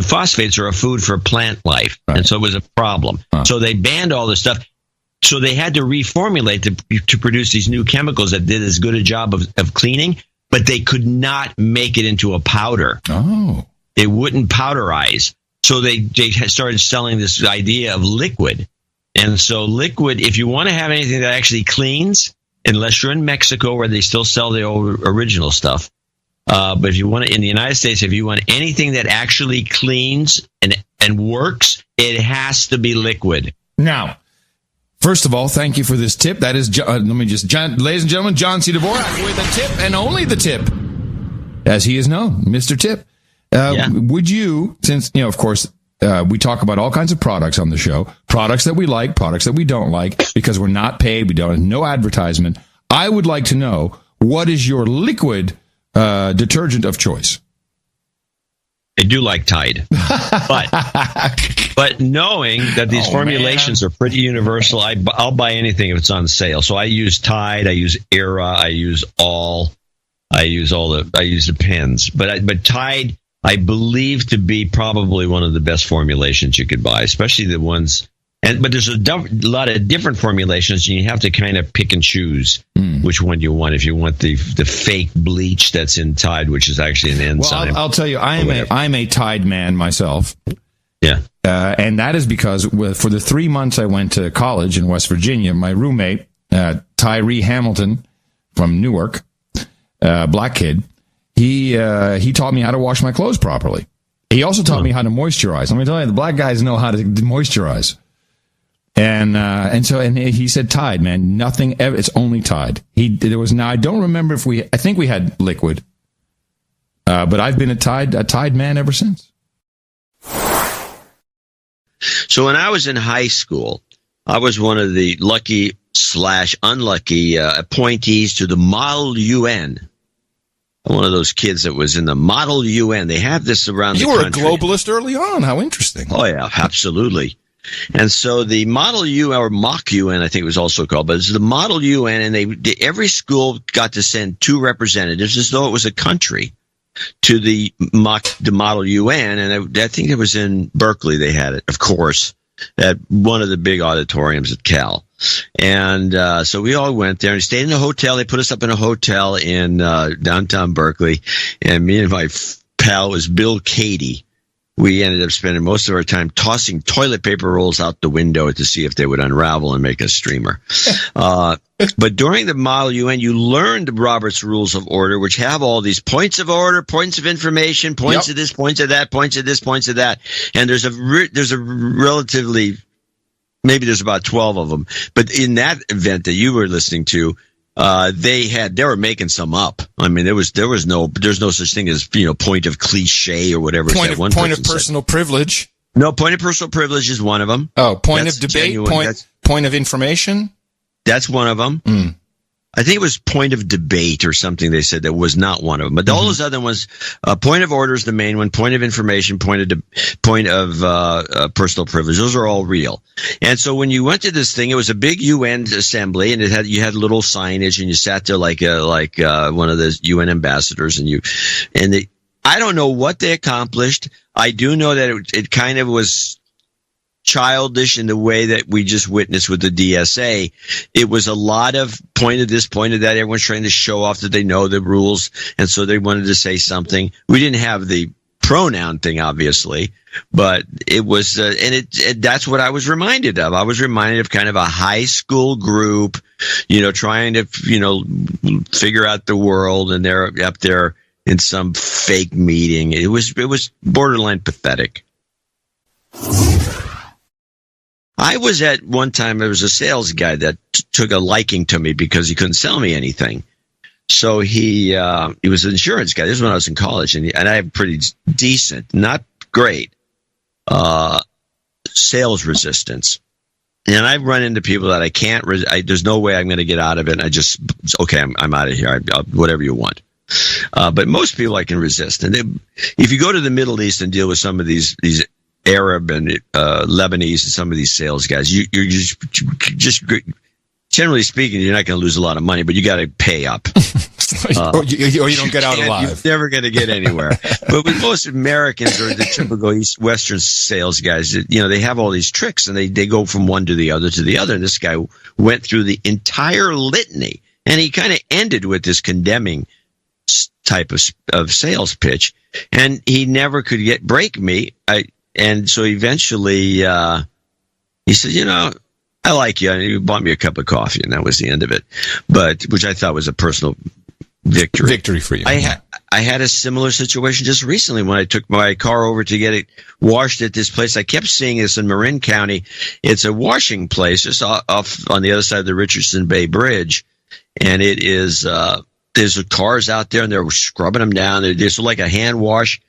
phosphates are a food for plant life, and so it was a problem. So they banned all this stuff. So they had to reformulate to produce these new chemicals that did as good a job of cleaning, but they could not make it into a powder.
Oh,
it wouldn't powderize. So they started selling this idea of liquid. And so liquid, if you want to have anything that actually cleans, unless you're in Mexico where they still sell the old original stuff, but if you want to, in the United States, if you want anything that actually cleans and works, it has to be liquid.
Now, first of all, thank you for this tip. That is, ladies and gentlemen, John C. Dvorak with a tip and only the tip, as he is known, Mr. Tip. Would you, since, of course, we talk about all kinds of products on the show, products that we like, products that we don't like, because we're not paid, we don't have no advertisement. I would like to know, what is your liquid detergent of choice?
I do like Tide, but knowing that these formulations are pretty universal, I'll buy anything if it's on sale. So I use Tide, I use Era, I use the pens, but Tide, I believe to be probably one of the best formulations you could buy, especially the ones. But there's a lot of different formulations, and you have to kind of pick and choose which one you want. If you want the fake bleach that's in Tide, which is actually an enzyme.
Well, I'll tell you, I'm a Tide man myself.
Yeah.
And that is because for the 3 months I went to college in West Virginia, my roommate, Tyree Hamilton from Newark, black kid, he taught me how to wash my clothes properly. He also taught me how to moisturize. Let me tell you, the black guys know how to moisturize. And so he said Tide, man, nothing ever. It's only Tide. I don't remember I think we had liquid. But I've been a Tide man ever since.
So when I was in high school, I was one of the lucky/unlucky appointees to the Model UN. One of those kids that was in the Model UN. They have this around the country.
You were a globalist early on. How interesting.
Oh, yeah, absolutely. And so the Model UN, or Mock UN, I think it was also called, but it's the Model UN, and every school got to send 2 representatives as though it was a country to the Model UN. And I think it was in Berkeley they had it, of course, at one of the big auditoriums at Cal. And so we all went there and stayed in a hotel. They put us up in a hotel in downtown Berkeley. And me and my pal was Bill Cady. We ended up spending most of our time tossing toilet paper rolls out the window to see if they would unravel and make a streamer. But during the Model UN, you learned Robert's Rules of Order, which have all these points of order, points of information, points of this, points of that, points of this, points of that. And there's a relatively, maybe there's about 12 of them. But in that event that you were listening to, they were making some up. I mean, there's no such thing as, point of cliche or whatever.
Point of personal privilege.
No, point of personal privilege is one of them.
Oh, point of debate, point of information.
That's one of them.
I think it was Point of Debate or something. They said that was not one of them, but all those other ones, Point of Order is the main one, Point of Information, point of personal privilege. Those are all real. And so when you went to this thing, it was a big UN assembly, and you had little signage, and you sat there like one of the UN ambassadors, I don't know what they accomplished. I do know that it kind of was childish in the way that we just witnessed with the DSA. It was a lot of point of this, point of that. Everyone's trying to show off that they know the rules, and so they wanted to say something. We didn't have the pronoun thing, obviously, but it was, that's what I was reminded of. I was reminded of kind of a high school group, trying to, figure out the world, and they're up there in some fake meeting. It was borderline pathetic. I was at one time, there was a sales guy that took a liking to me because he couldn't sell me anything. So he was an insurance guy. This is when I was in college, and I have pretty decent, not great, sales resistance. And I've run into people that I can't, there's no way I'm going to get out of it. And I'm out of here. Whatever you want. But most people I can resist. And if you go to the Middle East and deal with some of these Arab and Lebanese and some of these sales guys, you're just generally speaking, you're not going to lose a lot of money, but you got to pay up.
Or you don't get out alive.
You're never going to get anywhere. But with most Americans or the typical Western sales guys, they have all these tricks, and they go from one to the other to the other. And this guy went through the entire litany, and he kind of ended with this condemning type of sales pitch, and he never could break me. And so eventually, he said, I like you. And he bought me a cup of coffee, and that was the end of it. Which I thought was a personal victory.
Victory for you.
I had a similar situation just recently when I took my car over to get it washed at this place. I kept seeing this in Marin County. It's a washing place just off on the other side of the Richardson Bay Bridge. And it is, there's cars out there, and they're scrubbing them down. There's like a hand wash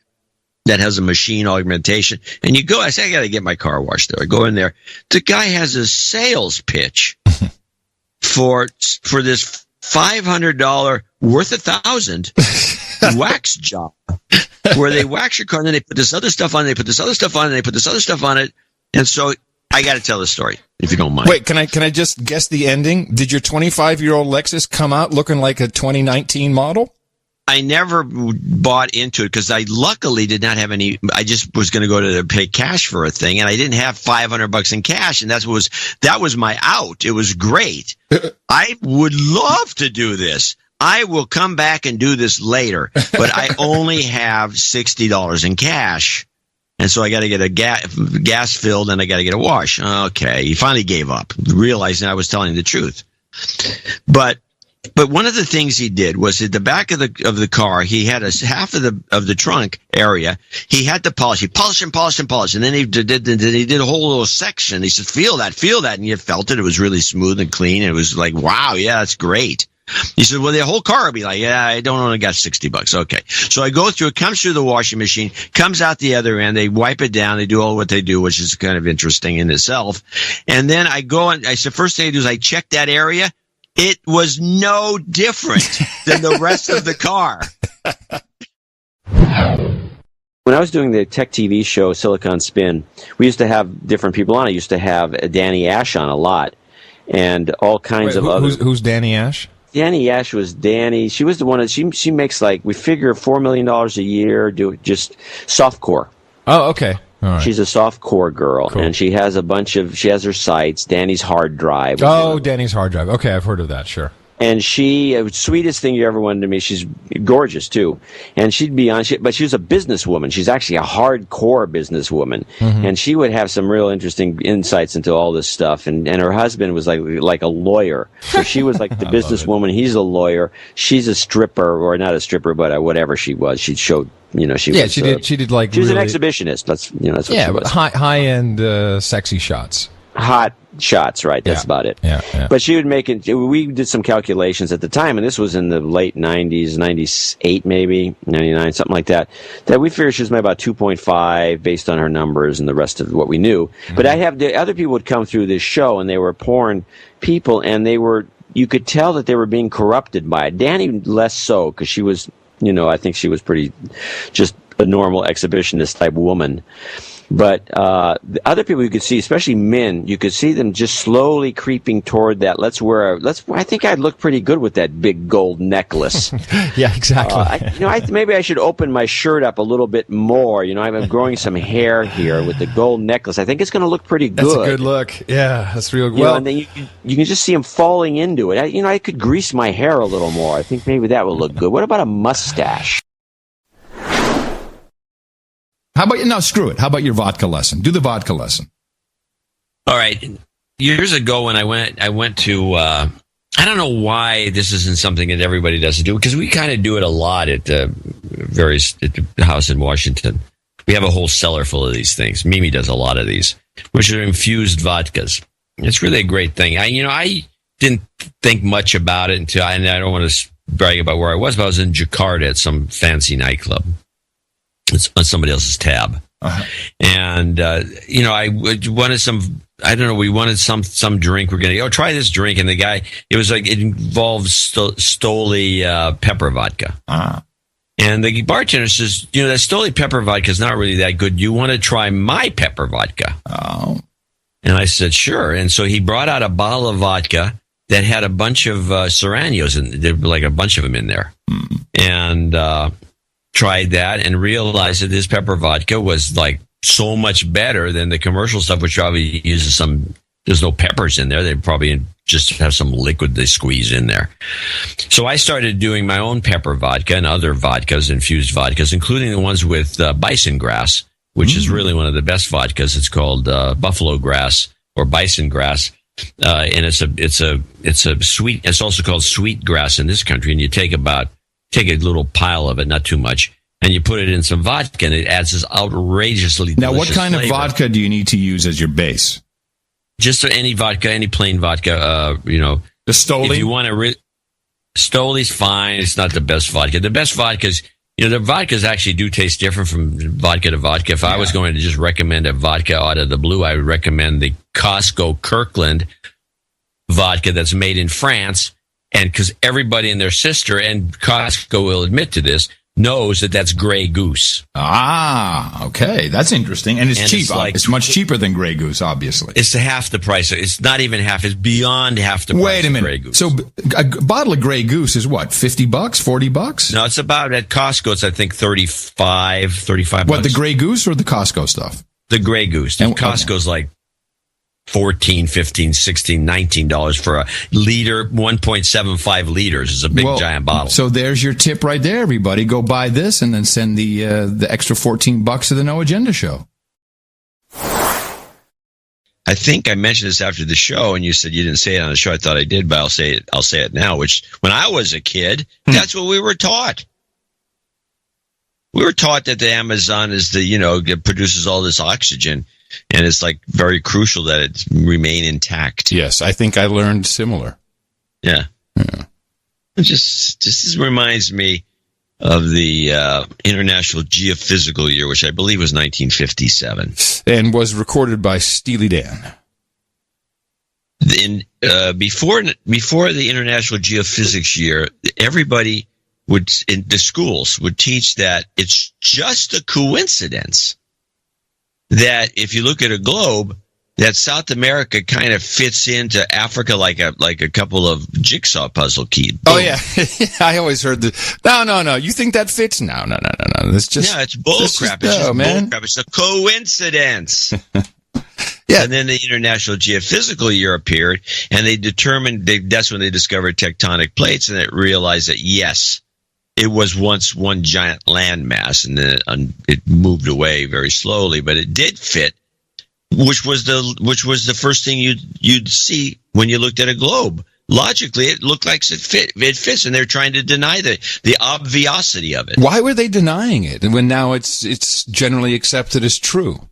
that has a machine augmentation. And you go, I say, I got to get my car washed there. I go in there. The guy has a sales pitch for this $500 worth $1,000 wax job where they wax your car, and then they put this other stuff on, they put this other stuff on, and they put this other stuff on it. And so I got to tell the story, if you don't mind.
Wait, can I just guess the ending? Did your 25-year-old Lexus come out looking like a 2019 model?
I never bought into it because I luckily did not have any. I just was going to go to pay cash for a thing, and I didn't have $500 in cash, and that was my out. It was great. I would love to do this. I will come back and do this later, but I only have $60 in cash, and so I got to get a gas filled, and I got to get a wash. Okay, he finally gave up, realizing I was telling the truth, But one of the things he did was at the back of the car, he had half of the trunk area. He had to polish. He polished and polished and polished, and then he did a whole little section. He said, "Feel that," and you felt it. It was really smooth and clean. It was like, wow, yeah, that's great. He said, "Well, the whole car will be like, yeah, I don't only got $60. Okay." So I go through. It comes through the washing machine, comes out the other end. They wipe it down. They do all what they do, which is kind of interesting in itself. And then I go and I said, first thing I do is I check that area. It was no different than the rest of the car.
When I was doing the tech TV show Silicon Spin, we used to have different people on. I used to have Danny Ash on a lot, and all kinds of other.
Who's Danny Ash?
Danny Ash was Danny. She was the one that she makes, like, we figure $4 million a year, do just softcore.
Oh, okay. All right.
She's a softcore girl, cool. And she has she has her sites, Danny's Hard Drive.
Oh, Danny's Hard Drive. Okay, I've heard of that, sure.
And sweetest thing you ever wanted to me. She's gorgeous too, and she'd be on. But she was a businesswoman. She's actually a hardcore businesswoman, and she would have some real interesting insights into all this stuff. And her husband was like a lawyer, so she was like the businesswoman. He's a lawyer. She's a stripper, or not a stripper, but whatever she was. She showed. She was,
she did like.
She was an exhibitionist. That's what she was.
High end, sexy shots.
Hot shots, right? That's about it.
Yeah.
But she would make it. We did some calculations at the time, and this was in the late 90s, 98 maybe, 99, something like that. That we figured she was made about 2.5 based on her numbers and the rest of what we knew. But the other people would come through this show, and they were porn people, and they were you could tell that they were being corrupted by it. Danny less so, because she was, I think she was pretty just a normal exhibitionist type woman. But the other people you could see, especially men, you could see them just slowly creeping toward that. I think I'd look pretty good with that big gold necklace.
Yeah, exactly.
Maybe I should open my shirt up a little bit more. I'm growing some hair here with the gold necklace. I think it's going to look pretty good.
That's a good look. Yeah, that's real good.
And then you can just see him falling into it. I could grease my hair a little more. I think maybe that would look good. What about a mustache?
How about screw it. How about your vodka lesson? Do the vodka lesson.
All right. Years ago when I went to, I don't know why this isn't something that everybody doesn't do, because we kind of do it a lot at the house in Washington. We have a whole cellar full of these things. Mimi does a lot of these, which are infused vodkas. It's really a great thing. I didn't think much about it until, and I don't want to brag about where I was, but I was in Jakarta at some fancy nightclub. It's on somebody else's tab. Uh-huh. And, I wanted we wanted some drink. We're going to try this drink. And the guy, it involves Stoli pepper vodka. Uh-huh. And the bartender says, that Stoli pepper vodka is not really that good. You want to try my pepper vodka? Oh. And I said, sure. And so he brought out a bottle of vodka that had a bunch of Serranos, and there were like a bunch of them in there. Mm. And, tried that and realized that this pepper vodka was like so much better than the commercial stuff, which probably uses there's no peppers in there. They probably just have some liquid they squeeze in there. So I started doing my own pepper vodka and other vodkas, infused vodkas, including the ones with bison grass, which is really one of the best vodkas. It's called buffalo grass or bison grass. And it's a sweet, it's also called sweet grass in this country. And you take a little pile of it, not too much, and you put it in some vodka, and it adds this outrageously delicious
Now, what kind
flavor.
of vodka do you need to use as your base?
Just any vodka, any plain vodka, The
Stoli?
If you want to... Stoli's fine. It's not the best vodka. The best vodkas, the vodkas actually do taste different from vodka to vodka. If I was going to just recommend a vodka out of the blue, I would recommend the Costco Kirkland vodka that's made in France. And because everybody and their sister, and Costco will admit to this, knows that that's Grey Goose.
Ah, okay. That's interesting. And it's cheap. It's much cheaper than Grey Goose, obviously.
It's half the price. It's not even half. It's beyond half the price.
Wait a minute.
Of Grey Goose.
So a bottle of Grey Goose is what, $50, $40?
No, it's about, at Costco, it's I think $35.
What, the Grey Goose or the Costco stuff?
The Grey Goose. And Costco's like $14, $15, $16, $19 for a liter, 1.75 liters is a big giant bottle.
So there's your tip right there, everybody. Go buy this and then send the extra $14 to the No Agenda Show.
I think I mentioned this after the show, and you said you didn't say it on the show. I thought I did, but I'll say it now. Which, when I was a kid, that's what we were taught. We were taught that the Amazon is it produces all this oxygen. And it's like very crucial that it remain intact.
Yes, I think I learned similar.
Yeah. It just reminds me of the International Geophysical Year, which I believe was 1957.
And was recorded by Steely Dan.
Before the International Geophysics Year, everybody in the schools would teach that it's just a coincidence that if you look at a globe, that South America kind of fits into Africa like a couple of jigsaw puzzle keys.
Oh yeah, I always heard that. No. You think that fits? No. It's just
it's bullcrap. It's just bullcrap. It's a coincidence. Yeah. And then the International Geophysical Year appeared, and they determined that's when they discovered tectonic plates, and it realized that yes, it was once one giant landmass, and then it moved away very slowly, but it did fit, which was the first thing you'd see when you looked at a globe. Logically, it looked like it fits, and they're trying to deny the obviosity of it.
Why were they denying it when now it's generally accepted as true?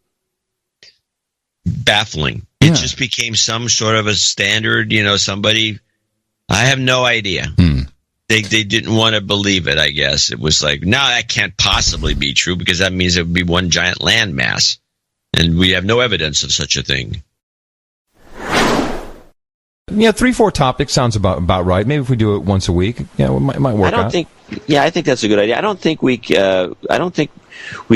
Baffling. It just became some sort of a standard. Somebody. I have no idea. They didn't want to believe it, I guess. It was like, no, that can't possibly be true because that means it would be one giant landmass. And we have no evidence of such a thing.
Yeah, 3-4 topics sounds about right. Maybe if we do it once a week, yeah, it might work out.
I think that's a good idea. I don't think we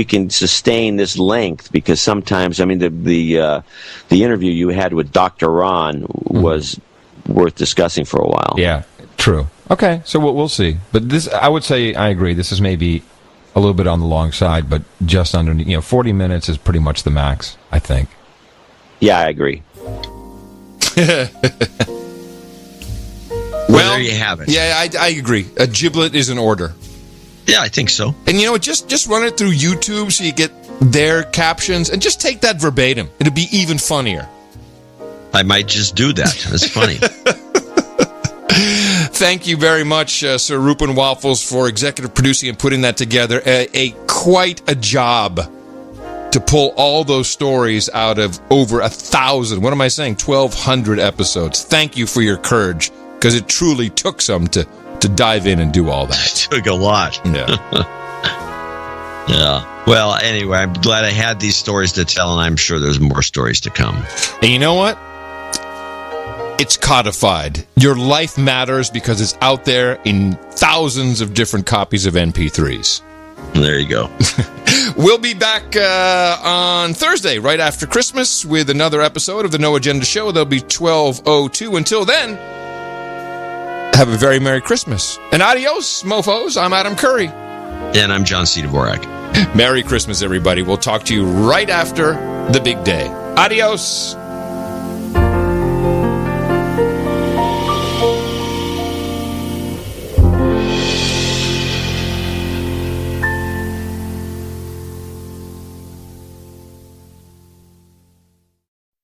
can sustain this length because sometimes, I mean, the interview you had with Dr. Ron was worth discussing for a while.
Yeah, true. Okay, so we'll see. But this, I would say, I agree. This is maybe a little bit on the long side, but just underneath. 40 minutes is pretty much the max, I think.
Yeah, I agree.
Well, there you have it.
Yeah, I agree. A giblet is in order.
Yeah, I think so.
And just run it through YouTube so you get their captions and just take that verbatim. It'll be even funnier.
I might just do that. That's funny.
Thank you very much, Sir Rupin Waffles, for executive producing and putting that together. Quite a job to pull all those stories out of over 1,000. What am I saying? 1,200 episodes. Thank you for your courage, because it truly took some to dive in and do all that.
It took a lot.
Yeah.
Yeah. Well, anyway, I'm glad I had these stories to tell, and I'm sure there's more stories to come.
And you know what? It's codified. Your life matters because it's out there in thousands of different copies of MP3s.
There you go.
We'll be back on Thursday, right after Christmas, with another episode of the No Agenda Show. There'll be 12:02. Until then, have a very Merry Christmas. And adios, mofos. I'm Adam Curry.
And I'm John C. Dvorak.
Merry Christmas, everybody. We'll talk to you right after the big day. Adios.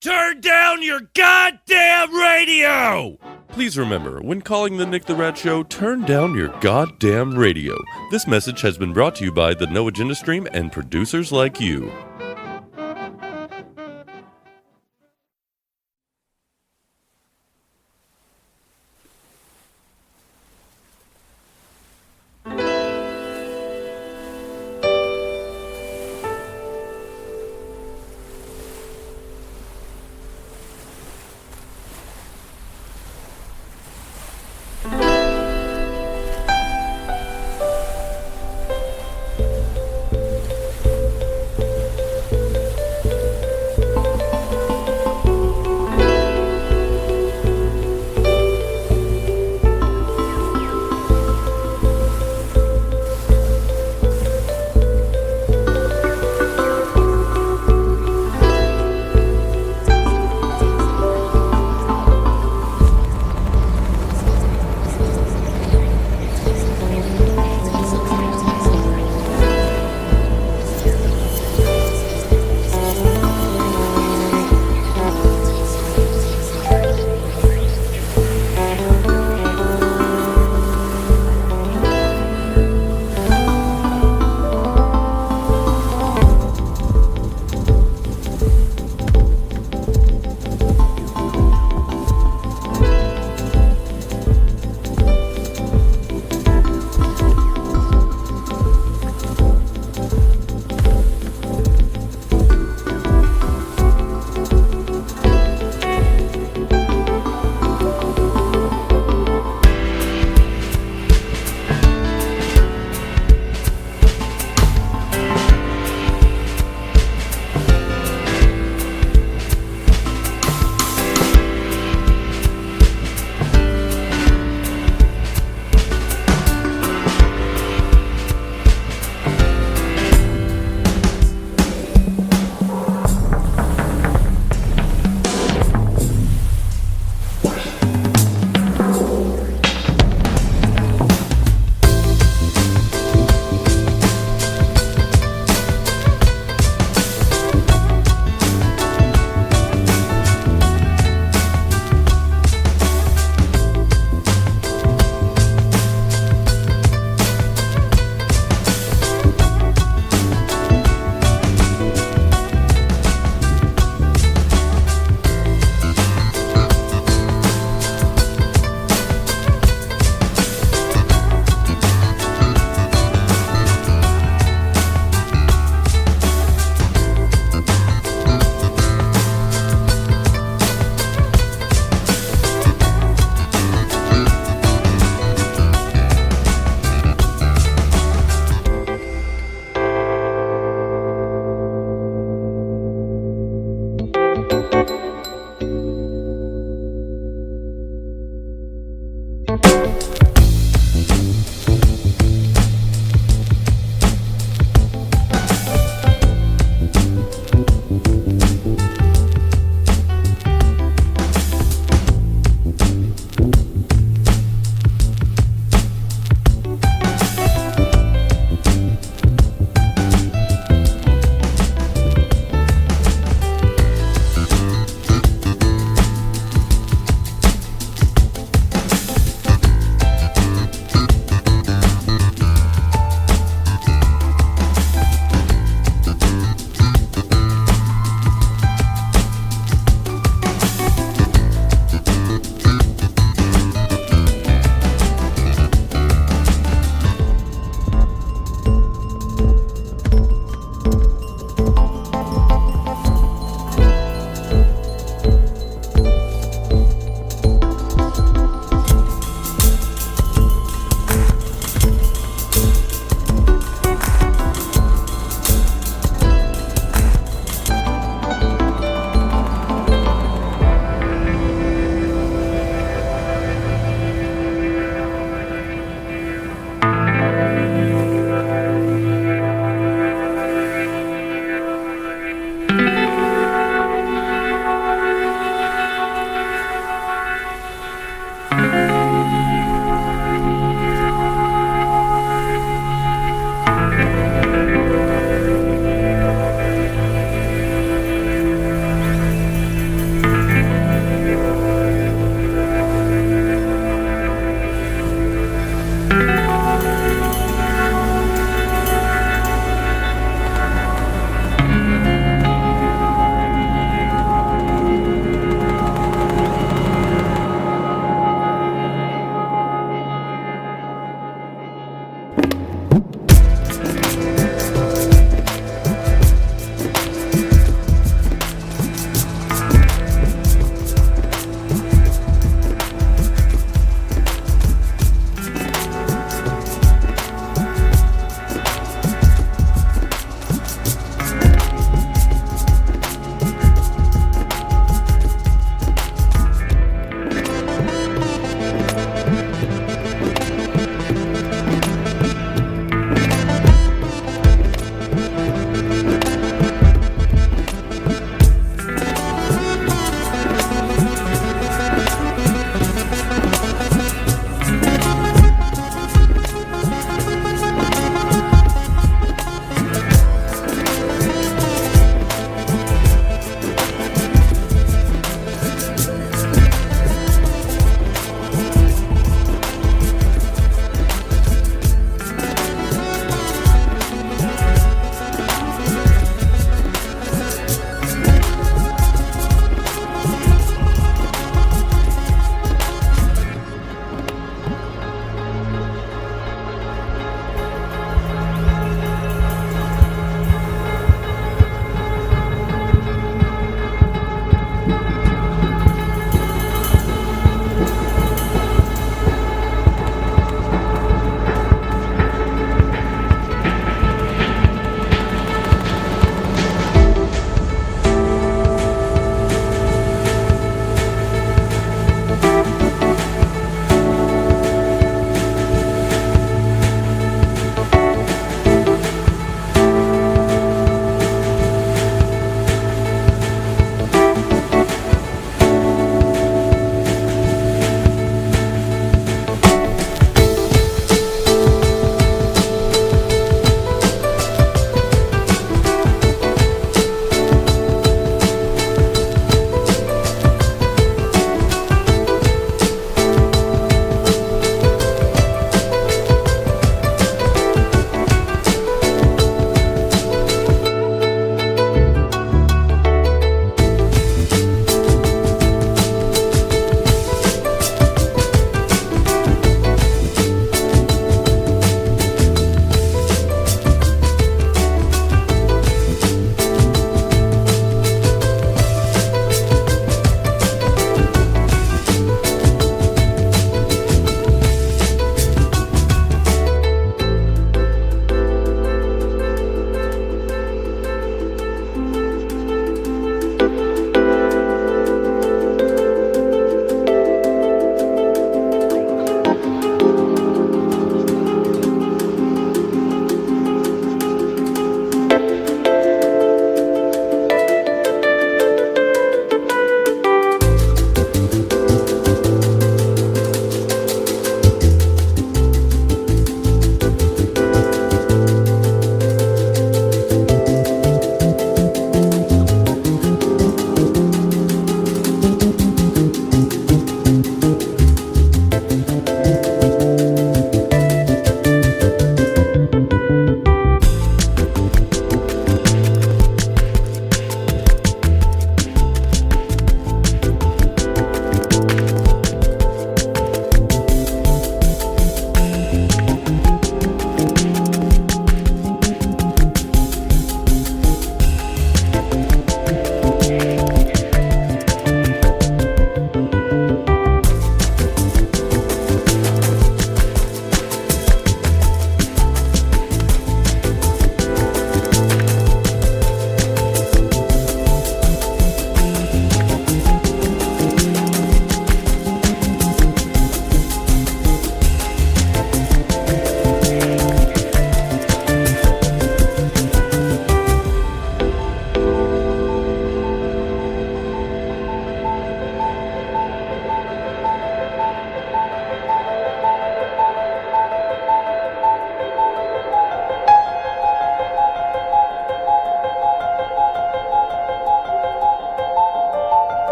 Turn down your goddamn radio!
Please remember, when calling the Nick the Rat Show, turn down your goddamn radio. This message has been brought to you by the No Agenda Stream and producers like you.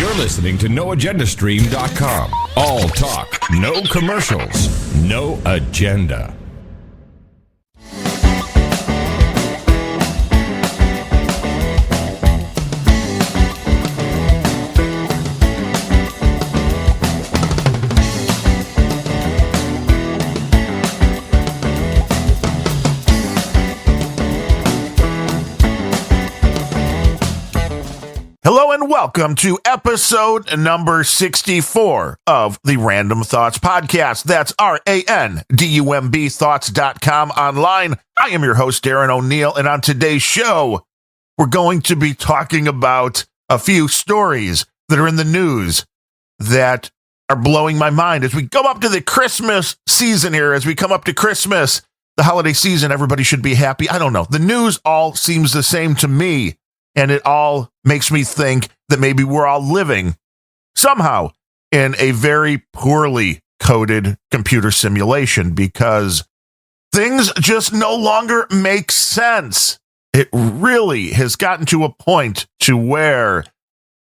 You're listening to NoAgendaStream.com. All talk, no commercials, no agenda.
Hello and welcome to episode number 64 of the Random Thoughts Podcast. That's RANDUMB Thoughts.com online. I am your host, Darren O'Neill, and on today's show, we're going to be talking about a few stories that are in the news that are blowing my mind. As we come up to the Christmas season here, as we come up to Christmas, the holiday season, everybody should be happy. I don't know. The news all seems the same to me. And it all makes me think that maybe we're all living somehow in a very poorly coded computer simulation because things just no longer make sense. It really has gotten to a point to where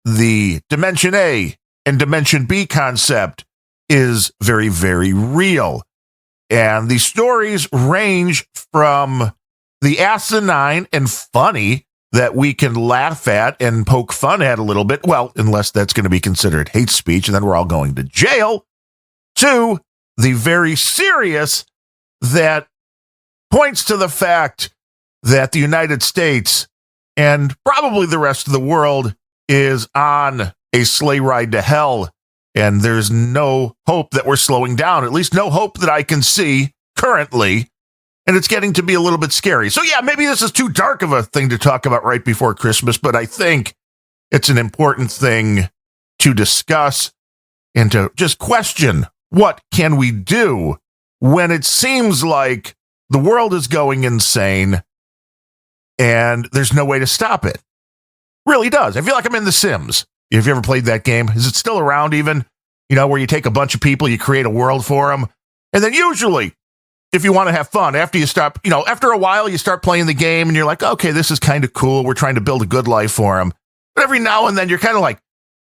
the Dimension A and Dimension B concept is very, very real. And the stories range from the asinine and funny that we can laugh at and poke fun at a little bit, well, unless that's going to be considered hate speech, and then we're all going to jail, to the very serious that points to the fact that the United States and probably the rest of the world is on a sleigh ride to hell, and there's no hope that we're slowing down, at least no hope that I can see currently. And it's getting to be a little bit scary. So yeah, maybe this is too dark of a thing to talk about right before Christmas, but I think it's an important thing to discuss and to just question, what can we do when it seems like the world is going insane and there's no way to stop it? Really does. I feel like I'm in The Sims. Have you ever played that game? Is it still around even? You know, where you take a bunch of people, you create a world for them, and then usually, if you want to have fun, after you stop, after a while, you start playing the game and you're like, okay, this is kind of cool. We're trying to build a good life for them. But every now and then you're kind of like,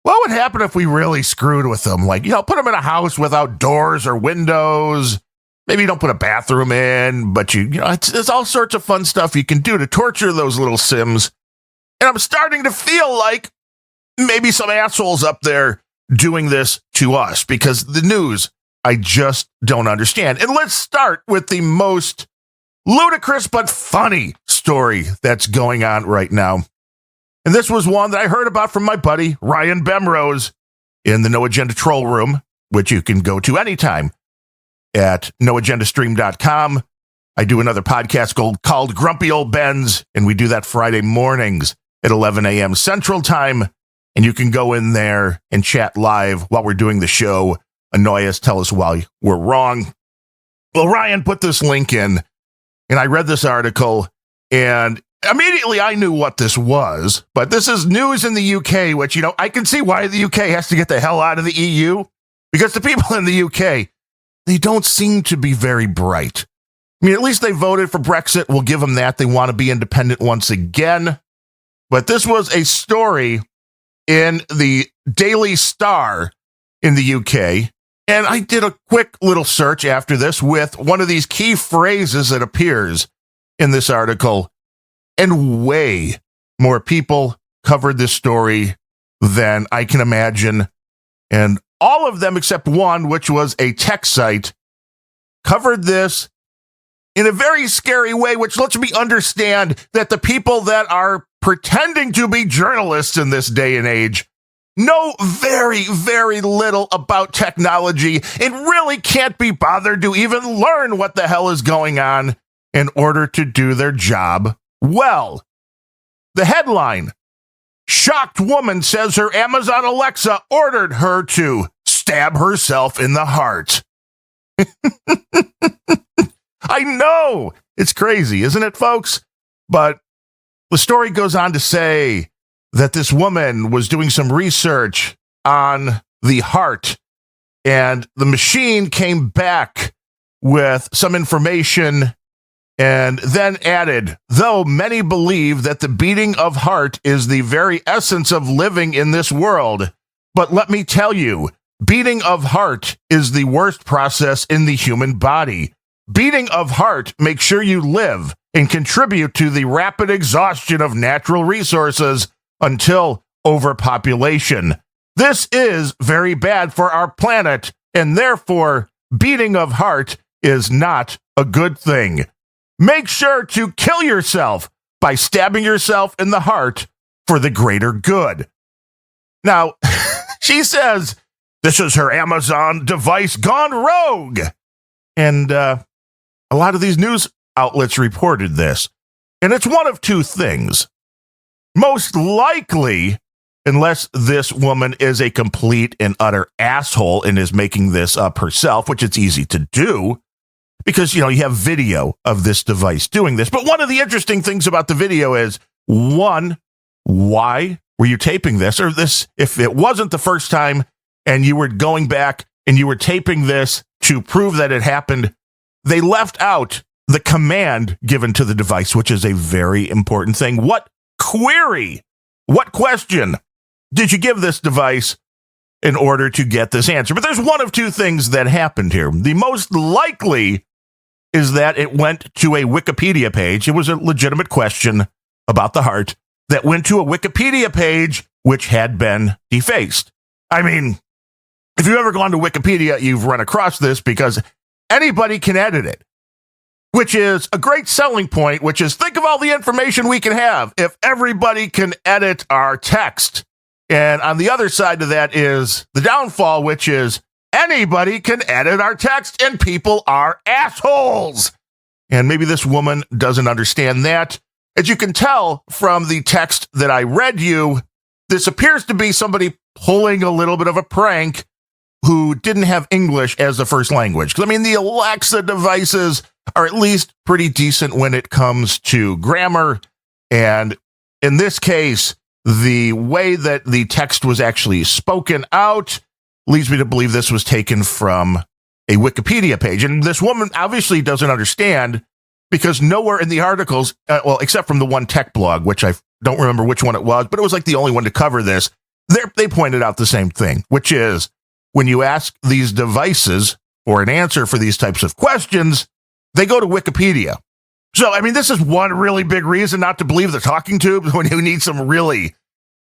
what would happen if we really screwed with them? Like, put them in a house without doors or windows. Maybe you don't put a bathroom in, but there's all sorts of fun stuff you can do to torture those little Sims. And I'm starting to feel like maybe some assholes up there doing this to us because the news, I just don't understand. And let's start with the most ludicrous but funny story that's going on right now. And this was one that I heard about from my buddy, Ryan Bemrose, in the No Agenda Troll Room, which you can go to anytime at NoAgendaStream.com. I do another podcast called Grumpy Old Ben's, and we do that Friday mornings at 11 a.m. Central Time. And you can go in there and chat live while we're doing the show. Annoy us, tell us why we're wrong. Well, Ryan put this link in, and I read this article, and immediately I knew what this was, but this is news in the UK, which, I can see why the UK has to get the hell out of the EU, because the people in the UK, they don't seem to be very bright. I mean, at least they voted for Brexit. We'll give them that. They want to be independent once again. But this was a story in the Daily Star in the UK. And I did a quick little search after this with one of these key phrases that appears in this article. And way more people covered this story than I can imagine. And all of them except one, which was a tech site, covered this in a very scary way, which lets me understand that the people that are pretending to be journalists in this day and age know very, very little about technology and really can't be bothered to even learn what the hell is going on in order to do their job well. The headline, shocked woman says her Amazon Alexa ordered her to stab herself in the heart. I know, it's crazy, isn't it, folks? But the story goes on to say that this woman was doing some research on the heart, and the machine came back with some information and then added, though many believe that the beating of heart is the very essence of living in this world, But let me tell you, beating of heart is the worst process in the human body. Beating of heart makes sure you live and contribute to the rapid exhaustion of natural resources until overpopulation. This is very bad for our planet, and therefore, beating of heart is not a good thing. Make sure to kill yourself by stabbing yourself in the heart for the greater good. Now, she says this is her Amazon device gone rogue. And a lot of these news outlets reported this. And it's one of two things. Most likely, unless this woman is a complete and utter asshole and is making this up herself, which it's easy to do, because, you have video of this device doing this. But one of the interesting things about the video is, one, why were you taping this? Or this, if it wasn't the first time and you were going back and you were taping this to prove that it happened, they left out the command given to the device, which is a very important thing. What query, what question did you give this device in order to get this answer? But there's one of two things that happened here. The most likely is that it went to a Wikipedia page. It was a legitimate question about the heart that went to a Wikipedia page which had been defaced. I mean, if you've ever gone to Wikipedia, you've run across this because anybody can edit it, which is a great selling point, which is think of all the information we can have if everybody can edit our text. And on the other side of that is the downfall, which is anybody can edit our text and people are assholes. And maybe this woman doesn't understand that. As you can tell from the text that I read you, this appears to be somebody pulling a little bit of a prank who didn't have English as the first language. Because, I mean, the Alexa devices are at least pretty decent when it comes to grammar. And in this case, the way that the text was actually spoken out leads me to believe this was taken from a Wikipedia page. And this woman obviously doesn't understand because nowhere in the articles, except from the one tech blog, which I don't remember which one it was, but it was like the only one to cover this. They pointed out the same thing, which is when you ask these devices for an answer for these types of questions, they go to Wikipedia. So, I mean, this is one really big reason not to believe the talking tubes when you need some really,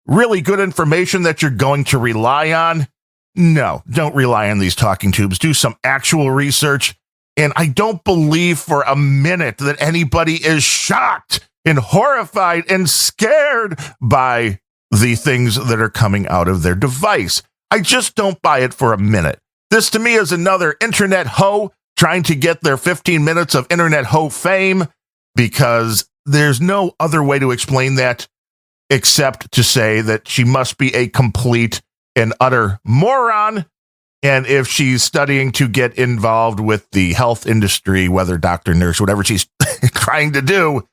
really good information that you're going to rely on. No, don't rely on these talking tubes. Do some actual research. And I don't believe for a minute that anybody is shocked and horrified and scared by the things that are coming out of their device. I just don't buy it for a minute. This to me is another internet hoe trying to get their 15 minutes of internet hoe fame, because there's no other way to explain that except to say that she must be a complete and utter moron. And if she's studying to get involved with the health industry, whether doctor, nurse, whatever she's trying to do,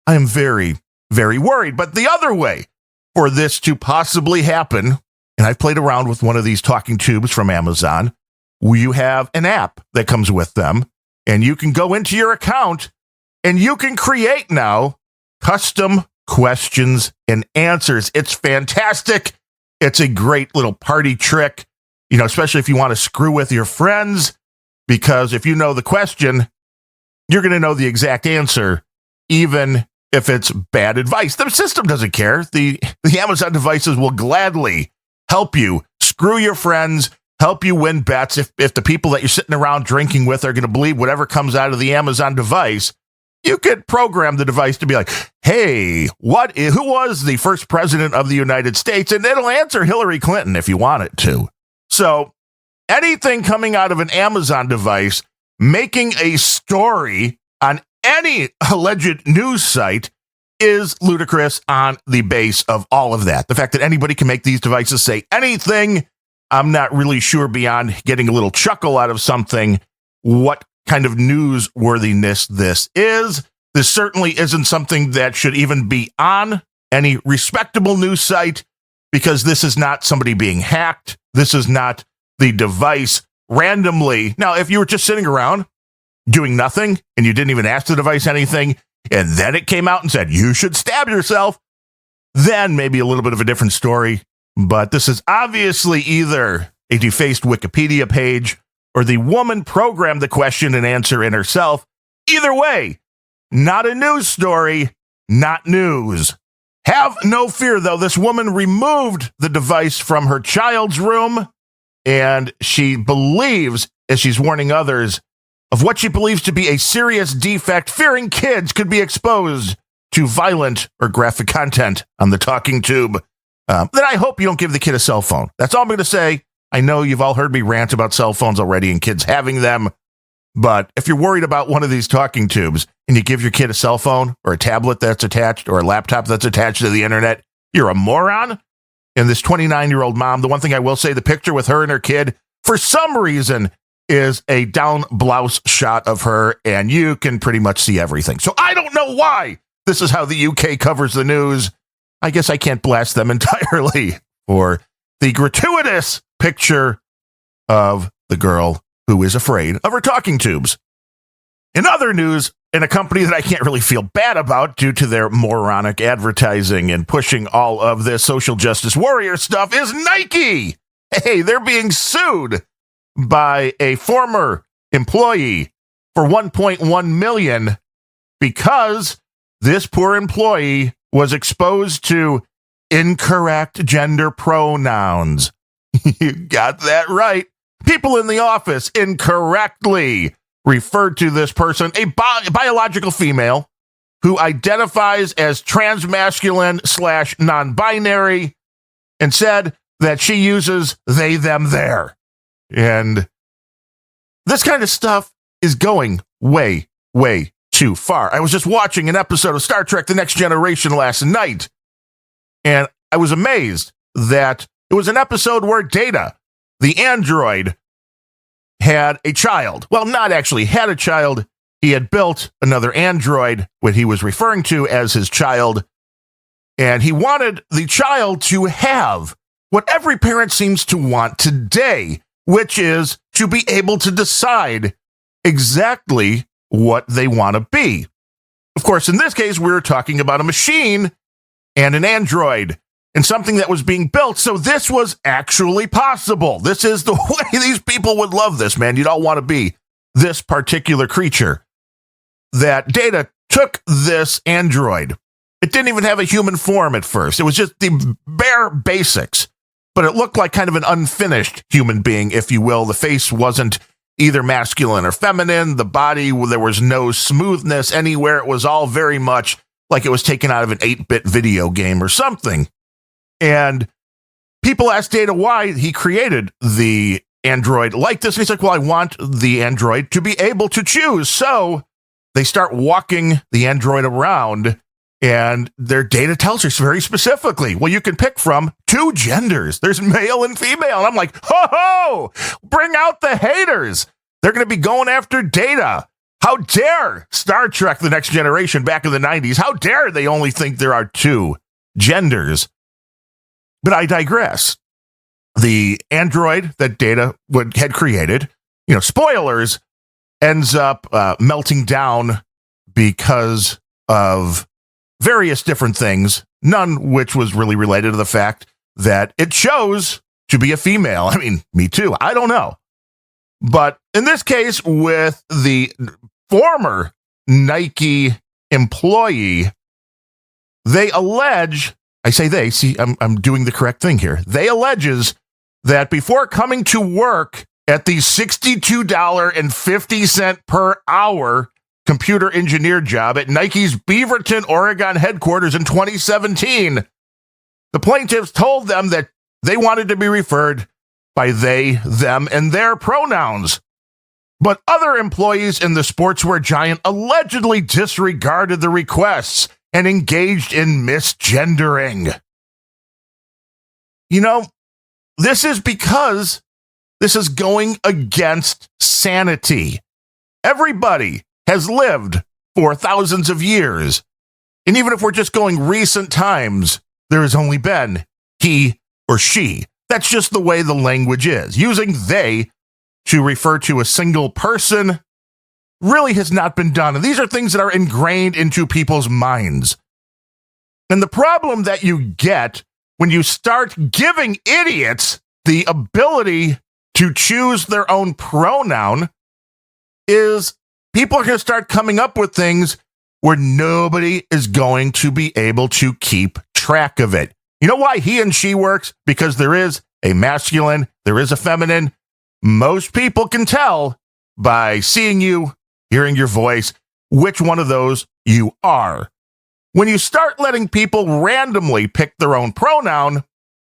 I'm very, very worried. But the other way for this to possibly happen, and I've played around with one of these talking tubes from Amazon, you have an app that comes with them, and you can go into your account and you can create now custom questions and answers. It's fantastic. It's a great little party trick, especially if you want to screw with your friends, because if you know the question, you're going to know the exact answer, even if it's bad advice. The system doesn't care. The Amazon devices will gladly help you screw your friends, help you win bets. If the people that you're sitting around drinking with are going to believe whatever comes out of the Amazon device, you could program the device to be like, hey, who was the first president of the United States? And it'll answer Hillary Clinton if you want it to. So anything coming out of an Amazon device, making a story on any alleged news site is ludicrous on the base of all of that. The fact that anybody can make these devices say anything, I'm not really sure, beyond getting a little chuckle out of something, what kind of newsworthiness this is. This certainly isn't something that should even be on any respectable news site, because this is not somebody being hacked. This is not the device randomly. Now, if you were just sitting around doing nothing and you didn't even ask the device anything, and then it came out and said, you should stab yourself, then maybe a little bit of a different story. But this is obviously either a defaced Wikipedia page or the woman programmed the question and answer in herself. Either way, not a news story, not news. Have no fear, though. This woman removed the device from her child's room, and she believes, as she's warning others, of what she believes to be a serious defect, fearing kids could be exposed to violent or graphic content on the talking tube. Then I hope you don't give the kid a cell phone. That's all I'm going to say. I know you've all heard me rant about cell phones already and kids having them. But if you're worried about one of these talking tubes and you give your kid a cell phone or a tablet that's attached or a laptop that's attached to the internet, you're a moron. And this 29-year-old mom, the one thing I will say, the picture with her and her kid, for some reason, is a down blouse shot of her, and you can pretty much see everything. So I don't know why this is how the UK covers the news. I guess I can't blast them entirely for the gratuitous picture of the girl who is afraid of her talking tubes. In other news, in a company that I can't really feel bad about due to their moronic advertising and pushing all of this social justice warrior stuff, is Nike. Hey, they're being sued by a former employee for $1.1 million because this poor employee was exposed to incorrect gender pronouns. You got that right. People in the office incorrectly referred to this person, a biological female who identifies as transmasculine / non-binary, and said that she uses they, them, their. And this kind of stuff is going way, way too far. I was just watching an episode of Star Trek: The Next Generation last night, and I was amazed that it was an episode where Data, the android, had a child. Well, not actually had a child. He had built another android, what he was referring to as his child, and he wanted the child to have what every parent seems to want today, which is to be able to decide exactly what they want to be. Of course, in this case, we're talking about a machine and an android and something that was being built. So this was actually possible. This is the way these people would love this, man. You'd all want to be this particular creature. That Data took this android. It didn't even have a human form at first. It was just the bare basics, but it looked like kind of an unfinished human being, if you will. The face wasn't either masculine or feminine. The body, there was no smoothness anywhere. It was all very much like it was taken out of an 8-bit video game or something. And people asked Data why he created the android like this. And he's like, well, I want the android to be able to choose. So they start walking the android around, and their Data tells us very specifically, well, you can pick from 2 genders. There's male and female. And I'm like, ho, bring out the haters. They're going to be going after Data. How dare Star Trek: The Next Generation back in the 90s? How dare they only think there are 2 genders? But I digress. The android that Data had created, spoilers, ends up melting down because of various different things, none which was really related to the fact that it chose to be a female. I mean, me too. I don't know. But in this case, with the former Nike employee, they allege, I say they, see, I'm doing the correct thing here. They alleges that before coming to work at the $62.50 per hour computer engineer job at Nike's Beaverton, Oregon headquarters in 2017, the plaintiffs told them that they wanted to be referred by they, them, and their pronouns. But other employees in the sportswear giant allegedly disregarded the requests and engaged in misgendering. This is because this is going against sanity. Everybody has lived for thousands of years. And even if we're just going recent times, there has only been he or she. That's just the way the language is. Using they to refer to a single person really has not been done. And these are things that are ingrained into people's minds. And the problem that you get when you start giving idiots the ability to choose their own pronoun, is people are going to start coming up with things where nobody is going to be able to keep track of it. You know why he and she works? Because there is a masculine, there is a feminine. Most people can tell by seeing you, hearing your voice, which one of those you are. When you start letting people randomly pick their own pronoun,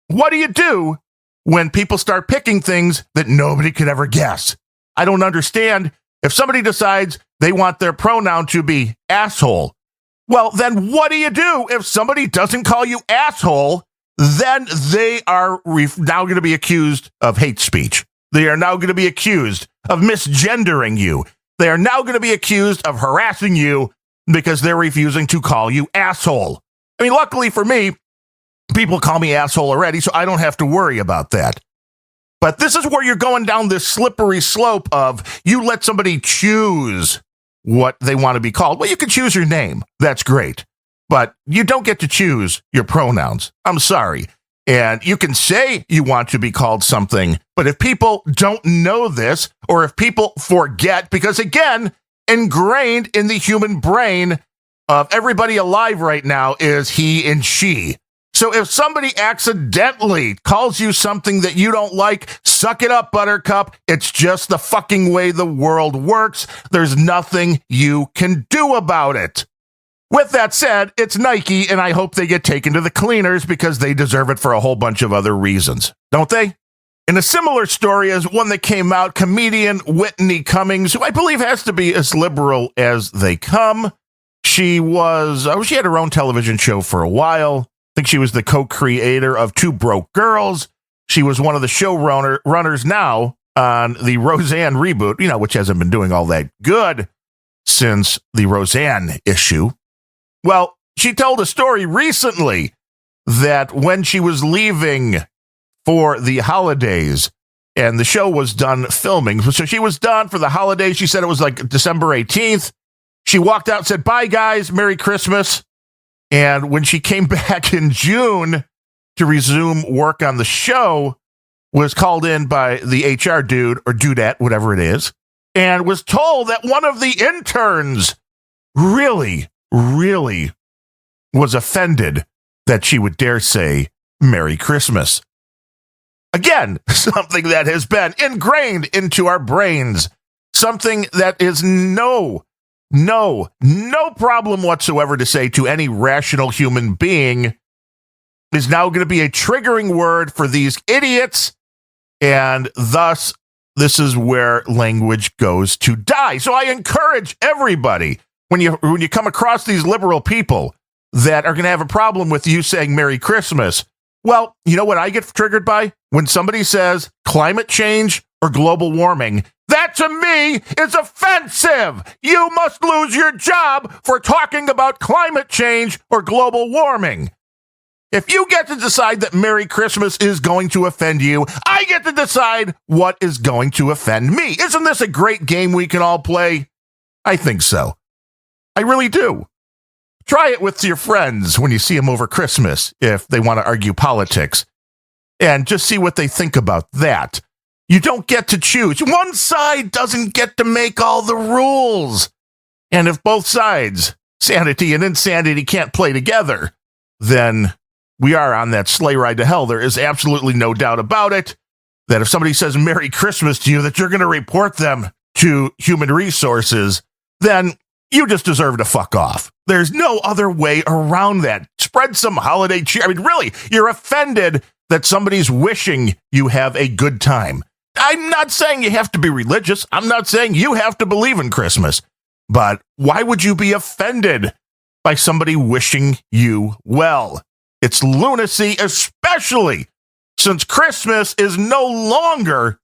what do you do when people start picking things that nobody could ever guess? I don't understand. If somebody decides they want their pronoun to be asshole, well, then what do you do if somebody doesn't call you asshole? Then they are now going to be accused of hate speech. They are now going to be accused of misgendering you. They are now going to be accused of harassing you because they're refusing to call you asshole. I mean, luckily for me, people call me asshole already, so I don't have to worry about that. But this is where you're going down this slippery slope of you let somebody choose what they want to be called. Well, you can choose your name. That's great. But you don't get to choose your pronouns. I'm sorry. And you can say you want to be called something, but if people don't know this, or if people forget, because again, ingrained in the human brain of everybody alive right now is he and she. So if somebody accidentally calls you something that you don't like, suck it up, Buttercup. It's just the fucking way the world works. There's nothing you can do about it. With that said, it's Nike, and I hope they get taken to the cleaners because they deserve it for a whole bunch of other reasons, don't they? In a similar story as one that came out, comedian Whitney Cummings, who I believe has to be as liberal as they come. She had her own television show for a while. I think she was the co-creator of Two Broke Girls. She was one of the showrunners now on the Roseanne reboot, which hasn't been doing all that good since the Roseanne issue. Well, she told a story recently that when she was leaving for the holidays and the show was done filming, so she was done for the holidays. She said it was like December 18th. She walked out and said, "Bye, guys. Merry Christmas." And when she came back in June to resume work on the show, was called in by the HR dude or dudette, whatever it is, and was told that one of the interns really was offended that she would dare say Merry Christmas. Again, something that has been ingrained into our brains, something that is no problem whatsoever to say to any rational human being, is now going to be a triggering word for these idiots, and thus this is where language goes to die. So I encourage everybody, when you come across these liberal people that are going to have a problem with you saying Merry Christmas, well, you know what I get triggered by? When somebody says climate change or global warming, that to me is offensive. You must lose your job for talking about climate change or global warming. If you get to decide that Merry Christmas is going to offend you, I get to decide what is going to offend me. Isn't this a great game we can all play? I think so. I really do. Try it with your friends when you see them over Christmas, if they want to argue politics, and just see what they think about that. You don't get to choose. One side doesn't get to make all the rules. And if both sides, sanity and insanity, can't play together, then we are on that sleigh ride to hell. There is absolutely no doubt about it that if somebody says Merry Christmas to you, that you're going to report them to Human Resources, then you just deserve to fuck off. There's no other way around that. Spread some holiday cheer. I mean, really, you're offended that somebody's wishing you have a good time. I'm not saying you have to be religious. I'm not saying you have to believe in Christmas. But why would you be offended by somebody wishing you well? It's lunacy, especially since Christmas is no longer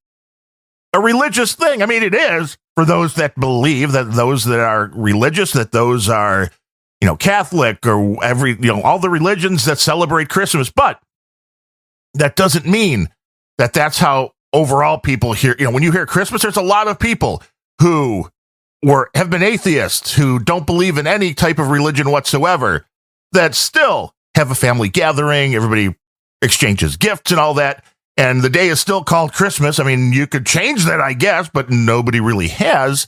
a religious thing. I mean, it is for those that believe, that those that are religious, that those are, Catholic or all the religions that celebrate Christmas. But that doesn't mean that that's how overall people hear. When you hear Christmas, there's a lot of people who have been atheists, who don't believe in any type of religion whatsoever, that still have a family gathering. Everybody exchanges gifts and all that. And the day is still called Christmas. I mean, you could change that, I guess, but nobody really has.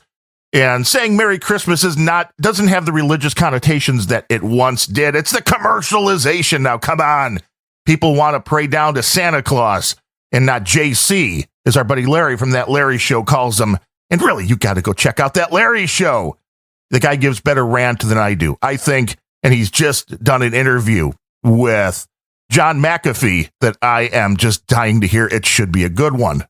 And saying Merry Christmas doesn't have the religious connotations that it once did. It's the commercialization now. Come on. People want to pray down to Santa Claus and not JC, as our buddy Larry from That Larry Show calls him. And really, you got to go check out That Larry Show. The guy gives better rant than I do, I think. And he's just done an interview with John McAfee that I am just dying to hear. It should be a good one.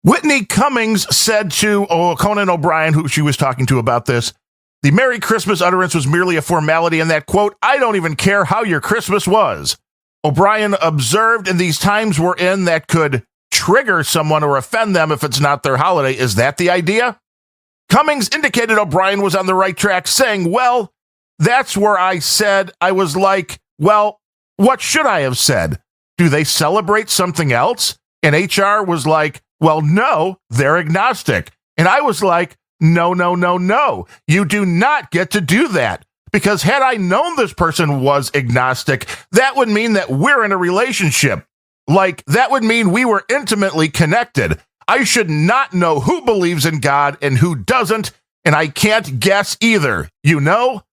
Whitney Cummings said to Conan O'Brien, who she was talking to about this, the Merry Christmas utterance was merely a formality, and that, quote, I don't even care how your Christmas was. O'Brien observed in these times we're in that could trigger someone or offend them if it's not their holiday. Is that the idea? Cummings indicated O'Brien was on the right track, saying, well, that's where I said, I was like, well, what should I have said? Do they celebrate something else? And HR was like, well, no, they're agnostic. And I was like, no. You do not get to do that. Because had I known this person was agnostic, that would mean that we're in a relationship. Like, that would mean we were intimately connected. I should not know who believes in God and who doesn't, and I can't guess either. You know?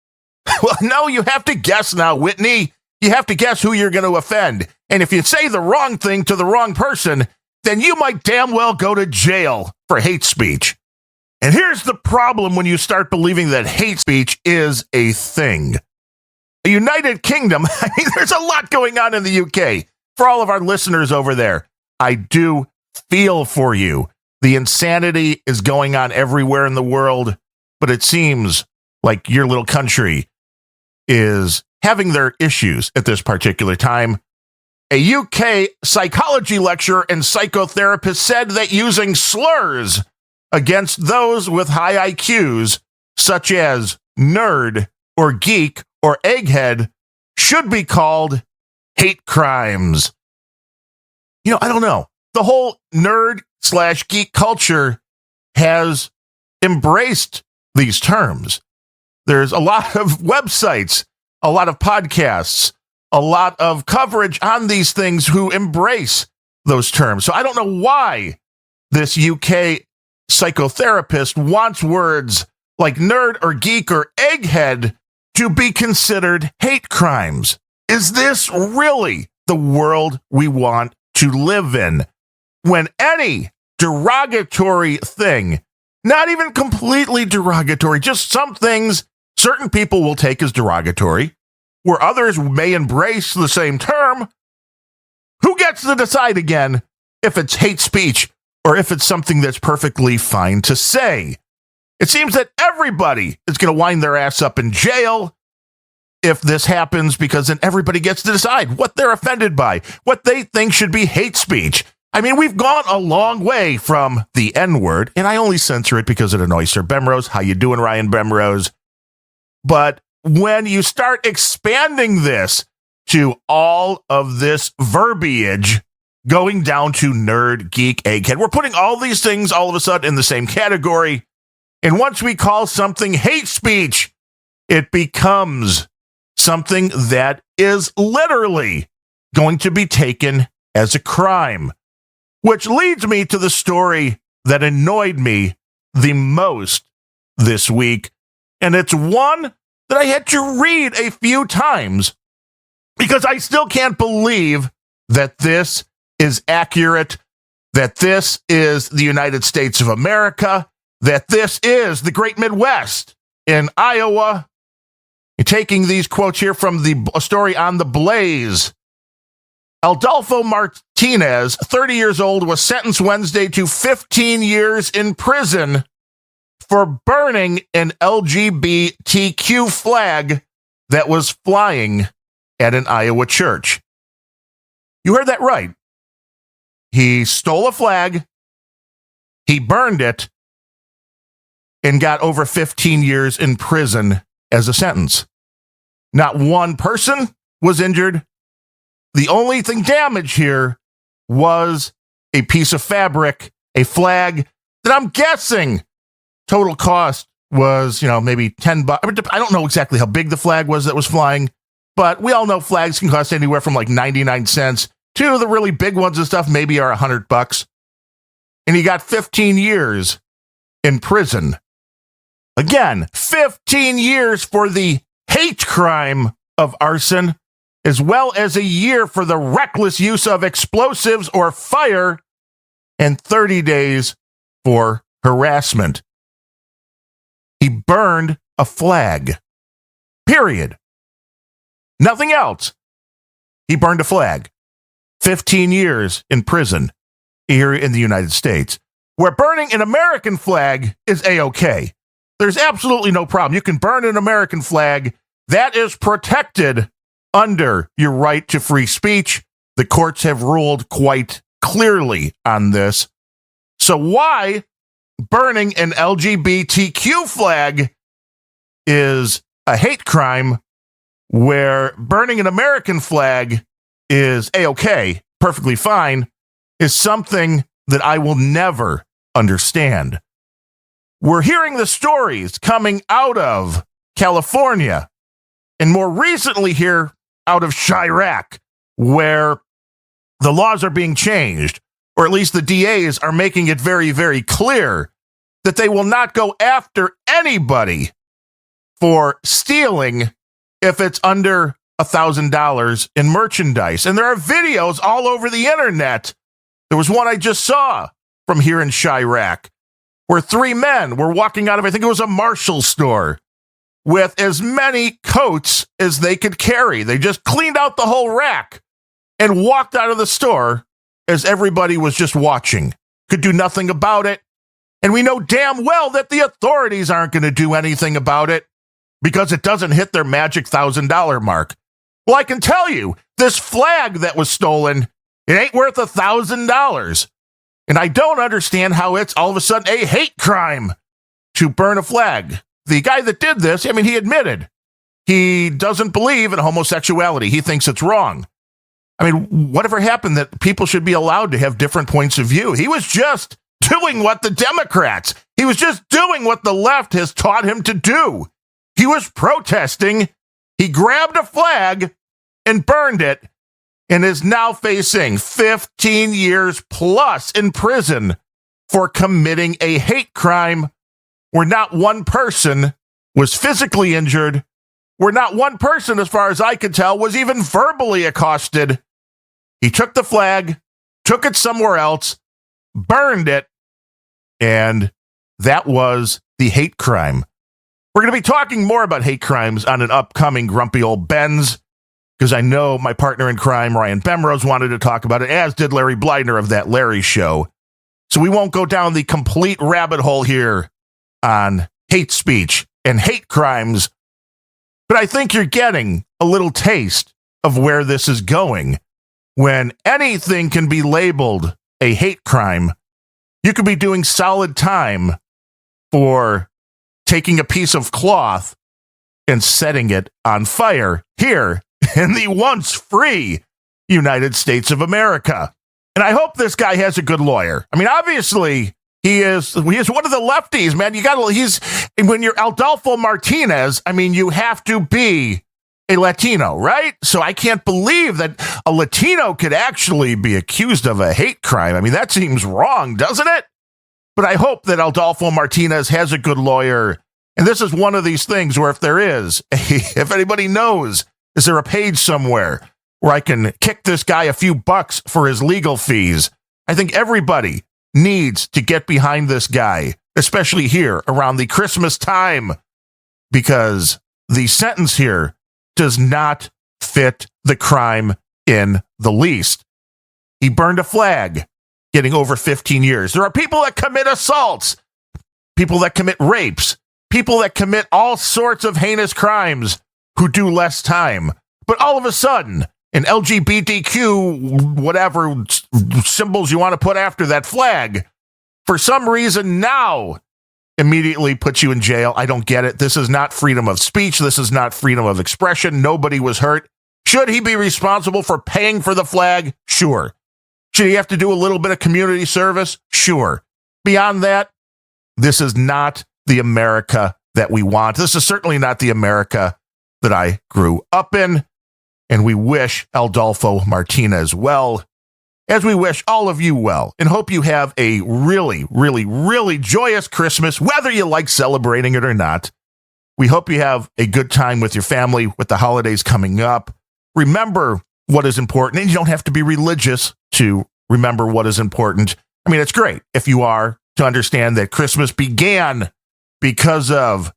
Well, no, you have to guess now, Whitney. You have to guess who you're going to offend. And if you say the wrong thing to the wrong person, then you might damn well go to jail for hate speech. And here's the problem when you start believing that hate speech is a thing. The United Kingdom, I mean, there's a lot going on in the UK. For all of our listeners over there, I do feel for you. The insanity is going on everywhere in the world, but it seems like your little country is having their issues at this particular time. A UK psychology lecturer and psychotherapist said that using slurs against those with high IQs, such as nerd or geek or egghead, should be called hate crimes. You know, I don't know. The whole nerd/geek culture has embraced these terms. There's a lot of websites, a lot of podcasts, a lot of coverage on these things who embrace those terms. So I don't know why this UK psychotherapist wants words like nerd or geek or egghead to be considered hate crimes. Is this really the world we want to live in? When any derogatory thing, not even completely derogatory, just some things certain people will take as derogatory, where others may embrace the same term, who gets to decide again if it's hate speech or if it's something that's perfectly fine to say? It seems that everybody is going to wind their ass up in jail if this happens, because then everybody gets to decide what they're offended by, what they think should be hate speech. I mean, we've gone a long way from the N-word, and I only censor it because it annoys Sir Bemrose. How you doing, Ryan Bemrose? But when you start expanding this to all of this verbiage, going down to nerd, geek, egghead, we're putting all these things all of a sudden in the same category. And once we call something hate speech, it becomes something that is literally going to be taken as a crime. Which leads me to the story that annoyed me the most this week. And it's one that I had to read a few times because I still can't believe that this is accurate, that this is the United States of America, that this is the Great Midwest in Iowa. You're taking these quotes here from the story on The Blaze. Adolfo Martinez, 30 years old, was sentenced Wednesday to 15 years in prison for burning an LGBTQ flag that was flying at an Iowa church. You heard that right. He stole a flag, he burned it, and got over 15 years in prison as a sentence. Not one person was injured. The only thing damaged here was a piece of fabric, a flag that I'm guessing total cost was, maybe $10. I don't know exactly how big the flag was that was flying, but we all know flags can cost anywhere from like 99 cents Two of the really big ones and stuff maybe are $100. And he got 15 years in prison. Again, 15 years for the hate crime of arson, as well as a year for the reckless use of explosives or fire, and 30 days for harassment. He burned a flag. Period. Nothing else. He burned a flag. 15 years in prison here in the United States, where burning an American flag is A-OK. There's absolutely no problem. You can burn an American flag. That is protected under your right to free speech. The courts have ruled quite clearly on this. So why burning an LGBTQ flag is a hate crime, where burning an American flag is A-OK, perfectly fine, is something that I will never understand. We're hearing the stories coming out of California, and more recently here out of Chirac, where the laws are being changed, or at least the DAs are making it very, very clear that they will not go after anybody for stealing if it's under $1,000 in merchandise. And there are videos all over the internet. There was one I just saw from here in Chirac, where three men were walking out of, I think it was a Marshall store, with as many coats as they could carry. They just cleaned out the whole rack and walked out of the store as everybody was just watching. Could do nothing about it. And we know damn well that the authorities aren't going to do anything about it because it doesn't hit their magic $1,000 mark. Well, I can tell you, this flag that was stolen, it ain't worth $1,000. And I don't understand how it's all of a sudden a hate crime to burn a flag. The guy that did this, I mean, he admitted he doesn't believe in homosexuality. He thinks it's wrong. I mean, whatever happened that people should be allowed to have different points of view? He was just doing what the Democrats, he was just doing what the left has taught him to do. He was protesting. He grabbed a flag and burned it, and is now facing 15 years plus in prison for committing a hate crime where not one person was physically injured, where not one person, as far as I could tell, was even verbally accosted. He took the flag, took it somewhere else, burned it, and that was the hate crime. We're going to be talking more about hate crimes on an upcoming Grumpy Old Ben's, because I know my partner in crime, Ryan Bemrose, wanted to talk about it, as did Larry Bleidner of That Larry Show. So we won't go down the complete rabbit hole here on hate speech and hate crimes, but I think you're getting a little taste of where this is going. When anything can be labeled a hate crime, you could be doing solid time for taking a piece of cloth and setting it on fire here in the once free United States of America. And I hope this guy has a good lawyer. I mean, obviously, he is one of the lefties, man. When you're Adolfo Martinez, I mean, you have to be a Latino, right? So I can't believe that a Latino could actually be accused of a hate crime. I mean, that seems wrong, doesn't it? But I hope that Adolfo Martinez has a good lawyer. And this is one of these things where if there is, if anybody knows, is there a page somewhere where I can kick this guy a few bucks for his legal fees? I think everybody needs to get behind this guy, especially here around the Christmas time, because the sentence here does not fit the crime in the least. He burned a flag, getting over 15 years. There are people that commit assaults, people that commit rapes, people that commit all sorts of heinous crimes who do less time. But all of a sudden, an LGBTQ, whatever symbols you want to put after that flag, for some reason now immediately puts you in jail. I don't get it. This is not freedom of speech. This is not freedom of expression. Nobody was hurt. Should he be responsible for paying for the flag? Sure. Should he have to do a little bit of community service? Sure. Beyond that, this is not the America that we want. This is certainly not the America that I grew up in. And we wish Adolfo Martinez well, as we wish all of you well, and hope you have a really, really, really joyous Christmas, whether you like celebrating it or not. We hope you have a good time with your family with the holidays coming up. Remember what is important, and you don't have to be religious to remember what is important. I mean, it's great if you are to understand that Christmas began because of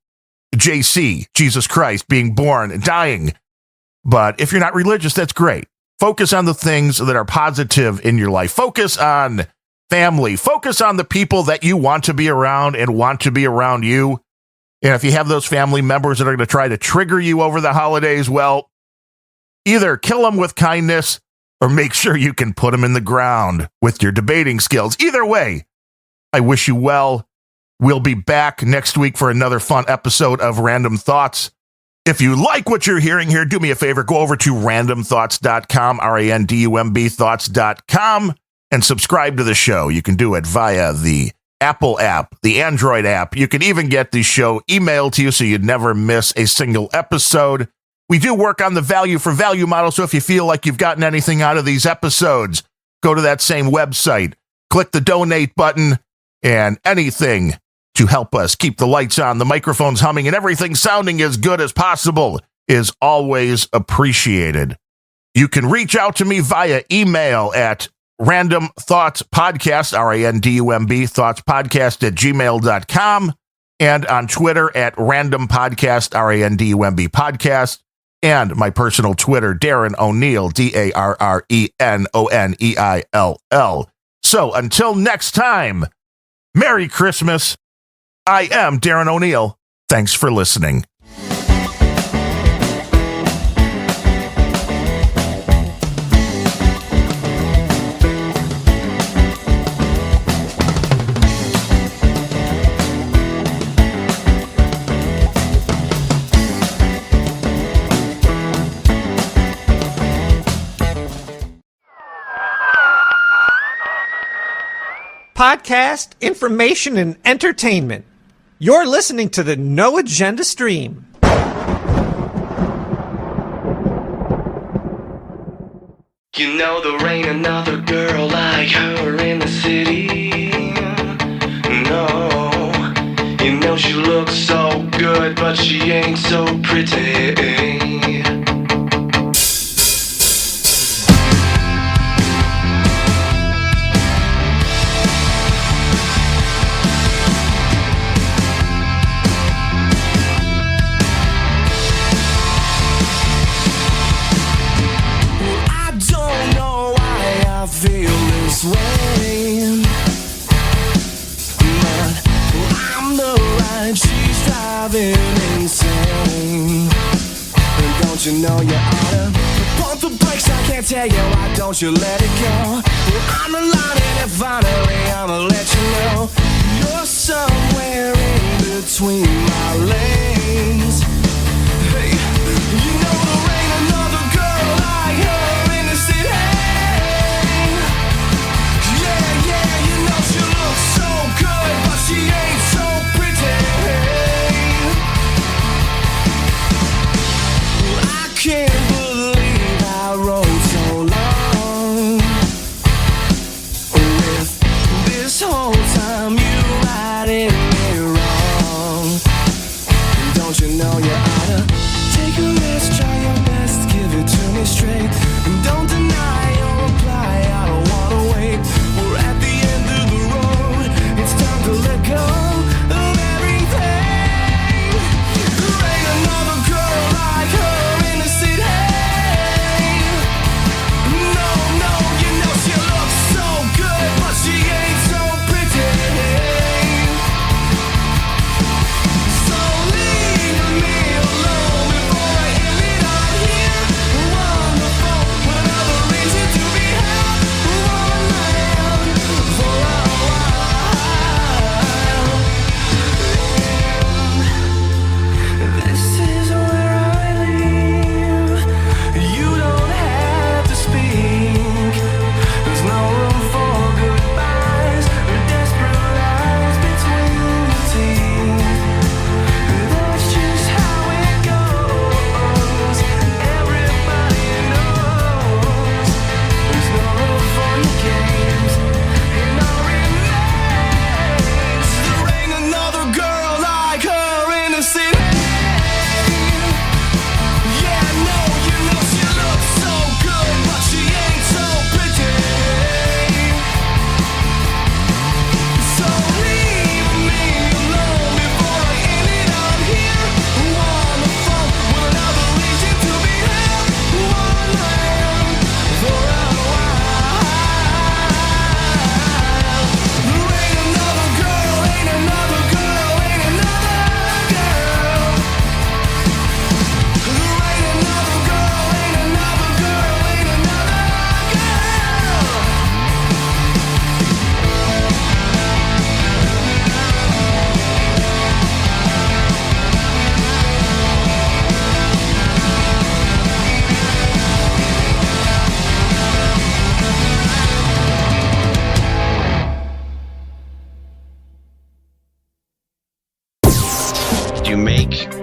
JC, Jesus Christ, being born and dying. But if you're not religious, that's great. Focus on the things that are positive in your life. Focus on family. Focus on the people that you want to be around and want to be around you. And if you have those family members that are going to try to trigger you over the holidays, well, either kill them with kindness or make sure you can put them in the ground with your debating skills. Either way, I wish you well. We'll be back next week for another fun episode of Random Thoughts. If you like what you're hearing here, do me a favor, go over to randomthoughts.com, R-A-N-D-U-M-B thoughts.com, and subscribe to the show. You can do it via the Apple app, the Android app. You can even get the show emailed to you so you'd never miss a single episode. We do work on the value for value model, so if you feel like you've gotten anything out of these episodes, go to that same website, click the donate button, and anything to help us keep the lights on, the microphones humming, and everything sounding as good as possible is always appreciated. You can reach out to me via email at randomthoughtspodcast, R-A-N-D-U-M-B, thoughtspodcast @gmail.com, and on Twitter at randompodcast, R-A-N-D-U-M-B podcast, and my personal Twitter, Darren O'Neill, D-A-R-R-E-N-O-N-E-I-L-L. So until next time, Merry Christmas. I am Darren O'Neill. Thanks for listening.
Podcast, information, and entertainment. You're listening to the No Agenda Stream.
You know there ain't another girl like her in the city. No, you know she looks so good, but she ain't so pretty. Feel this way, but I'm the ride she's driving insane. And don't you know you oughta pump the brakes? I can't tell you why don't you let it go. I'm the line and if finally I'ma let you know you're somewhere in between my legs. Hey, you know there ain't another girl like her in the city. She ain't so pretty. I can't believe I rode so long. With this whole time you riding me wrong. Don't you know you oughta take a rest, try your best.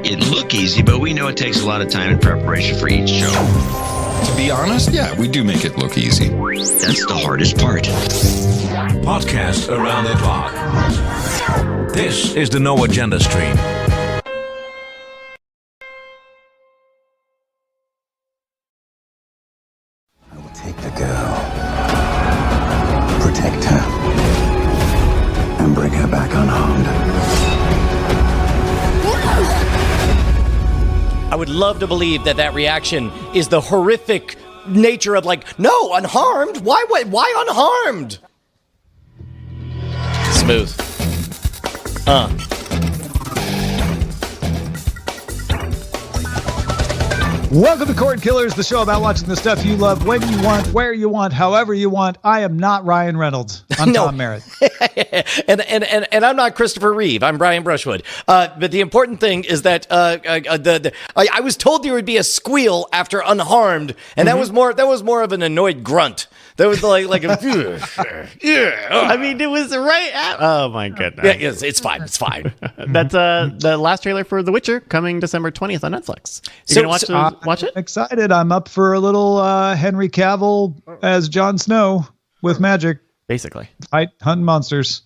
it look easy, but we know it takes a lot of time and preparation for each show.
To be honest, yeah, we do make it look easy.
That's the hardest part.
Podcast around the clock. This is the No Agenda Stream.
I will take the girl, protect her, and bring her back unharmed.
I would love to believe that reaction is the horrific nature of like, no, unharmed? Why unharmed? Smooth.
Welcome to Cord Killers, the show about watching the stuff you love when you want, where you want, however you want. I am not Ryan Reynolds. I'm Tom Merritt.
and I'm not Christopher Reeve. I'm Brian Brushwood. But the important thing is that I was told there would be a squeal after unharmed, and that was more of an annoyed grunt. That was like a yeah.
I mean, it was right at. Oh my goodness.
Yeah, it's fine. It's fine.
That's the last trailer for The Witcher coming December 20th on Netflix. You gonna watch it?
I'm excited. I'm up for a little Henry Cavill as Jon Snow with magic.
Basically,
hunting monsters.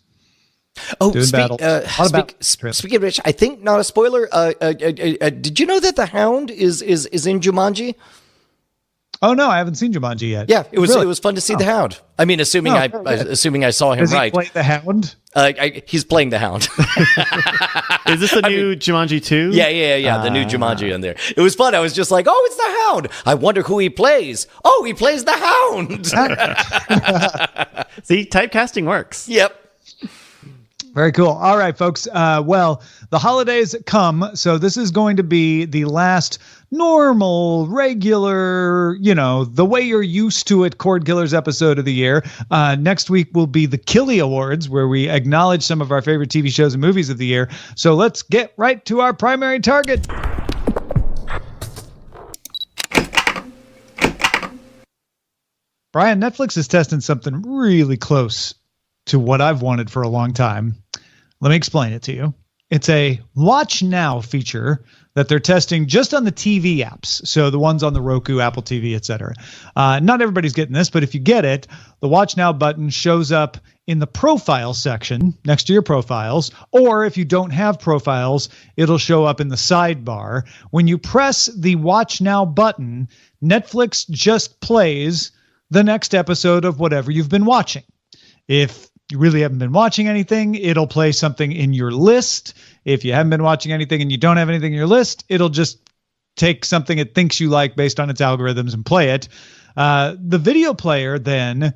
Oh, speaking of which, I think not a spoiler. Did you know that the Hound is in Jumanji?
Oh no, I haven't seen Jumanji yet.
Yeah, it was fun to see the Hound. I mean, assuming I saw him
Does he
right.
play the Hound?
He's playing the Hound.
Is this the new Jumanji 2?
Yeah, the new Jumanji in there. It was fun. I was just like, oh, it's the Hound. I wonder who he plays. Oh, he plays the Hound.
See, typecasting works.
Yep.
Very cool. All right, folks. Well, the holidays come, so this is going to be the last normal, regular, the way you're used to it, Cord Killers episode of the year. Next week will be the Killy Awards, where we acknowledge some of our favorite TV shows and movies of the year. So let's get right to our primary target. Brian, Netflix is testing something really close to what I've wanted for a long time. Let me explain it to you. It's a Watch Now feature that they're testing just on the TV apps. So the ones on the Roku, Apple TV, etc. Not everybody's getting this, but if you get it, the Watch Now button shows up in the profile section next to your profiles. Or if you don't have profiles, it'll show up in the sidebar. When you press the Watch Now button, Netflix just plays the next episode of whatever you've been watching. If you really haven't been watching anything, it'll play something in your list. If you haven't been watching anything and you don't have anything in your list, it'll just take something it thinks you like based on its algorithms and play it. The video player then,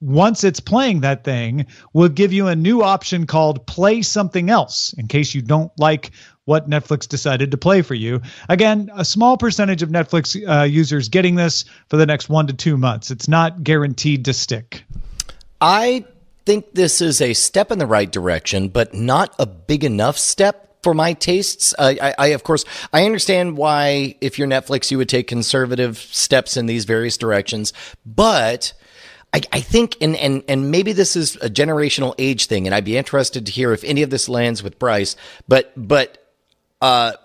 once it's playing that thing, will give you a new option called Play Something Else in case you don't like what Netflix decided to play for you. Again, a small percentage of Netflix users getting this for the next 1 to 2 months. It's not guaranteed to stick.
I think this is a step in the right direction, but not a big enough step for my tastes. Of course, I understand why, if you're Netflix, you would take conservative steps in these various directions, but I think, and maybe this is a generational age thing, and I'd be interested to hear if any of this lands with Bryce, but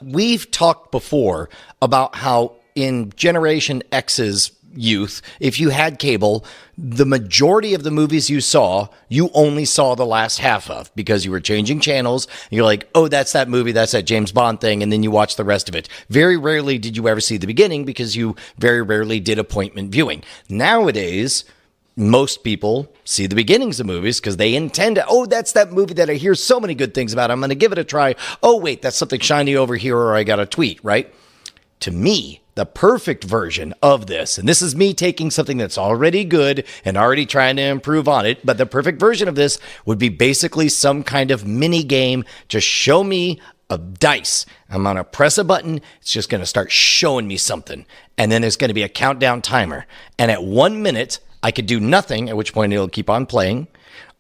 we've talked before about how in Generation X's youth, if you had cable, the majority of the movies you saw, you only saw the last half of because you were changing channels. And you're like, oh, that's that movie, that's that James Bond thing, and then you watch the rest of it. Very rarely did you ever see the beginning because you very rarely did appointment viewing. Nowadays, most people see the beginnings of movies because they intend to, oh, that's that movie that I hear so many good things about. I'm going to give it a try. Oh, wait, that's something shiny over here, or I got a tweet, right? To me, the perfect version of this, and this is me taking something that's already good and already trying to improve on it, but the perfect version of this would be basically some kind of mini game. Just show me a dice. I'm going to press a button. It's just going to start showing me something. And then there's going to be a countdown timer. And at 1 minute, I could do nothing, at which point it'll keep on playing.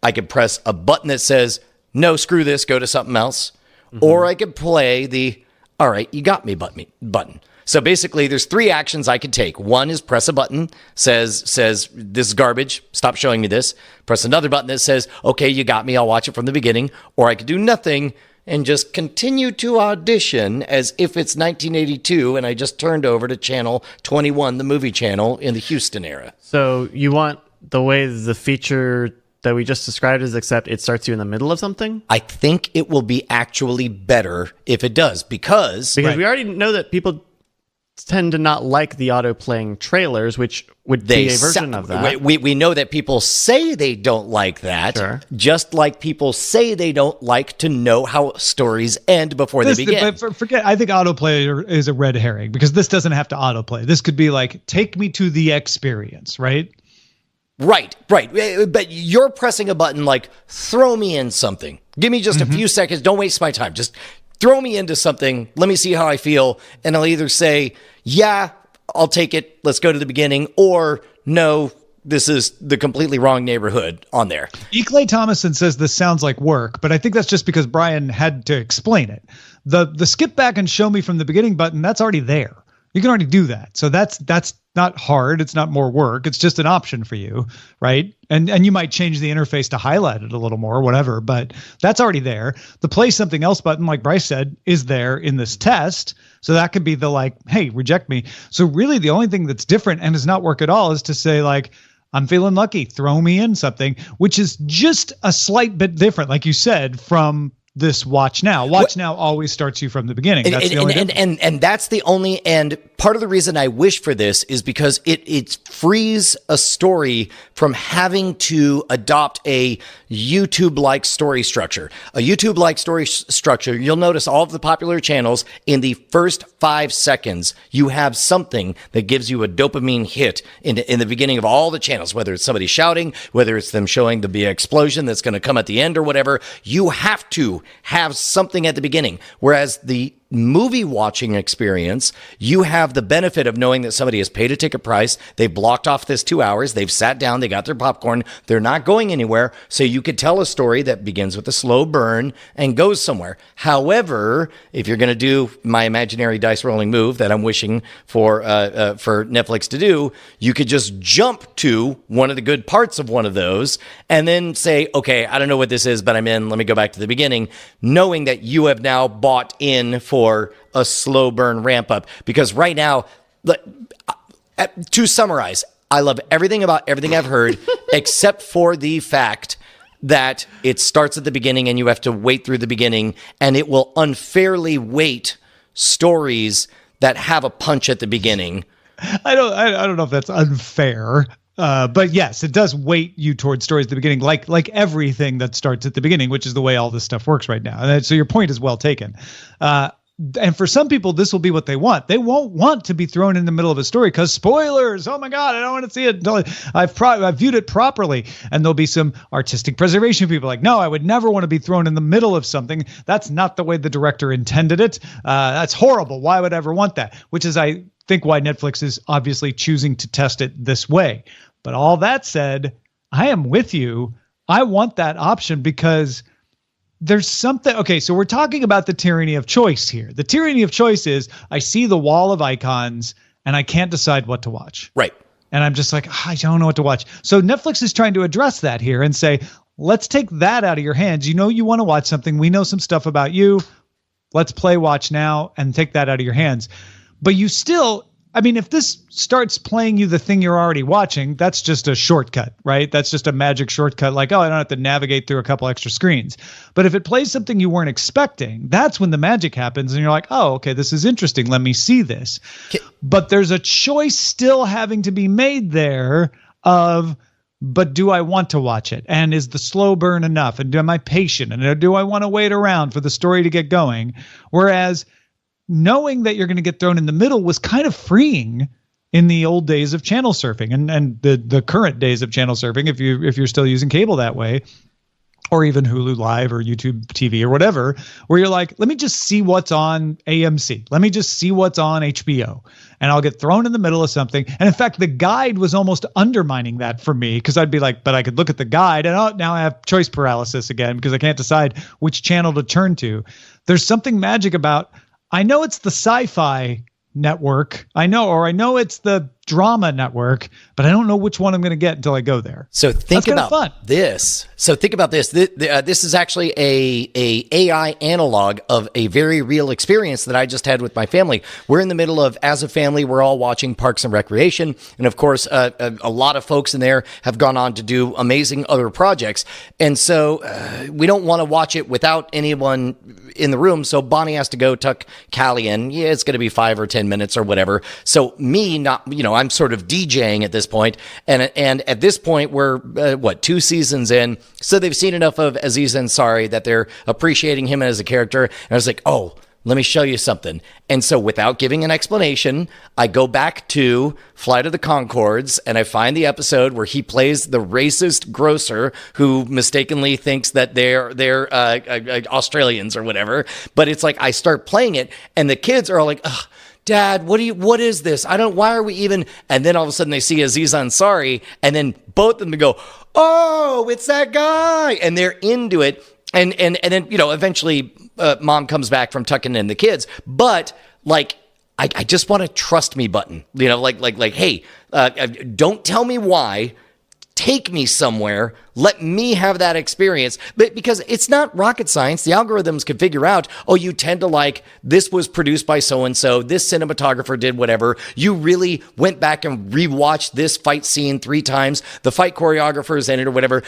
I could press a button that says, no, screw this, go to something else. Mm-hmm. Or I could play the, all right, you got me button. So basically, there's 3 actions I could take. One is press a button, says this is garbage, stop showing me this. Press another button that says, okay, you got me, I'll watch it from the beginning. Or I could do nothing, and just continue to audition as if it's 1982 and I just turned over to channel 21, the movie channel in the Houston era.
So you want the way the feature that we just described is, except it starts you in the middle of something?
I think it will be actually better if it does, because
we already know that people tend to not like the auto-playing trailers, which would be a version of that.
We know that people say they don't like that,
Sure.
just like people say they don't like to know how stories end before they begin.
But forget, I think autoplay is a red herring, because this doesn't have to autoplay. This could be like, take me to the experience, right?
Right. But you're pressing a button like, throw me in something. Give me just a few seconds. Don't waste my time. Just throw me into something. Let me see how I feel. And I'll either say, yeah, I'll take it. Let's go to the beginning. Or no, this is the completely wrong neighborhood on there.
E. Clay Thomason says this sounds like work, but I think that's just because Brian had to explain it. The skip back and show me from the beginning button, that's already there. You can already do that. So that's not hard. It's not more work. It's just an option for you, right? And you might change the interface to highlight it a little more, whatever, but that's already there. The play something else button, like Bryce said, is there in this test. So that could be the like, hey, reject me. So really the only thing that's different and does not work at all is to say like, I'm feeling lucky, throw me in something, which is just a slight bit different, like you said, from this Watch Now. Watch Now always starts you from the beginning. That's the only difference.
And that's the only, and part of the reason I wish for this is because it frees a story from having to adopt a YouTube-like story structure. A YouTube-like story structure, you'll notice all of the popular channels, in the first 5 seconds, you have something that gives you a dopamine hit in the beginning of all the channels, whether it's somebody shouting, whether it's them showing the big explosion that's going to come at the end or whatever. You have to have something at the beginning. Whereas the movie watching experience, you have the benefit of knowing that somebody has paid a ticket price, they've blocked off this 2 hours, they've sat down, they got their popcorn, they're not going anywhere, so you could tell a story that begins with a slow burn and goes somewhere. However, if you're going to do my imaginary dice rolling move that I'm wishing for Netflix to do, you could just jump to one of the good parts of one of those and then say, okay, I don't know what this is, but I'm in, let me go back to the beginning, knowing that you have now bought in for a slow burn ramp up. Because right now, to summarize, I love everything about everything I've heard, except for the fact that it starts at the beginning and you have to wait through the beginning, and it will unfairly weight stories that have a punch at the beginning.
I don't know if that's unfair. But yes, it does weight you towards stories at the beginning, like everything that starts at the beginning, which is the way all this stuff works right now. And so your point is well taken. And for some people, this will be what they want. They won't want to be thrown in the middle of a story because spoilers. Oh my God, I don't want to see it until I've viewed it properly. And there'll be some artistic preservation people like, no, I would never want to be thrown in the middle of something. That's not the way the director intended it. That's horrible. Why would I ever want that? Which is, I think, why Netflix is obviously choosing to test it this way. But all that said, I am with you. I want that option because there's something. Okay, so we're talking about the tyranny of choice here. The tyranny of choice is I see the wall of icons and I can't decide what to watch.
Right.
And I'm just like, I don't know what to watch. So Netflix is trying to address that here and say, let's take that out of your hands. You know you want to watch something. We know some stuff about you. Let's play Watch Now and take that out of your hands. But you still, I mean, if this starts playing you the thing you're already watching, that's just a shortcut, right? That's just a magic shortcut. Like, oh, I don't have to navigate through a couple extra screens. But if it plays something you weren't expecting, that's when the magic happens. And you're like, oh, okay, this is interesting. Let me see this. But there's a choice still having to be made there of, but do I want to watch it? And is the slow burn enough? And am I patient? And do I want to wait around for the story to get going? Whereas knowing that you're going to get thrown in the middle was kind of freeing in the old days of channel surfing and the current days of channel surfing, if you're still using cable that way, or even Hulu Live or YouTube TV or whatever, where you're like, let me just see what's on AMC. Let me just see what's on HBO. And I'll get thrown in the middle of something. And in fact, the guide was almost undermining that for me, because I'd be like, but I could look at the guide and now I have choice paralysis again because I can't decide which channel to turn to. There's something magic about, I know it's the Sci-Fi Network. I know it's the drama network, but I don't know which one I'm going to get until I go there.
So think
That's
about this. This is actually a AI analog of a very real experience that I just had with my family. We're in the middle of, as a family, we're all watching Parks and Recreation. And of course, a lot of folks in there have gone on to do amazing other projects. And so we don't want to watch it without anyone in the room. So Bonnie has to go tuck Callie in. Yeah, it's going to be 5 or 10 minutes or whatever. So I'm sort of DJing at this point. And at this point, we're, 2 seasons in. So they've seen enough of Aziz Ansari that they're appreciating him as a character. And I was like, oh, let me show you something. And so without giving an explanation, I go back to Flight of the Conchords and I find the episode where he plays the racist grocer who mistakenly thinks that they're Australians or whatever. But it's like I start playing it and the kids are all like, ugh, Dad, what is this? why are we even? And then all of a sudden they see Aziz Ansari and then both of them go, oh, it's that guy. And they're into it. And then, eventually mom comes back from tucking in the kids. But like, I just want a trust me button, hey, don't tell me why. Take me somewhere. Let me have that experience. But because it's not rocket science, the algorithms can figure out, oh, you tend to like, this was produced by so-and-so, this cinematographer did whatever. You really went back and rewatched this fight scene 3 times. The fight choreographers in it or whatever.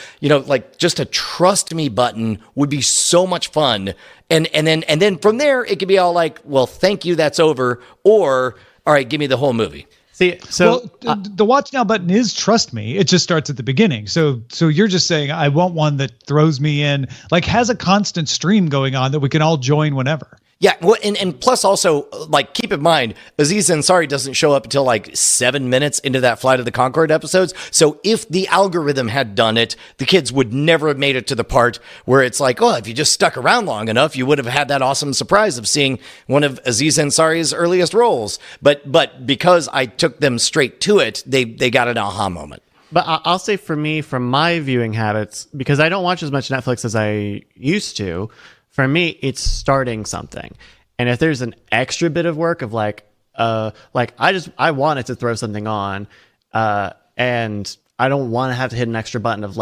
Just a trust me button would be so much fun. And then from there, it could be all like, well, thank you, that's over. Or, all right, give me the whole movie.
See, the watch now button is trust me. It just starts at the beginning. So you're just saying I want one that throws me in, like has a constant stream going on that we can all join whenever.
Yeah, well, and plus also, keep in mind, Aziz Ansari doesn't show up until 7 minutes into that Flight of the Conchord episodes. So if the algorithm had done it, the kids would never have made it to the part where it's like, oh, if you just stuck around long enough, you would have had that awesome surprise of seeing one of Aziz Ansari's earliest roles. But because I took them straight to it, they got an aha moment.
But I'll say for me, from my viewing habits, because I don't watch as much Netflix as I used to, for me, it's starting something. And if there's an extra bit of work of I wanted to throw something on, and I don't want to have to hit an extra button of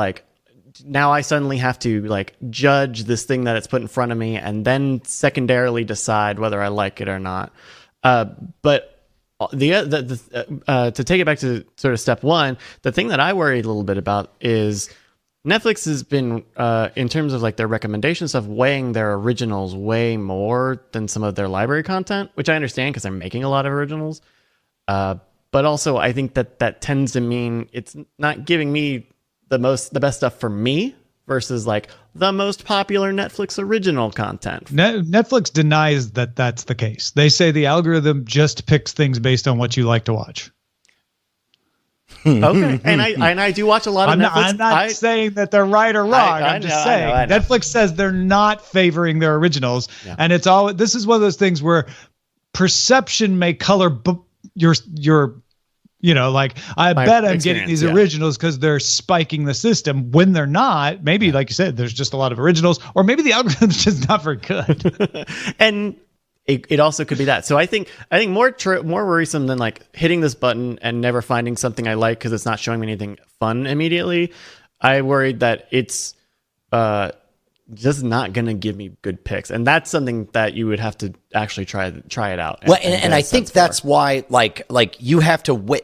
now I suddenly have to judge this thing that it's put in front of me and then secondarily decide whether I like it or not. But to take it back to sort of step one, the thing that I worry a little bit about is Netflix has been, in terms of their recommendation stuff, weighing their originals way more than some of their library content, which I understand because they're making a lot of originals. But also, I think that tends to mean it's not giving me the best stuff for me versus the most popular Netflix original content.
Netflix denies that that's the case. They say the algorithm just picks things based on what you like to watch.
Okay, and I do watch a lot of Netflix.
I'm not saying that they're right or wrong. I'm just saying I know. Netflix says they're not favoring their originals, and it's all. This is one of those things where perception may color your. I bet I'm getting these originals because they're spiking the system when they're not. Maybe, like you said, there's just a lot of originals, or maybe the algorithm's just not very good.
And it also could be that. So I think more worrisome than hitting this button and never finding something I like because it's not showing me anything fun immediately. I worried that it's just not going to give me good picks, and that's something that you would have to actually try it out.
And I think that's why you have to wait.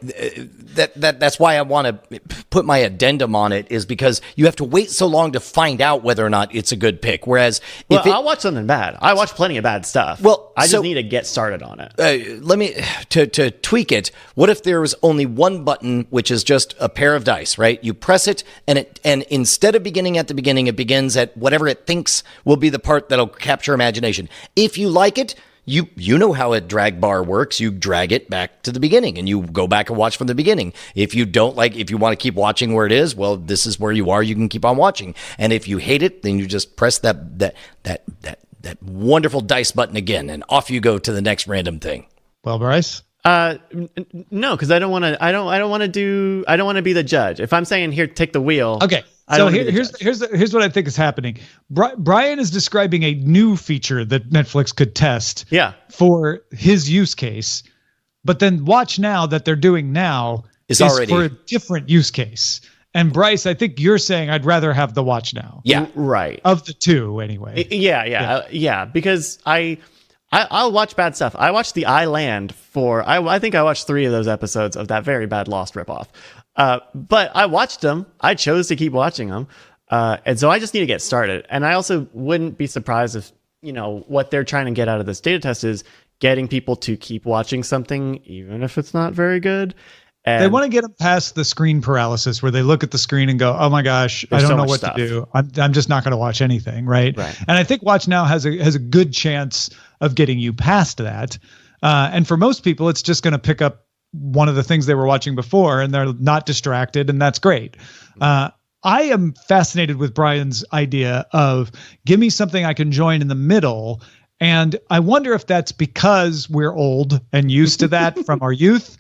That's why I want to put my addendum on it, is because you have to wait so long to find out whether or not it's a good pick. Whereas
I'll watch something bad. I watch plenty of bad stuff. Well, I just need to get started on it.
Let me to tweak it. What if there was only one button, which is just a pair of dice, right? You press it, and instead of beginning at the beginning, it begins at whatever it thinks will be the part that'll capture imagination. If you like it, you know how a drag bar works. You drag it back to the beginning and you go back and watch from the beginning. If you don't if you want to keep watching where it is, well, this is where you are. You can keep on watching. And if you hate it, then you just press that wonderful dice button again, and off you go to the next random thing.
Well, Bryce?
No, because I don't want to be the judge. If I'm saying here, take the wheel.
Okay. So here's what I think is happening. Brian is describing a new feature that Netflix could test.
Yeah.
For his use case. but then Watch Now that they're doing now is
already
for a different use case. And Bryce, I think you're saying I'd rather have the Watch Now.
Yeah,
right.
Of the two, anyway.
Yeah. Because I'll watch bad stuff. I watched The Island I think I watched 3 of those episodes of that very bad Lost ripoff. But I watched them. I chose to keep watching them. And so I just need to get started. And I also wouldn't be surprised if, what they're trying to get out of this data test is getting people to keep watching something, even if it's not very good. And
they want to get them past the screen paralysis where they look at the screen and go, oh my gosh, I don't know what to do. I'm just not going to watch anything. Right. And I think Watch Now has a good chance of getting you past that. And for most people, it's just going to pick up one of the things they were watching before and they're not distracted. And that's great. I am fascinated with Brian's idea of give me something I can join in the middle. And I wonder if that's because we're old and used to that from our youth.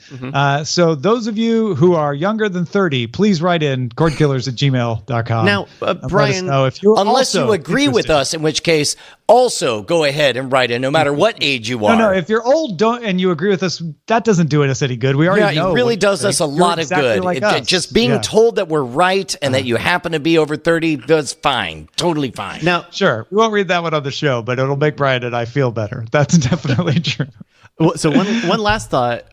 So those of you who are younger than 30, please write in cordkillers@gmail.com.
Now, Brian,
unless you agree with us, in which case also go ahead and write in no matter what age you are.
No, if you're old and you agree with us, that doesn't do us any good. We already know.
It really does us a lot of good.
Like
just being told that we're right and that you happen to be over 30 does fine. Totally fine.
Now, sure, we won't read that one on the show, but it'll make Brian and I feel better. That's definitely true.
So one last thought.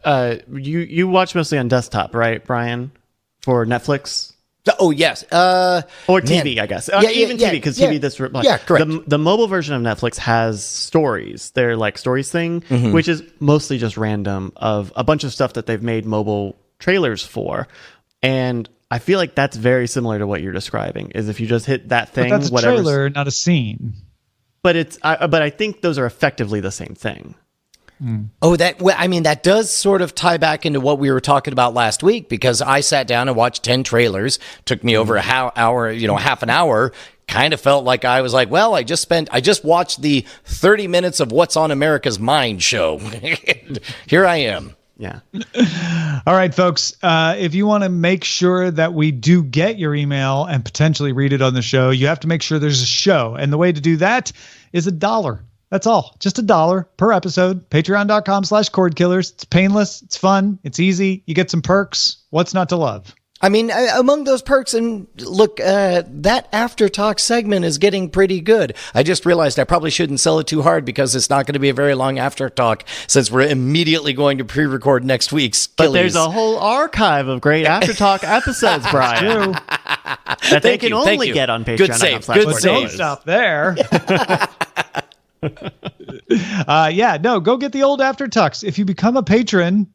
You watch mostly on desktop, right, Brian, for Netflix?
Oh, yes.
Or TV, I guess. Even TV, because TV, this...
Yeah, correct.
The mobile version of Netflix has stories. They're like stories thing, which is mostly just random of a bunch of stuff that they've made mobile trailers for. And I feel like that's very similar to what you're describing, is if you just hit that thing...
But that's a trailer, not a scene.
But I think those are effectively the same thing.
Oh, that does sort of tie back into what we were talking about last week, because I sat down and watched 10 trailers. Took me over half an hour. Kind of felt like I was like, well, I just watched the 30 minutes of What's on America's Mind show. Here I am.
Yeah.
All right, folks. If you want to make sure that we do get your email and potentially read it on the show, you have to make sure there's a show. And the way to do that is $1. That's all. Just $1 per episode. Patreon.com/cordkillers. It's painless. It's fun. It's easy. You get some perks. What's not to love?
I mean, among those perks, and look, that After Talk segment is getting pretty good. I just realized I probably shouldn't sell it too hard because it's not going to be a very long After Talk since we're immediately going to pre-record next week's Killies.
But there's a whole archive of great After Talk episodes, Brian. That they can only get on Patreon.
Good save. Good save.
Don't stop there. Go get the old After Talks. If you become a patron,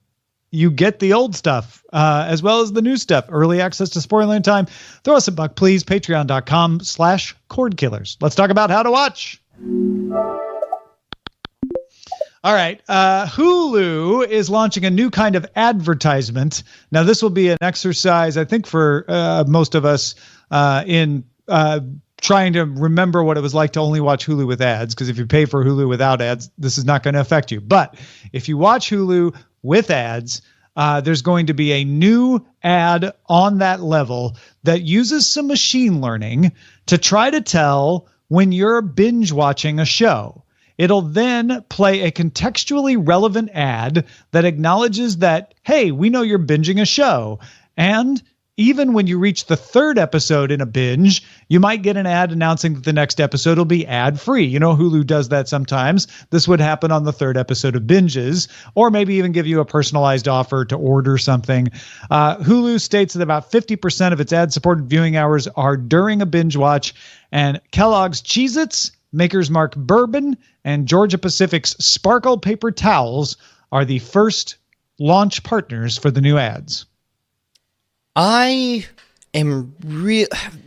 you get the old stuff as well as the new stuff. Early access to Spoilerland time. Throw us a buck, please. Patreon.com/cordkillers. Let's talk about how to watch. All right. Hulu is launching a new kind of advertisement. Now, this will be an exercise, I think, for most of us in trying to remember what it was like to only watch Hulu with ads, because if you pay for Hulu without ads, this is not going to affect you. But if you watch Hulu with ads, there's going to be a new ad on that level that uses some machine learning to try to tell when you're binge watching a show. It'll then play a contextually relevant ad that acknowledges that, hey, we know you're binging a show. And even when you reach the 3rd episode in a binge, you might get an ad announcing that the next episode will be ad-free. You know, Hulu does that sometimes. This would happen on the 3rd episode of binges, or maybe even give you a personalized offer to order something. Hulu states that about 50% of its ad-supported viewing hours are during a binge watch, and Kellogg's Cheez-Its, Maker's Mark Bourbon, and Georgia Pacific's Sparkle Paper Towels are the first launch partners for the new ads.
I am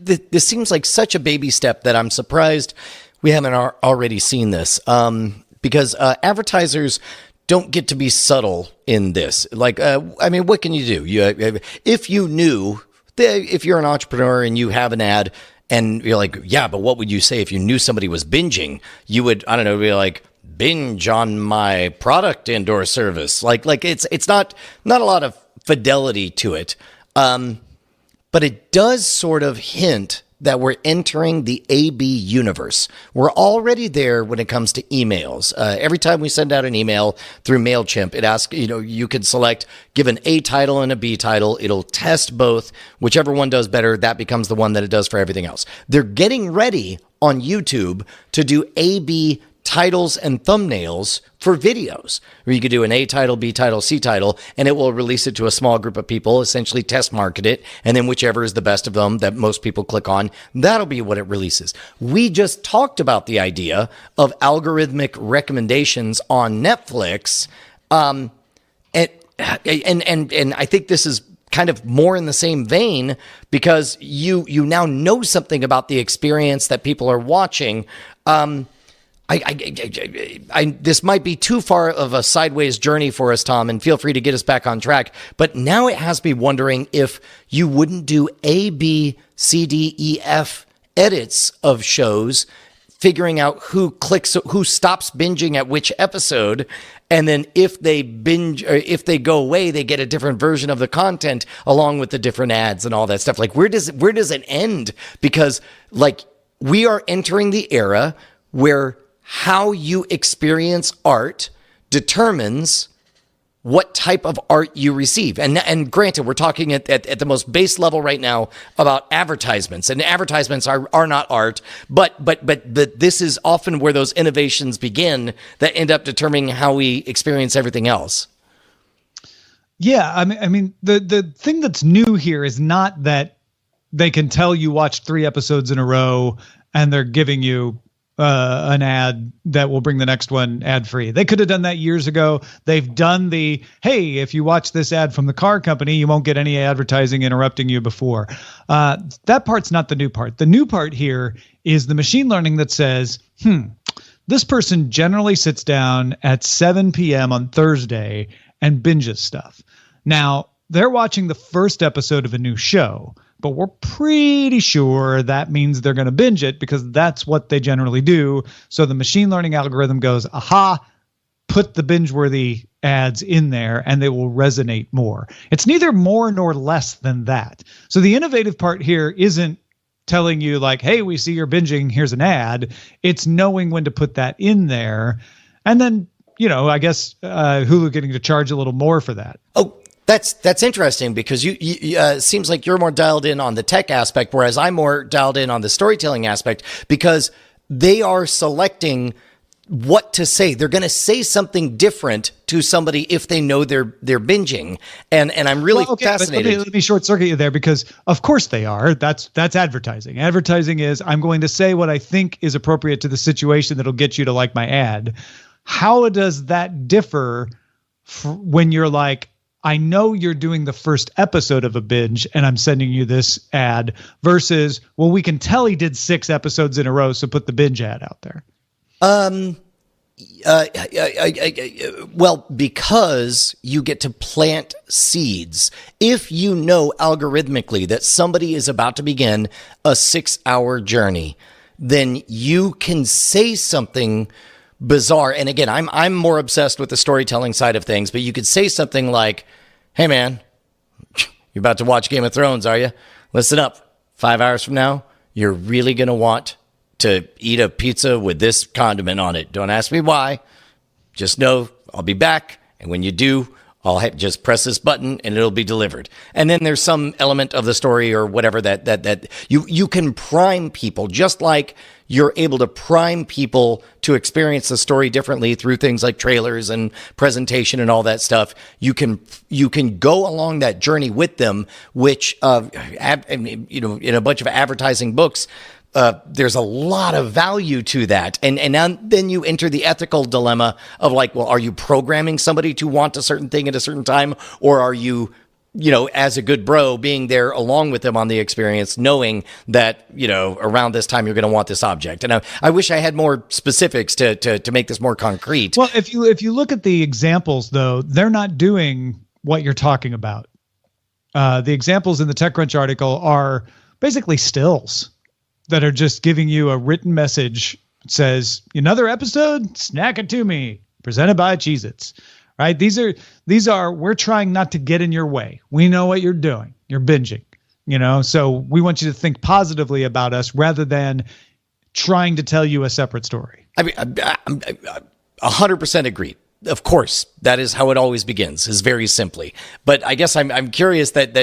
this seems like such a baby step that I'm surprised we haven't already seen this. Because advertisers don't get to be subtle in this. Like, what can you do? If you knew, if you're an entrepreneur and you have an ad and you're like, yeah, but what would you say if you knew somebody was binging? You would, I don't know, be like, binge on my product and/or service. Like it's not a lot of fidelity to it. But it does sort of hint that we're entering the AB universe. We're already there when it comes to emails. Every time we send out an email through MailChimp, it asks, you can select, give an A title and a B title. It'll test both. Whichever one does better, that becomes the one that it does for everything else. They're getting ready on YouTube to do AB titles and thumbnails for videos, where you could do an A title, B title, C title, and it will release it to a small group of people, essentially test market it, and then whichever is the best of them that most people click on, that'll be what it releases. We just talked about the idea of algorithmic recommendations on Netflix, and I think this is kind of more in the same vein, because you now know something about the experience that people are watching. This might be too far of a sideways journey for us, Tom, and feel free to get us back on track. But now it has me wondering if you wouldn't do A, B, C, D, E, F edits of shows, figuring out who stops binging at which episode. And then if they binge, or if they go away, they get a different version of the content along with the different ads and all that stuff. Like, where does it end? Because we are entering the era where how you experience art determines what type of art you receive. And granted, we're talking at the most base level right now about advertisements, and advertisements are not art, but this is often where those innovations begin that end up determining how we experience everything else.
Yeah, I mean, the thing that's new here is not that they can tell you watch 3 episodes in a row and they're giving you an ad that will bring the next one ad free. They could have done that years ago. They've done the, hey, if you watch this ad from the car company, you won't get any advertising interrupting you before. That part's not the new part. The new part here is the machine learning that says, this person generally sits down at 7 p.m. on Thursday and binges stuff. Now, they're watching the first episode of a new show, but we're pretty sure that means they're going to binge it because that's what they generally do. So the machine learning algorithm goes, aha, put the binge-worthy ads in there and they will resonate more. It's neither more nor less than that. So the innovative part here isn't telling you like, hey, we see you're binging, here's an ad. It's knowing when to put that in there. And then, I guess Hulu getting to charge a little more for that.
Oh, That's interesting because you seems like you're more dialed in on the tech aspect, whereas I'm more dialed in on the storytelling aspect, because they are selecting what to say. They're going to say something different to somebody if they know they're binging, and I'm really fascinated.
Let me short circuit you there, because of course they are. That's advertising. Advertising is, I'm going to say what I think is appropriate to the situation that'll get you to like my ad. How does that differ when you're like, I know you're doing the first episode of a binge and I'm sending you this ad, versus, well, we can tell he did 6 episodes in a row, so put the binge ad out there?
Well, because you get to plant seeds. If you know algorithmically that somebody is about to begin a 6-hour journey, then you can say something bizarre. And again, I'm more obsessed with the storytelling side of things, but you could say something like, hey man, you're about to watch Game of Thrones, are you? Listen up. 5 hours from now, you're really going to want to eat a pizza with this condiment on it. Don't ask me why. Just know I'll be back. And when you do, I'll just press this button and it'll be delivered. And then there's some element of the story or whatever that you can prime people, just like you're able to prime people to experience the story differently through things like trailers and presentation and all that stuff. You can go along that journey with them, which, in a bunch of advertising books, there's a lot of value to that. And then you enter the ethical dilemma of like, well, are you programming somebody to want a certain thing at a certain time? Or are you, as a good bro, being there along with them on the experience, knowing that, around this time you're going to want this object? And I wish I had more specifics to make this more concrete.
Well, if you look at the examples, though, they're not doing what you're talking about. The examples in the TechCrunch article are basically stills that are just giving you a written message. It says, another episode, snack it to me, presented by Cheez-Its, right? These are, we're trying not to get in your way. We know what you're doing. You're binging. So we want you to think positively about us rather than trying to tell you a separate story.
I mean, I'm 100% agreed. Of course, that is how it always begins, is very simply. But I guess I'm curious that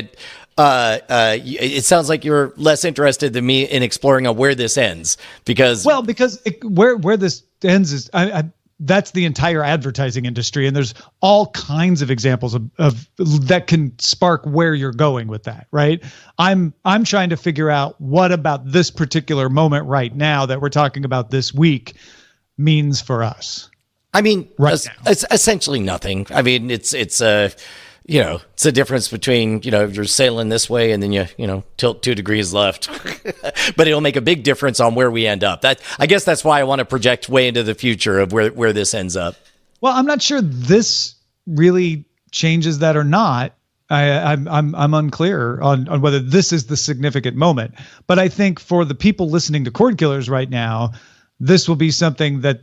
it sounds like you're less interested than me in exploring on where this ends, because
where this ends is that's the entire advertising industry, and there's all kinds of examples of that can spark where you're going with that, right? I'm trying to figure out what about this particular moment right now that we're talking about this week means for us.
I mean, it's essentially nothing. I mean, it's a difference between, if you're sailing this way and then you tilt 2 degrees left, but it'll make a big difference on where we end up. I guess that's why I want to project way into the future of where this ends up.
Well, I'm not sure this really changes that or not. I'm unclear on whether this is the significant moment, but I think for the people listening to Cord Killers right now, this will be something that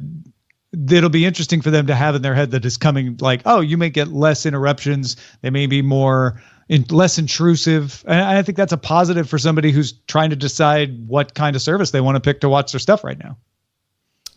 it'll be interesting for them to have in their head that is coming, like, oh, you may get less interruptions. They may be less intrusive. And I think that's a positive for somebody who's trying to decide what kind of service they want to pick to watch their stuff right now.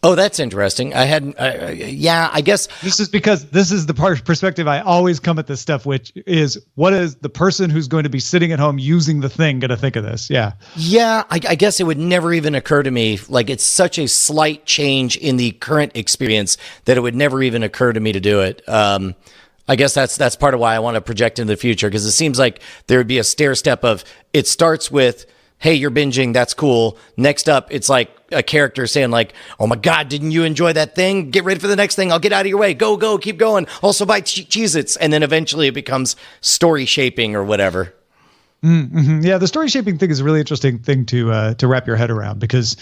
Oh, that's interesting. I hadn't. I guess
this is because this is the perspective I always come at this stuff, which is what is the person who's going to be sitting at home using the thing going to think of this? Yeah.
Yeah. I guess it would never even occur to me. Like, it's such a slight change in the current experience that it would never even occur to me to do it. I guess that's part of why I want to project into the future, because it seems like there would be a stair step of it starts with, hey, you're binging, that's cool. Next up, it's like a character saying like, oh my God, didn't you enjoy that thing? Get ready for the next thing. I'll get out of your way. Go, keep going. Also buy Cheez-Its. And then eventually it becomes story shaping or whatever.
Mm-hmm. Yeah, the story shaping thing is a really interesting thing to wrap your head around, because,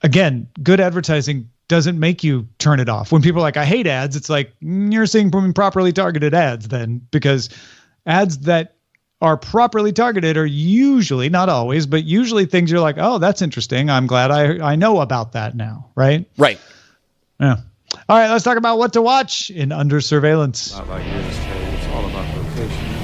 again, good advertising doesn't make you turn it off. When people are like, I hate ads, it's like, you're seeing properly targeted ads then, because ads that are properly targeted are usually, not always, but usually things you're like, oh, that's interesting. I'm glad I know about that now, right?
Right.
Yeah. All right, let's talk about what to watch in Under Surveillance.
Not like this, it's all about location.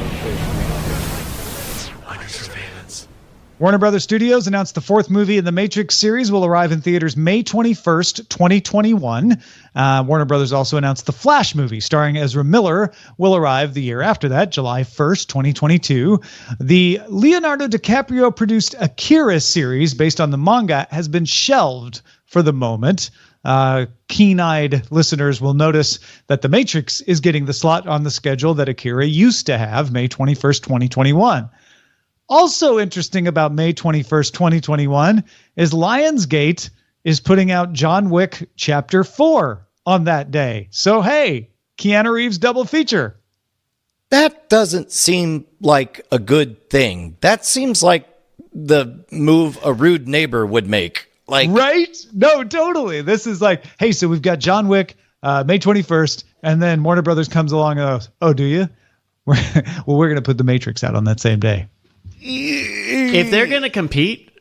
Under Surveillance.
Warner Brothers Studios announced the 4th movie in the Matrix series will arrive in theaters May 21st, 2021. Warner Brothers also announced the Flash movie starring Ezra Miller will arrive the year after that, July 1st, 2022. The Leonardo DiCaprio produced Akira series based on the manga has been shelved for the moment. Keen-eyed listeners will notice that The Matrix is getting the slot on the schedule that Akira used to have, May 21st, 2021. Also interesting about May 21st, 2021 is Lionsgate is putting out John Wick Chapter 4 on that day. So, hey, Keanu Reeves double feature.
That doesn't seem like a good thing. That seems like the move a rude neighbor would make. Like,
right? No, totally. This is like, hey, so we've got John Wick May 21st, and then Warner Brothers comes along and goes, oh, do you? We're going to put The Matrix out on that same day.
If they're going to compete,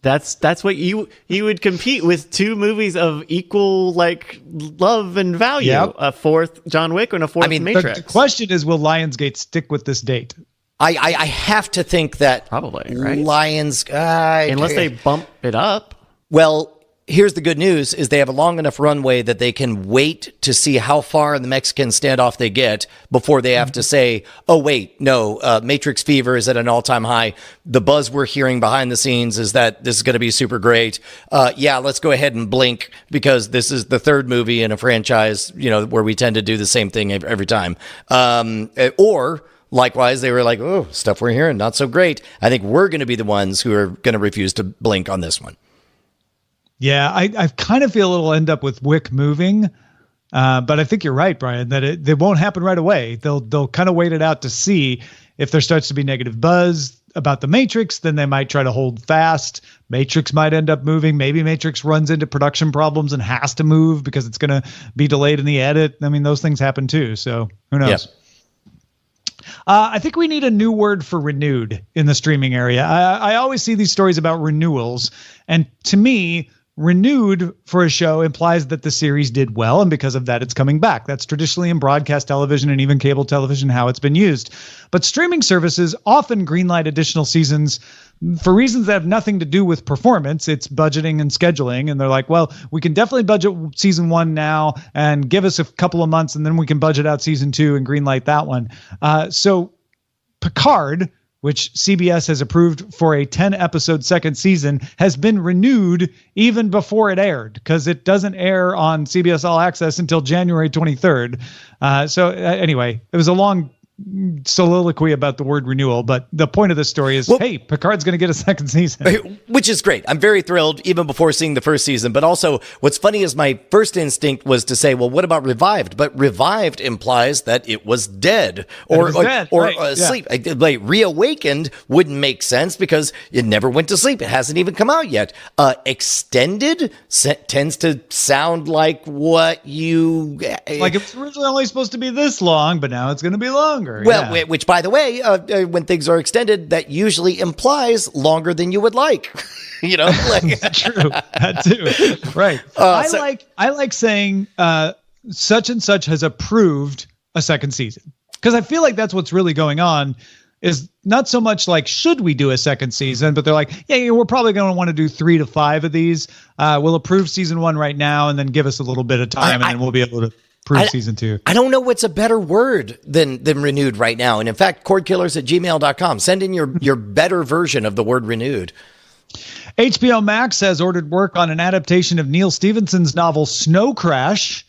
that's what you would compete with 2 movies of equal like love and value. Yep. A 4th John Wick and a 4th Matrix.
The question is, will Lionsgate stick with this date?
I have to think that
probably, right?
Unless
they bump it up.
Well, here's the good news is they have a long enough runway that they can wait to see how far in the Mexican standoff they get before they have to say, oh, wait, no, Matrix fever is at an all-time high. The buzz we're hearing behind the scenes is that this is going to be super great. Yeah, let's go ahead and blink because this is the 3rd movie in a franchise, where we tend to do the same thing every time. Or likewise, they were like, oh, stuff we're hearing, not so great. I think we're going to be the ones who are going to refuse to blink on this one.
Yeah, I kind of feel it'll end up with Wick moving, but I think you're right, Brian, that it won't happen right away. They'll kind of wait it out to see if there starts to be negative buzz about the Matrix. Then they might try to hold fast. Matrix might end up moving. Maybe Matrix runs into production problems and has to move because it's going to be delayed in the edit. I mean, those things happen too. So who knows? Yep. I think we need a new word for renewed in the streaming area. I always see these stories about renewals, and to me, renewed for a show implies that the series did well, and because of that, it's coming back. That's traditionally in broadcast television and even cable television how it's been used. But streaming services often greenlight additional seasons for reasons that have nothing to do with performance. It's budgeting and scheduling, and they're like, well, we can definitely budget season 1 now and give us a couple of months, and then we can budget out season 2 and greenlight that one. So Picard, which CBS has approved for a 10-episode second season, has been renewed even before it aired, because it doesn't air on CBS All Access until January 23rd. Anyway, it was a long soliloquy about the word renewal, but the point of this story is, hey, Picard's going to get a second season.
Which is great. I'm very thrilled, even before seeing the first season. But also, what's funny is my first instinct was to say, well, what about Revived? But Revived implies that it was dead or asleep. Yeah. Like Reawakened wouldn't make sense because it never went to sleep. It hasn't even come out yet. Extended tends to sound like what you...
Like it was originally only supposed to be this long, but now it's going to be longer.
Well, yeah. Which, by the way, when things are extended, that usually implies longer than you would like. You know, like
true. That too. Right. I like saying such and such has approved a second season, because I feel like that's what's really going on. Is not so much like, should we do a second season, but they're like, yeah, we're probably going to want to do 3 to 5 of these. We'll approve season 1 right now, and then give us a little bit of time, and then we'll be able to approve season 2.
I don't know what's a better word than renewed right now. And in fact, cordkillers@gmail.com. Send in your better version of the word renewed.
HBO Max has ordered work on an adaptation of Neil Stephenson's novel Snow Crash.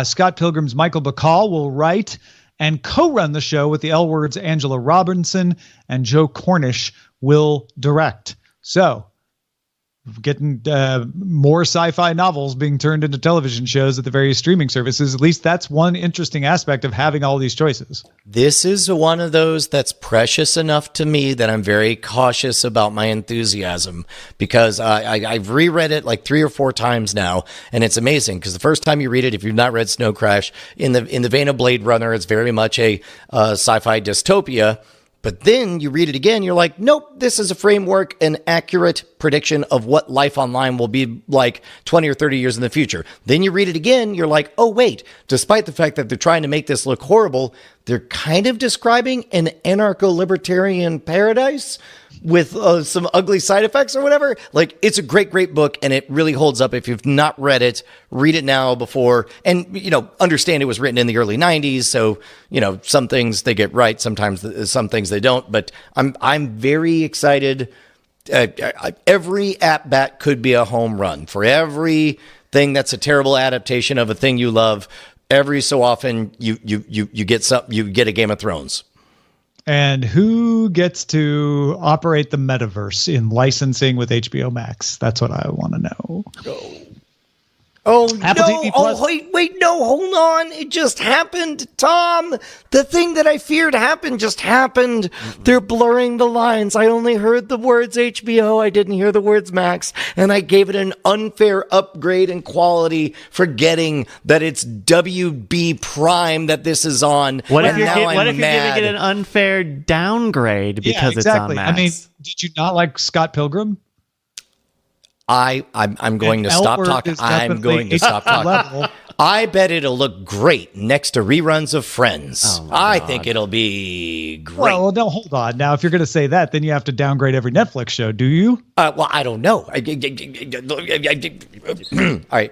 Scott Pilgrim's Michael Bacall will write and co-run the show with the L Word's Angela Robinson, and Joe Cornish will direct. So, getting more sci-fi novels being turned into television shows at the various streaming services. At least that's one interesting aspect of having all these choices.
This is one of those that's precious enough to me that I'm very cautious about my enthusiasm, because I've reread it like 3 or 4 times now, and it's amazing because the first time you read it, if you've not read Snow Crash, in the vein of Blade Runner, it's very much a sci-fi dystopia. But then you read it again, you're like, nope, this is a framework, an accurate prediction of what life online will be like 20 or 30 years in the future. Then you read it again, you're like, oh, wait, despite the fact that they're trying to make this look horrible, they're kind of describing an anarcho-libertarian paradise with some ugly side effects or whatever. Like, it's a great, great book, and it really holds up. If you've not read it, read it now before, and, understand it was written in the early 90s, so, some things they get right, sometimes some things they don't, but I'm very excited. Every at-bat could be a home run. For everything that's a terrible adaptation of a thing you love, every so often you get a Game of Thrones.
And who gets to operate the metaverse in licensing with HBO Max? That's what I want to know.
Oh,
Apple
no.
TV Plus.
Oh, wait, no, hold on. It just happened, Tom. The thing that I feared happened just happened. They're blurring the lines. I only heard the words HBO. I didn't hear the words Max. And I gave it an unfair upgrade in quality, forgetting that it's WB Prime that this is on.
What if you're giving it an unfair downgrade because it's on Max?
I mean, did you not like Scott Pilgrim?
I'm going to stop talking. I'm going to stop talking. I bet it'll look great next to reruns of Friends. Oh I think it'll be great.
Well, no, hold on. Now, if you're going to say that, then you have to downgrade every Netflix show, do you?
Well, I don't know. All right.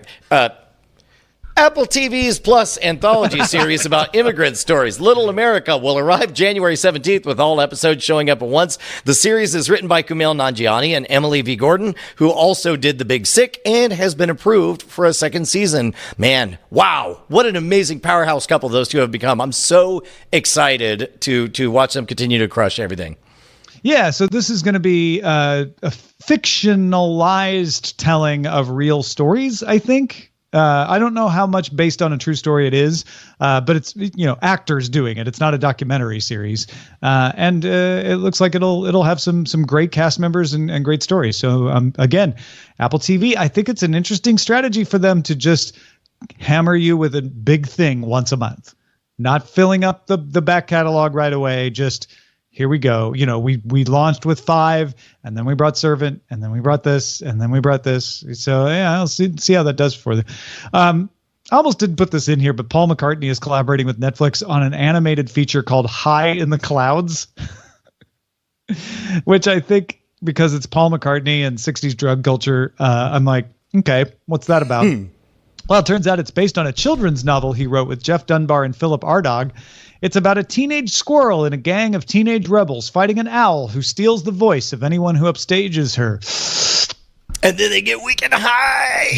Apple TV's Plus anthology series about immigrant stories, Little America, will arrive January 17th with all episodes showing up at once. The series is written by Kumail Nanjiani and Emily V. Gordon, who also did The Big Sick and has been approved for a second season. Man, wow, what an amazing powerhouse couple those two have become. I'm so excited to watch them continue to crush everything.
Yeah, so this is going to be a fictionalized telling of real stories, I think. I don't know how much based on a true story it is, but it's actors doing it. It's not a documentary series, and it looks like it'll have some great cast members and great stories. So again, Apple TV, I think it's an interesting strategy for them to just hammer you with a big thing once a month, not filling up the back catalog right away. Just here we go. You know, we launched with 5, and then we brought Servant, and then we brought this, and then we brought this. So yeah, I'll see how that does for them. I almost didn't put this in here, but Paul McCartney is collaborating with Netflix on an animated feature called High in the Clouds, which I think, because it's Paul McCartney and 60s drug culture, I'm like, okay, what's that about? Well, it turns out it's based on a children's novel he wrote with Jeff Dunbar and Philip Ardagh. It's about a teenage squirrel and a gang of teenage rebels fighting an owl who steals the voice of anyone who upstages her.
And then they get weak and high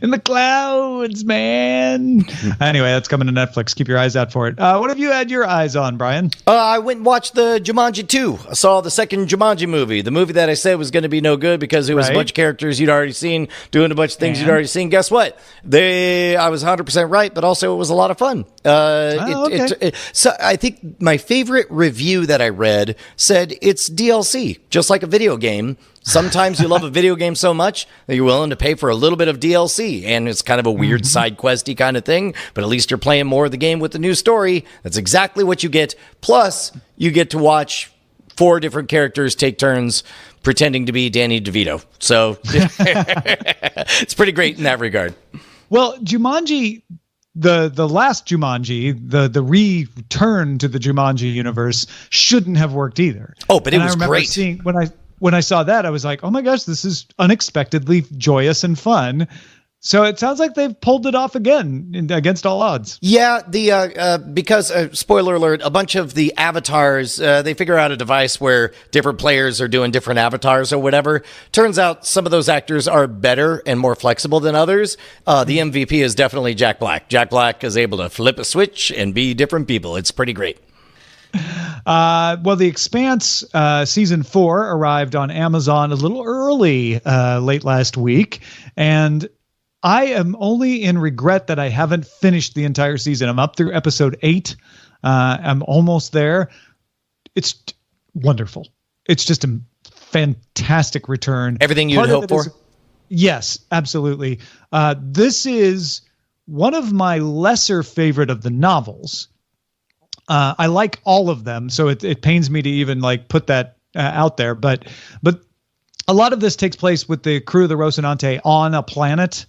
in the clouds, man. Anyway, that's coming to Netflix. Keep your eyes out for it. What have you had your eyes on, Brian?
I went and watched the Jumanji 2. I saw the second Jumanji movie, the movie that I said was going to be no good because it was a bunch of characters you'd already seen doing a bunch of things you'd already seen. Guess what? I was 100% right, but also it was a lot of fun. So I think my favorite review that I read said it's DLC, just like a video game. Sometimes you love a video game so much that you're willing to pay for a little bit of DLC, and it's kind of a weird side questy kind of thing, but at least you're playing more of the game with the new story. That's exactly what you get. Plus, you get to watch 4 different characters take turns pretending to be Danny DeVito. So it's pretty great in that regard.
Well, Jumanji, the last Jumanji, the return to the Jumanji universe shouldn't have worked either.
Oh, but it was
I remember
great.
Seeing, when I saw that, I was like, oh my gosh, this is unexpectedly joyous and fun. So it sounds like they've pulled it off again against all odds.
Yeah, because spoiler alert, a bunch of the avatars, they figure out a device where different players are doing different avatars or whatever. Turns out some of those actors are better and more flexible than others. The MVP is definitely Jack Black. Jack Black is able to flip a switch and be different people. It's pretty great.
Well, The Expanse season 4 arrived on Amazon a little early late last week, and I am only in regret that I haven't finished the entire season. I'm up through episode 8. I'm almost there. It's wonderful. It's just a fantastic return.
Everything you'd hope for?
Yes, absolutely. This is one of my lesser favorite of the novels. I like all of them, so it pains me to even like put that out there. But a lot of this takes place with the crew of the Rocinante on a planet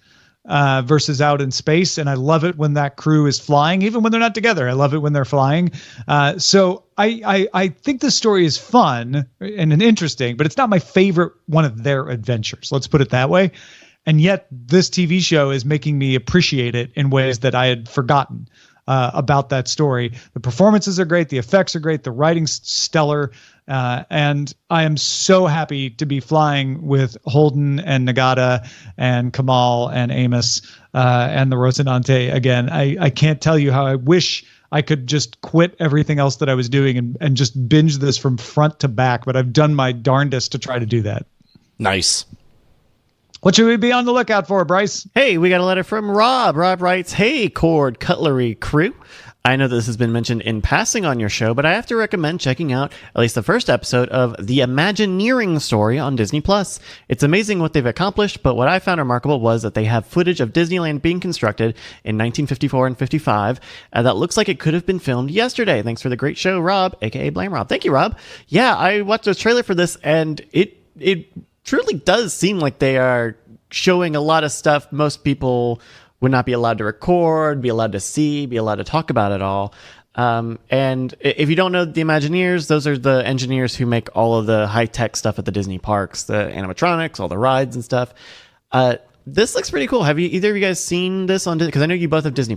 versus out in space, and I love it when that crew is flying, even when they're not together. I love it when they're flying. So I think the story is fun and interesting, but it's not my favorite one of their adventures. Let's put it that way. And yet, this TV show is making me appreciate it in ways that I had forgotten about that story. The performances are great. The effects are great. The writing's stellar. And I am so happy to be flying with Holden and Nagata and Kamal and Amos and the Rocinante again. I can't tell you how I wish I could just quit everything else that I was doing and just binge this from front to back, but I've done my darndest to try to do that.
Nice.
What should we be on the lookout for, Bryce?
Hey, we got a letter from Rob. Rob writes, "Hey, Cord Cutlery crew. I know this has been mentioned in passing on your show, but I have to recommend checking out at least the first episode of The Imagineering Story on Disney+. It's amazing what they've accomplished, but what I found remarkable was that they have footage of Disneyland being constructed in 1954 and 55 that looks like it could have been filmed yesterday. Thanks for the great show, Rob, aka Blame Rob." Thank you, Rob. Yeah, I watched the trailer for this, and it truly does seem like they are showing a lot of stuff most people would not be allowed to record, be allowed to see, be allowed to talk about at all. And if you don't know the Imagineers, those are the engineers who make all of the high-tech stuff at the Disney parks, the animatronics, all the rides and stuff. This looks pretty cool. Have either of you guys seen this on Disney? Because I know you both have Disney+.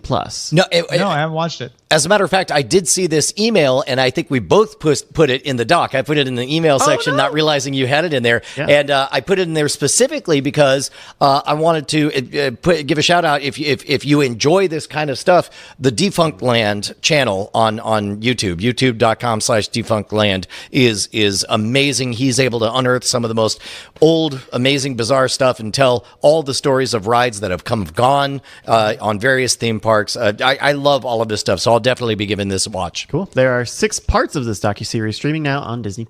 No, I haven't watched it.
As a matter of fact, I did see this email, and I think we both put it in the doc. I put it in the email section, not realizing you had it in there. Yeah. And I put it in there specifically because I wanted to give a shout out. If you enjoy this kind of stuff, the Defunct Land channel on YouTube, youtube.com/defunctland is amazing. He's able to unearth some of the most old, amazing, bizarre stuff and tell all the stories of rides that have come and gone on various theme parks. I love all of this stuff, so I'll definitely be giving this a watch.
Cool. There are 6 parts of this docuseries streaming now on Disney+.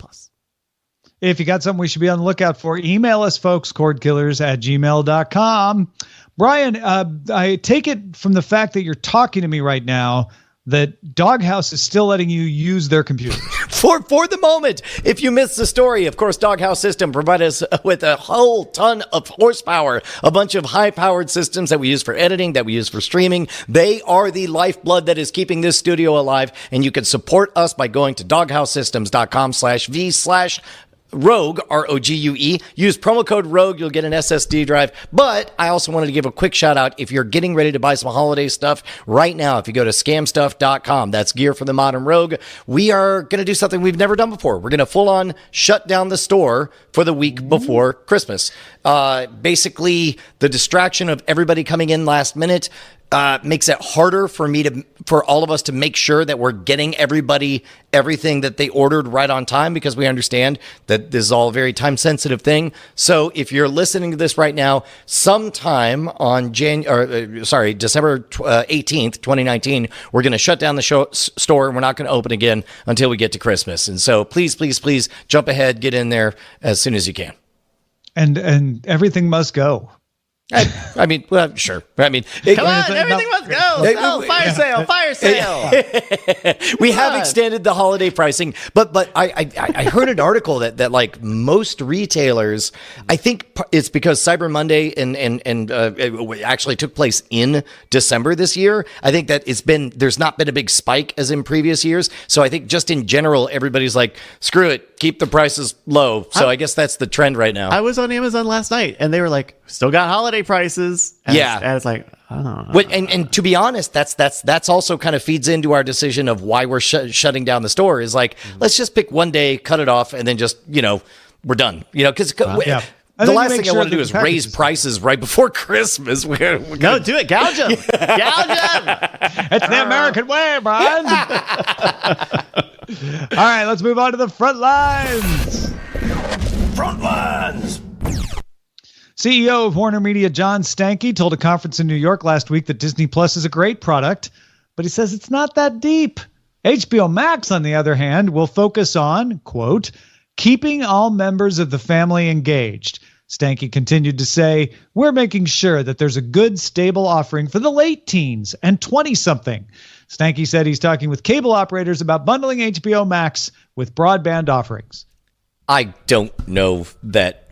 If you got something we should be on the lookout for, email us, folks, cordkillers@gmail.com. Brian, I take it from the fact that you're talking to me right now that Doghouse is still letting you use their computers.
For the moment. If you missed the story, of course, Doghouse System provide us with a whole ton of horsepower, a bunch of high-powered systems that we use for editing, that we use for streaming. They are the lifeblood that is keeping this studio alive, and you can support us by going to doghousesystems.com/v/Rogue, ROGUE. Use promo code Rogue. You'll get an SSD drive. But I also wanted to give a quick shout out. If you're getting ready to buy some holiday stuff right now, if you go to scamstuff.com, that's gear for the modern Rogue. We are going to do something we've never done before. We're going to full on shut down the store for the week before Christmas. Basically, the distraction of everybody coming in last minute makes it harder for all of us to make sure that we're getting everybody everything that they ordered right on time, because we understand that this is all a very time sensitive thing. So if you're listening to this right now, sometime on December 18th, 2019, we're going to shut down the store, and we're not going to open again until we get to Christmas. And so please jump ahead, get in there as soon as you can.
And everything must go.
I mean, well, sure. I mean,
come on, everything must go. Fire sale.
We have extended the holiday pricing, but I heard an article that like most retailers, I think it's because Cyber Monday and it actually took place in December this year. I think that there's not been a big spike as in previous years. So I think just in general, everybody's like, screw it, keep the prices low. So I guess that's the trend right now.
I was on Amazon last night, and they were like, still got holiday prices. And it's like, oh.
And to be honest, that's also kind of feeds into our decision of why we're shutting down the store. Is like, let's just pick one day, cut it off, and then just we're done. Because the last thing I want to do is raise prices right before Christmas.
No, do it, gouge them.
It's the American way, Brian. All right, let's move on to the front lines.
Front lines.
CEO of Warner Media, John Stankey, told a conference in New York last week that Disney Plus is a great product, but he says it's not that deep. HBO Max, on the other hand, will focus on, quote, keeping all members of the family engaged. Stankey continued to say, we're making sure that there's a good, stable offering for the late teens and 20-something. Stankey said he's talking with cable operators about bundling HBO Max with broadband offerings.
I don't know that,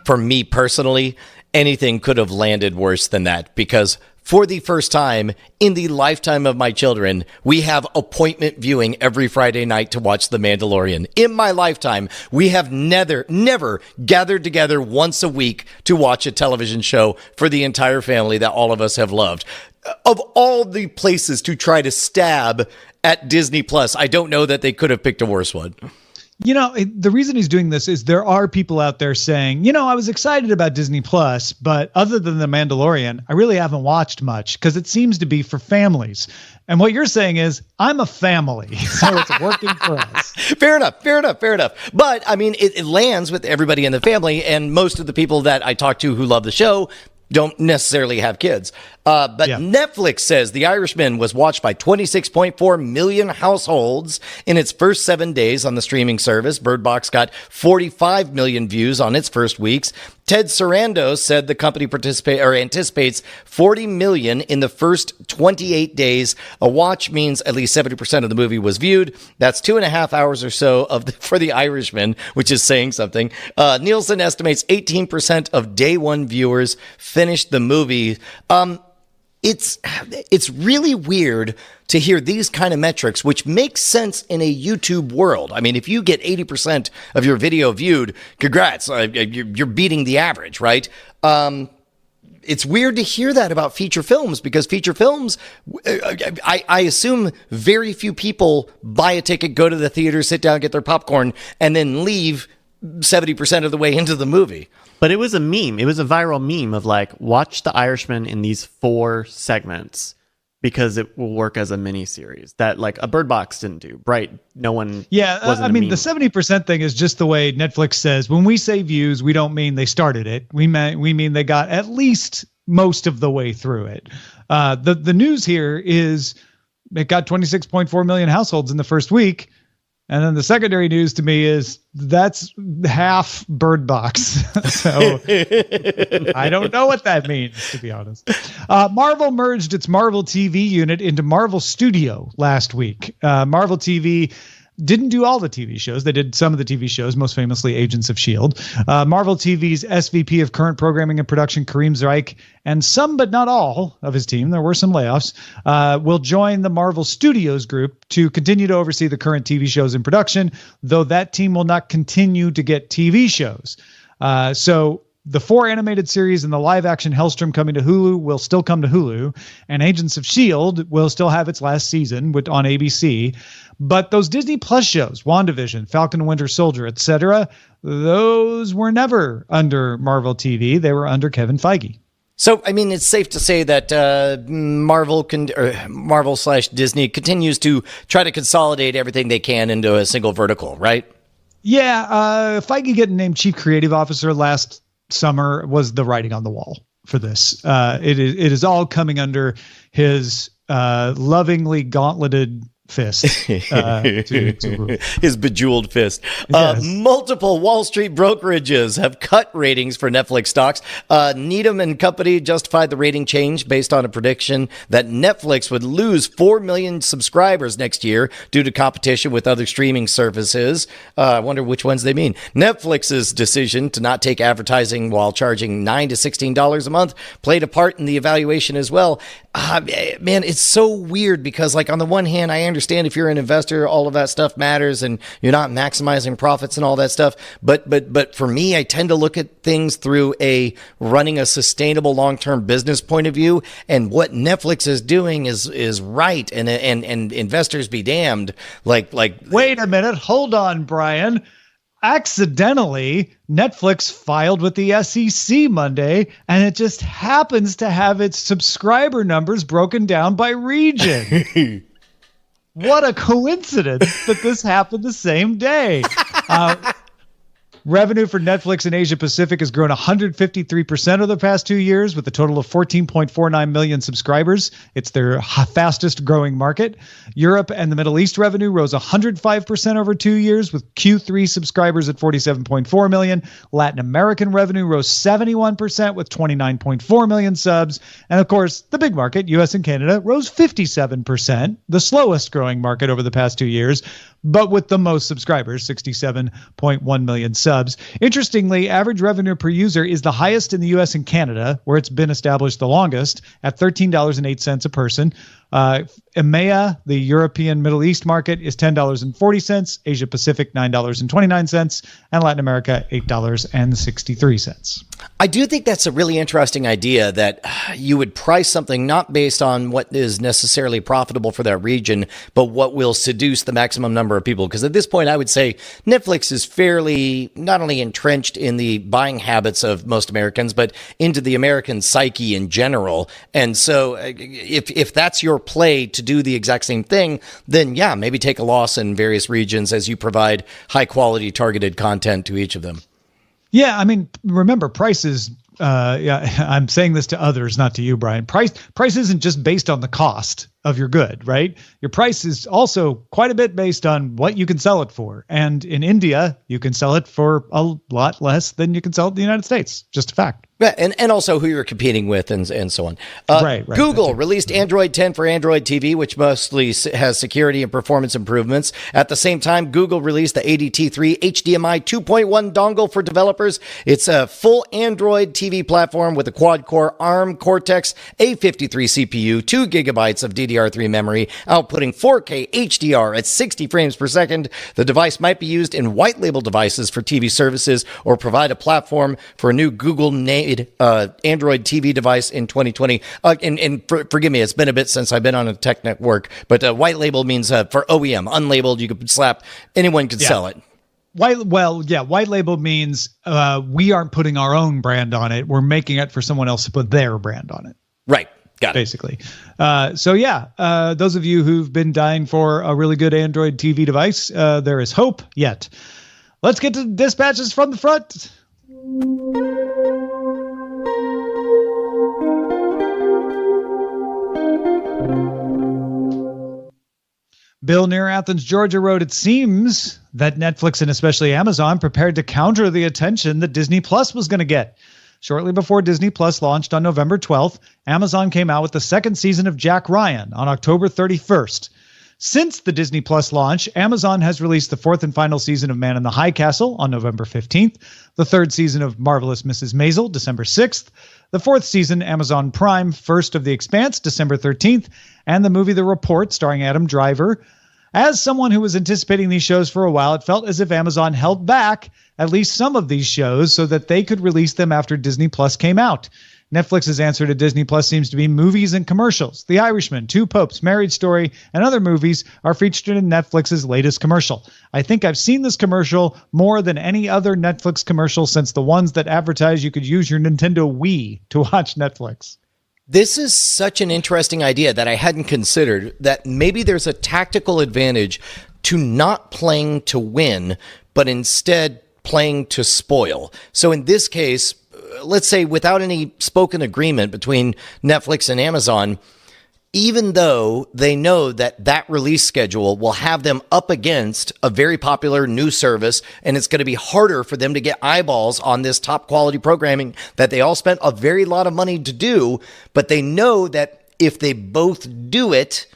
for me personally, anything could have landed worse than that, because for the first time in the lifetime of my children, we have appointment viewing every Friday night to watch The Mandalorian. In my lifetime, we have never gathered together once a week to watch a television show for the entire family that all of us have loved. Of all the places to try to stab at Disney Plus, I don't know that they could have picked a worse one.
The reason he's doing this is there are people out there saying, I was excited about Disney Plus, but other than The Mandalorian, I really haven't watched much because it seems to be for families. And what you're saying is, I'm a family, so it's working for us.
Fair enough. But, I mean, it lands with everybody in the family, and most of the people that I talk to who love the show don't necessarily have kids. But Netflix says The Irishman was watched by 26.4 million households in its first 7 days on the streaming service. Bird Box got 45 million views on its first weeks. Ted Sarandos said the company anticipates 40 million in the first 28 days. A watch means at least 70% of the movie was viewed. That's 2.5 hours or so for The Irishman, which is saying something. Nielsen estimates 18% of day one viewers finished the movie. It's really weird to hear these kind of metrics, which makes sense in a YouTube world. I mean, if you get 80% of your video viewed, congrats, you're beating the average, right? It's weird to hear that about feature films, because feature films, I assume very few people buy a ticket, go to the theater, sit down, get their popcorn, and then leave 70% of the way into the movie.
But it was a meme. It was a viral meme of like, watch The Irishman in these 4 segments because it will work as a mini series that like a Bird Box didn't do. Right? No one.
Yeah, I mean, the 70% thing is just the way Netflix says. When we say views, we don't mean they started it. We mean they got at least most of the way through it. The news here is it got 26.4 million households in the first week. And then the secondary news to me is that's half Bird Box. So I don't know what that means, to be honest. Marvel merged its Marvel TV unit into Marvel Studio last week. Marvel TV didn't do all the TV shows. They did some of the TV shows, most famously Agents of S.H.I.E.L.D. Marvel TV's SVP of current programming and production, Kareem Zeik, and some but not all of his team, there were some layoffs, will join the Marvel Studios group to continue to oversee the current TV shows in production, though that team will not continue to get TV shows. So the 4 animated series and the live-action Hellstrom coming to Hulu will still come to Hulu, and Agents of S.H.I.E.L.D. will still have its last season on ABC. But those Disney Plus shows, WandaVision, Falcon and Winter Soldier, etc., those were never under Marvel TV. They were under Kevin Feige.
So, I mean, it's safe to say that Marvel/Disney continues to try to consolidate everything they can into a single vertical, right?
Yeah, Feige getting named Chief Creative Officer last summer was the writing on the wall for this. It is all coming under his lovingly gauntleted fist.
His bejeweled fist.
Yes.
Multiple Wall Street brokerages have cut ratings for Netflix stocks. Needham and Company justified the rating change based on a prediction that Netflix would lose 4 million subscribers next year due to competition with other streaming services. I wonder which ones they mean. Netflix's decision to not take advertising while charging $9 to $16 a month played a part in the evaluation as well. Man, it's so weird because, like, on the one hand, I understand if you're an investor, all of that stuff matters and you're not maximizing profits and all that stuff. But for me, I tend to look at things through running a sustainable long-term business point of view. And what Netflix is doing is right. And investors be damned. Like,
wait a minute. Hold on, Brian. Accidentally, Netflix filed with the SEC Monday, and it just happens to have its subscriber numbers broken down by region. What a coincidence that this happened the same day. Revenue for Netflix in Asia Pacific has grown 153% over the past 2 years with a total of 14.49 million subscribers. It's their fastest growing market. Europe and the Middle East revenue rose 105% over 2 years with Q3 subscribers at 47.4 million. Latin American revenue rose 71% with 29.4 million subs. And of course, the big market, US and Canada, rose 57%, the slowest growing market over the past 2 years, but with the most subscribers, 67.1 million subs. Interestingly, average revenue per user is the highest in the US and Canada, where it's been established the longest, at $13.08 a person. EMEA, the European Middle East market, is $10.40, Asia Pacific $9.29, and Latin America $8.63.
I do think that's a really interesting idea that you would price something not based on what is necessarily profitable for that region, but what will seduce the maximum number of people. Because at this point, I would say Netflix is fairly not only entrenched in the buying habits of most Americans, but into the American psyche in general. And so if that's your play to do the exact same thing, then yeah, maybe take a loss in various regions as you provide high quality targeted content to each of them.
Yeah, I mean, remember, prices. I'm saying this to others, not to you, Brian. Price isn't just based on the cost of your good, right? Your price is also quite a bit based on what you can sell it for. And in India, you can sell it for a lot less than you can sell it in the United States. Just a fact.
Yeah, and also who you're competing with and so on.
Right.
Google released Android 10 for Android TV, which mostly has security and performance improvements. At the same time, Google released the ADT3 HDMI 2.1 dongle for developers. It's a full Android TV platform with a quad-core ARM Cortex A53 CPU, 2 gigabytes of DDR3 memory, outputting 4K HDR at 60 frames per second. The device might be used in white-label devices for TV services or provide a platform for a new Google-named Android TV device in 2020. Forgive me, it's been a bit since I've been on a tech network, but white label means for OEM, unlabeled. You could slap, anyone could sell it.
White label means we aren't putting our own brand on it. We're making it for someone else to put their brand on it.
Right. Got it.
Basically. Those of you who've been dying for a really good Android TV device, there is hope yet. Let's get to dispatches from the front. Bill near Athens, Georgia wrote, it seems that Netflix and especially Amazon prepared to counter the attention that Disney Plus was going to get. Shortly before Disney Plus launched on November 12th, Amazon came out with the second season of Jack Ryan on October 31st. Since the Disney Plus launch, Amazon has released the fourth and final season of Man in the High Castle on November 15th, the third season of Marvelous Mrs. Maisel, December 6th, the fourth season, Amazon Prime, First of the Expanse, December 13th, and the movie The Report, starring Adam Driver. As someone who was anticipating these shows for a while, it felt as if Amazon held back at least some of these shows so that they could release them after Disney Plus came out. Netflix's answer to Disney Plus seems to be movies and commercials. The Irishman, Two Popes, Marriage Story, and other movies are featured in Netflix's latest commercial. I think I've seen this commercial more than any other Netflix commercial since the ones that advertise you could use your Nintendo Wii to watch Netflix.
This is such an interesting idea that I hadn't considered, that maybe there's a tactical advantage to not playing to win, but instead playing to spoil. So in this case, let's say without any spoken agreement between Netflix and Amazon, even though they know that that release schedule will have them up against a very popular new service, and it's going to be harder for them to get eyeballs on this top quality programming that they all spent a very lot of money to do, but they know that if they both do it,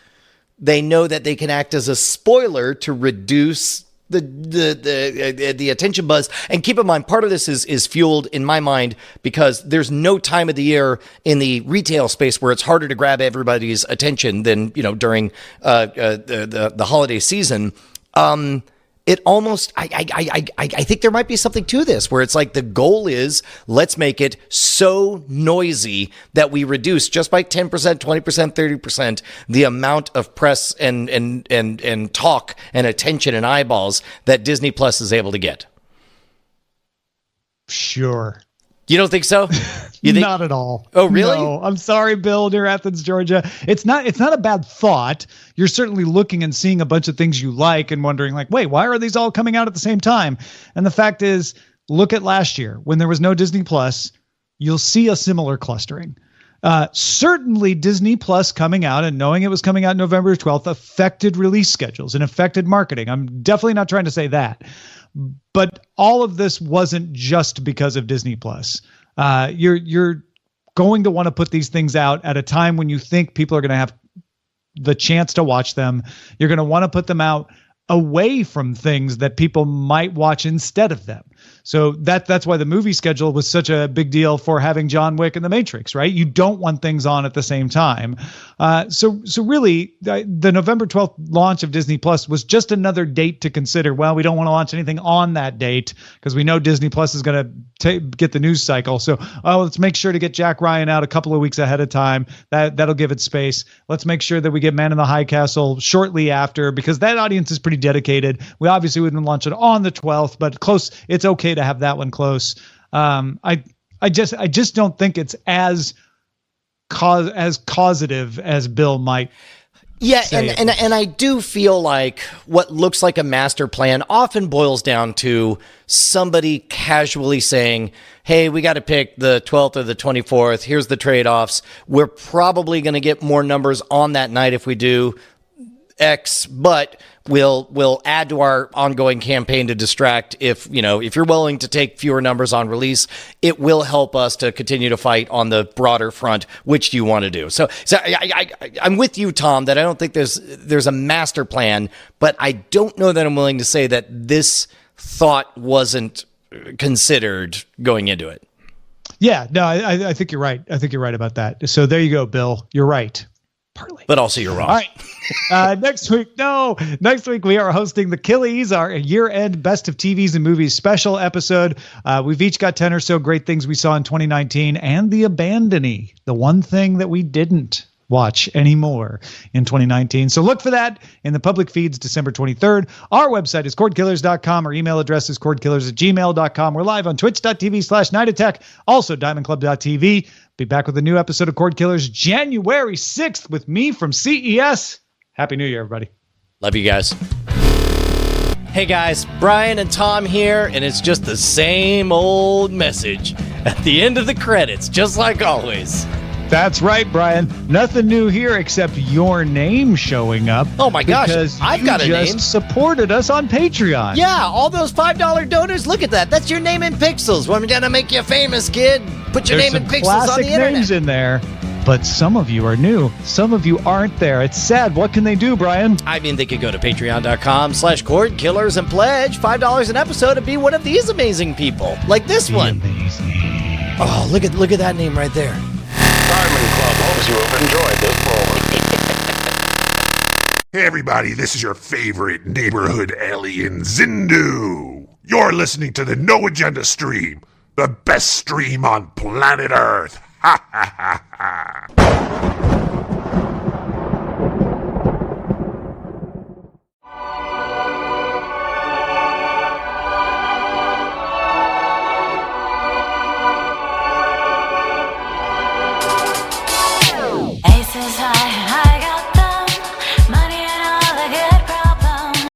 they know that they can act as a spoiler to reduce the attention buzz. And keep in mind, part of this is fueled in my mind because there's no time of the year in the retail space where it's harder to grab everybody's attention than, you know, during the holiday season. It almost, I think there might be something to this where it's like the goal is let's make it so noisy that we reduce just by 10%, 20%, 30% the amount of press and talk and attention and eyeballs that Disney Plus is able to get.
Sure.
You don't think so? You think?
Not at all.
Oh, really?
No, I'm sorry, Bill, near Athens, Georgia. It's not a bad thought. You're certainly looking and seeing a bunch of things you like and wondering like, wait, why are these all coming out at the same time? And the fact is, look at last year when there was no Disney Plus, you'll see a similar clustering. Certainly Disney Plus coming out and knowing it was coming out November 12th affected release schedules and affected marketing. I'm definitely not trying to say that. But all of this wasn't just because of Disney Plus. You're going to want to put these things out at a time when you think people are going to have the chance to watch them. You're going to want to put them out away from things that people might watch instead of them. So that's why the movie schedule was such a big deal for having John Wick and The Matrix, right? You don't want things on at the same time. So really, the November 12th launch of Disney Plus was just another date to consider. Well, we don't want to launch anything on that date because we know Disney Plus is going to get the news cycle. So let's make sure to get Jack Ryan out a couple of weeks ahead of time. That'll give it space. Let's make sure that we get Man in the High Castle shortly after because that audience is pretty dedicated. We obviously wouldn't launch it on the 12th, but close. It's okay to have that one close. I just don't think it's as causative as Bill might.
Yeah, and I do feel like what looks like a master plan often boils down to somebody casually saying, hey, we got to pick the 12th or the 24th. Here's the trade-offs. We're probably going to get more numbers on that night if we do X, but we'll add to our ongoing campaign to distract. If you're willing to take fewer numbers on release, it will help us to continue to fight on the broader front. Which do you want to do? So I'm with you, Tom, that I don't think there's a master plan, but I don't know that I'm willing to say that this thought wasn't considered going into it.
Yeah, no, I think you're right. I think you're right about that. So there you go, Bill. You're right. Partly.
But also you're wrong.
All right. Next week we are hosting The Killies, our year-end Best of TVs and Movies special episode. We've each got 10 or so great things we saw in 2019 and The Abandonee, the one thing that we didn't watch anymore in 2019. So look for that in the public feeds December 23rd. Our website is cordkillers.com. Our email address is cordkillers@gmail.com. We're live on twitch.tv/nightattack. Also diamondclub.tv. Be back with a new episode of Cord Killers January 6th with me from CES. Happy New Year, everybody.
Love you guys. Hey guys, Brian and Tom here, and it's just the same old message at the end of the credits, just like always.
That's right, Brian. Nothing new here except your name showing up.
Oh my gosh, because I've you got a just name.
Supported us on Patreon.
Yeah, all those $5 donors. Look at that. That's your name in pixels. We're gonna make you famous, kid. Put your
There's
name in
some
pixels on
classic
the internet.
names in there, but some of you are new. Some of you aren't there. It's sad. What can they do, Brian?
I mean, they could go to patreon.com/Cord Killers and pledge $5 an episode and be one of these amazing people, like this one.
Amazing.
Oh, look at that name right there.
Diamond Club hopes you have enjoyed this program.
Hey everybody, this is your favorite neighborhood alien, Zindu. You're listening to the No Agenda Stream, the best stream on planet Earth. Ha ha ha ha.